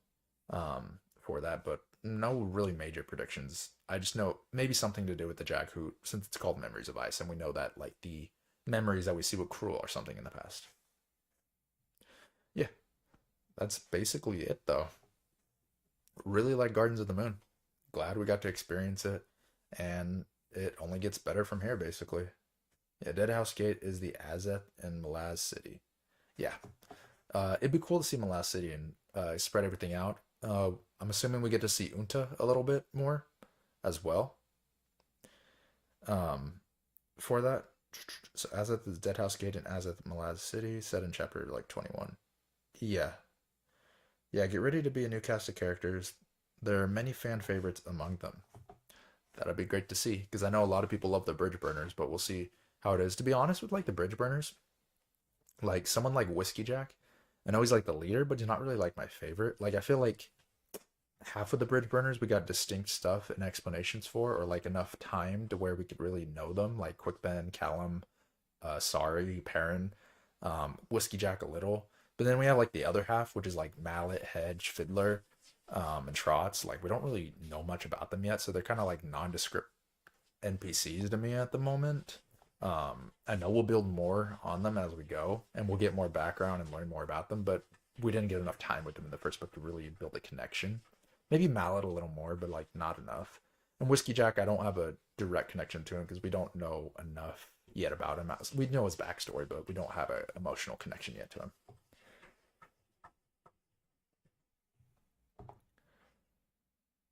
for that, but no really major predictions. I just know maybe something to do with the Jaghoot, since it's called Memories of Ice, and we know that like the memories that we see with Cruel or something in the past. Yeah, that's basically it though. Really like Gardens of the Moon. Glad we got to experience it, and it only gets better from here basically. Yeah, Deadhouse Gate is the Azeth and Malaz City. Yeah, it'd be cool to see Malaz City and spread everything out. I'm assuming we get to see Unta a little bit more as well. Um, for that, so Azeth is Deadhouse Gate and Azeth Malaz City, set in chapter like 21. Yeah, yeah. Get ready to be a new cast of characters. There are many fan favorites among them. That'd be great to see because I know a lot of people love the bridge burners, but we'll see how it is. To be honest with like the bridge burners, like someone like Whiskey Jack, I know he's like the leader, but he's not really like my favorite. Like I feel like half of the bridge burners we got distinct stuff and explanations for, or like enough time to where we could really know them, like Quick Ben, Callum, Sorry, Perrin, Whiskey Jack a little. But then we have like the other half, which is like Mallet, Hedge, Fiddler, and Trots. Like we don't really know much about them yet, so they're kind of like nondescript NPCs to me at the moment. I know we'll build more on them as we go, and we'll get more background and learn more about them. But we didn't get enough time with them in the first book to really build a connection. Maybe Mallet a little more, but like not enough. And Whiskey Jack, I don't have a direct connection to him because we don't know enough yet about him. We know his backstory, but we don't have an emotional connection yet to him.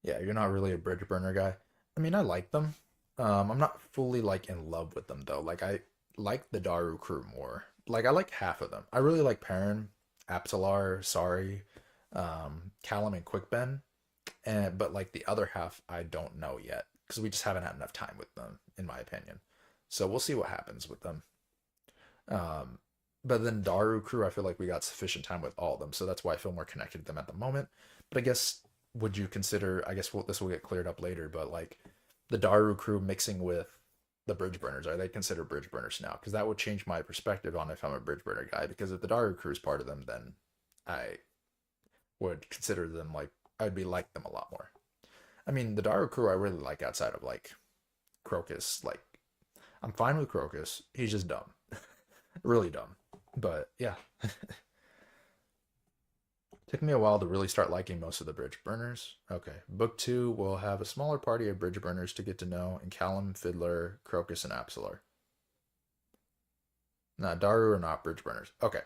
Yeah, you're not really a bridge burner guy. I mean, I like them. I'm not fully like in love with them though. Like I like the Daru crew more. Like I like half of them. I really like Perrin, Apsalar, Sorry, Callum, and Quickben. And but like the other half, I don't know yet because we just haven't had enough time with them, in my opinion. So we'll see what happens with them. Um, but then Daru crew, I feel like we got sufficient time with all of them, so that's why I feel more connected to them at the moment. But I guess would you consider? I guess this will get cleared up later, but like the Daru crew mixing with the bridge burners, are they considered bridge burners now? Because that would change my perspective on if I'm a bridge burner guy. Because if the Daru crew is part of them, then I would consider them like I'd be like them a lot more. I mean, the Daru crew I really like outside of like Crocus. Like I'm fine with Crocus. He's just dumb, really dumb. But yeah, took me a while to really start liking most of the bridge burners. Okay, book two will have a smaller party of bridge burners to get to know, and Callum, Fiddler, Crocus, and Apsalar. Now, Daru are not bridge burners. Okay,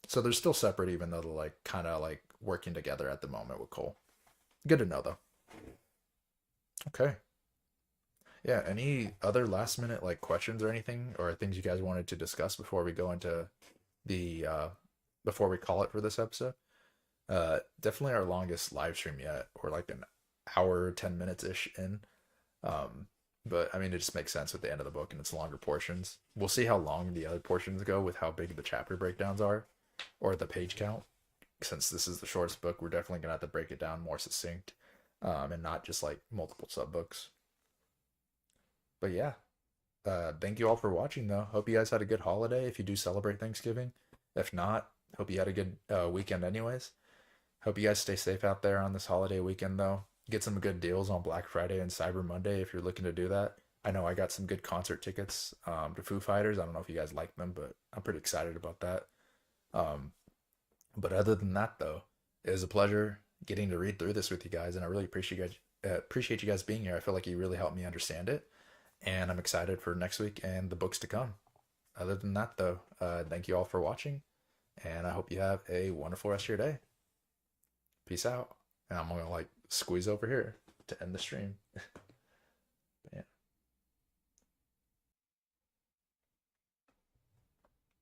so they're still separate, even though they're like kind of like working together at the moment with Cole. Good to know though. Okay, yeah. Any other last minute like questions or anything, or things you guys wanted to discuss before we go into the before we call it for this episode? Definitely our longest live stream yet. We're like an hour, 10 minutes ish in. Um, but I mean, it just makes sense with the end of the book and it's longer portions. We'll see how long the other portions go with how big the chapter breakdowns are or the page count. Since this is the shortest book, we're definitely gonna have to break it down more succinct, and not just like multiple sub books. But yeah, thank you all for watching though. Hope you guys had a good holiday if you do celebrate Thanksgiving. If not, hope you had a good weekend anyways. Hope you guys stay safe out there on this holiday weekend, though. Get some good deals on Black Friday and Cyber Monday if you're looking to do that. I know I got some good concert tickets to Foo Fighters. I don't know if you guys like them, but I'm pretty excited about that. Um, but other than that, though, it was a pleasure getting to read through this with you guys, and I really appreciate you guys being here. I feel like you really helped me understand it, and I'm excited for next week and the books to come. Other than that, though, thank you all for watching, and I hope you have a wonderful rest of your day. Peace out. And I'm gonna like squeeze over here to end the stream.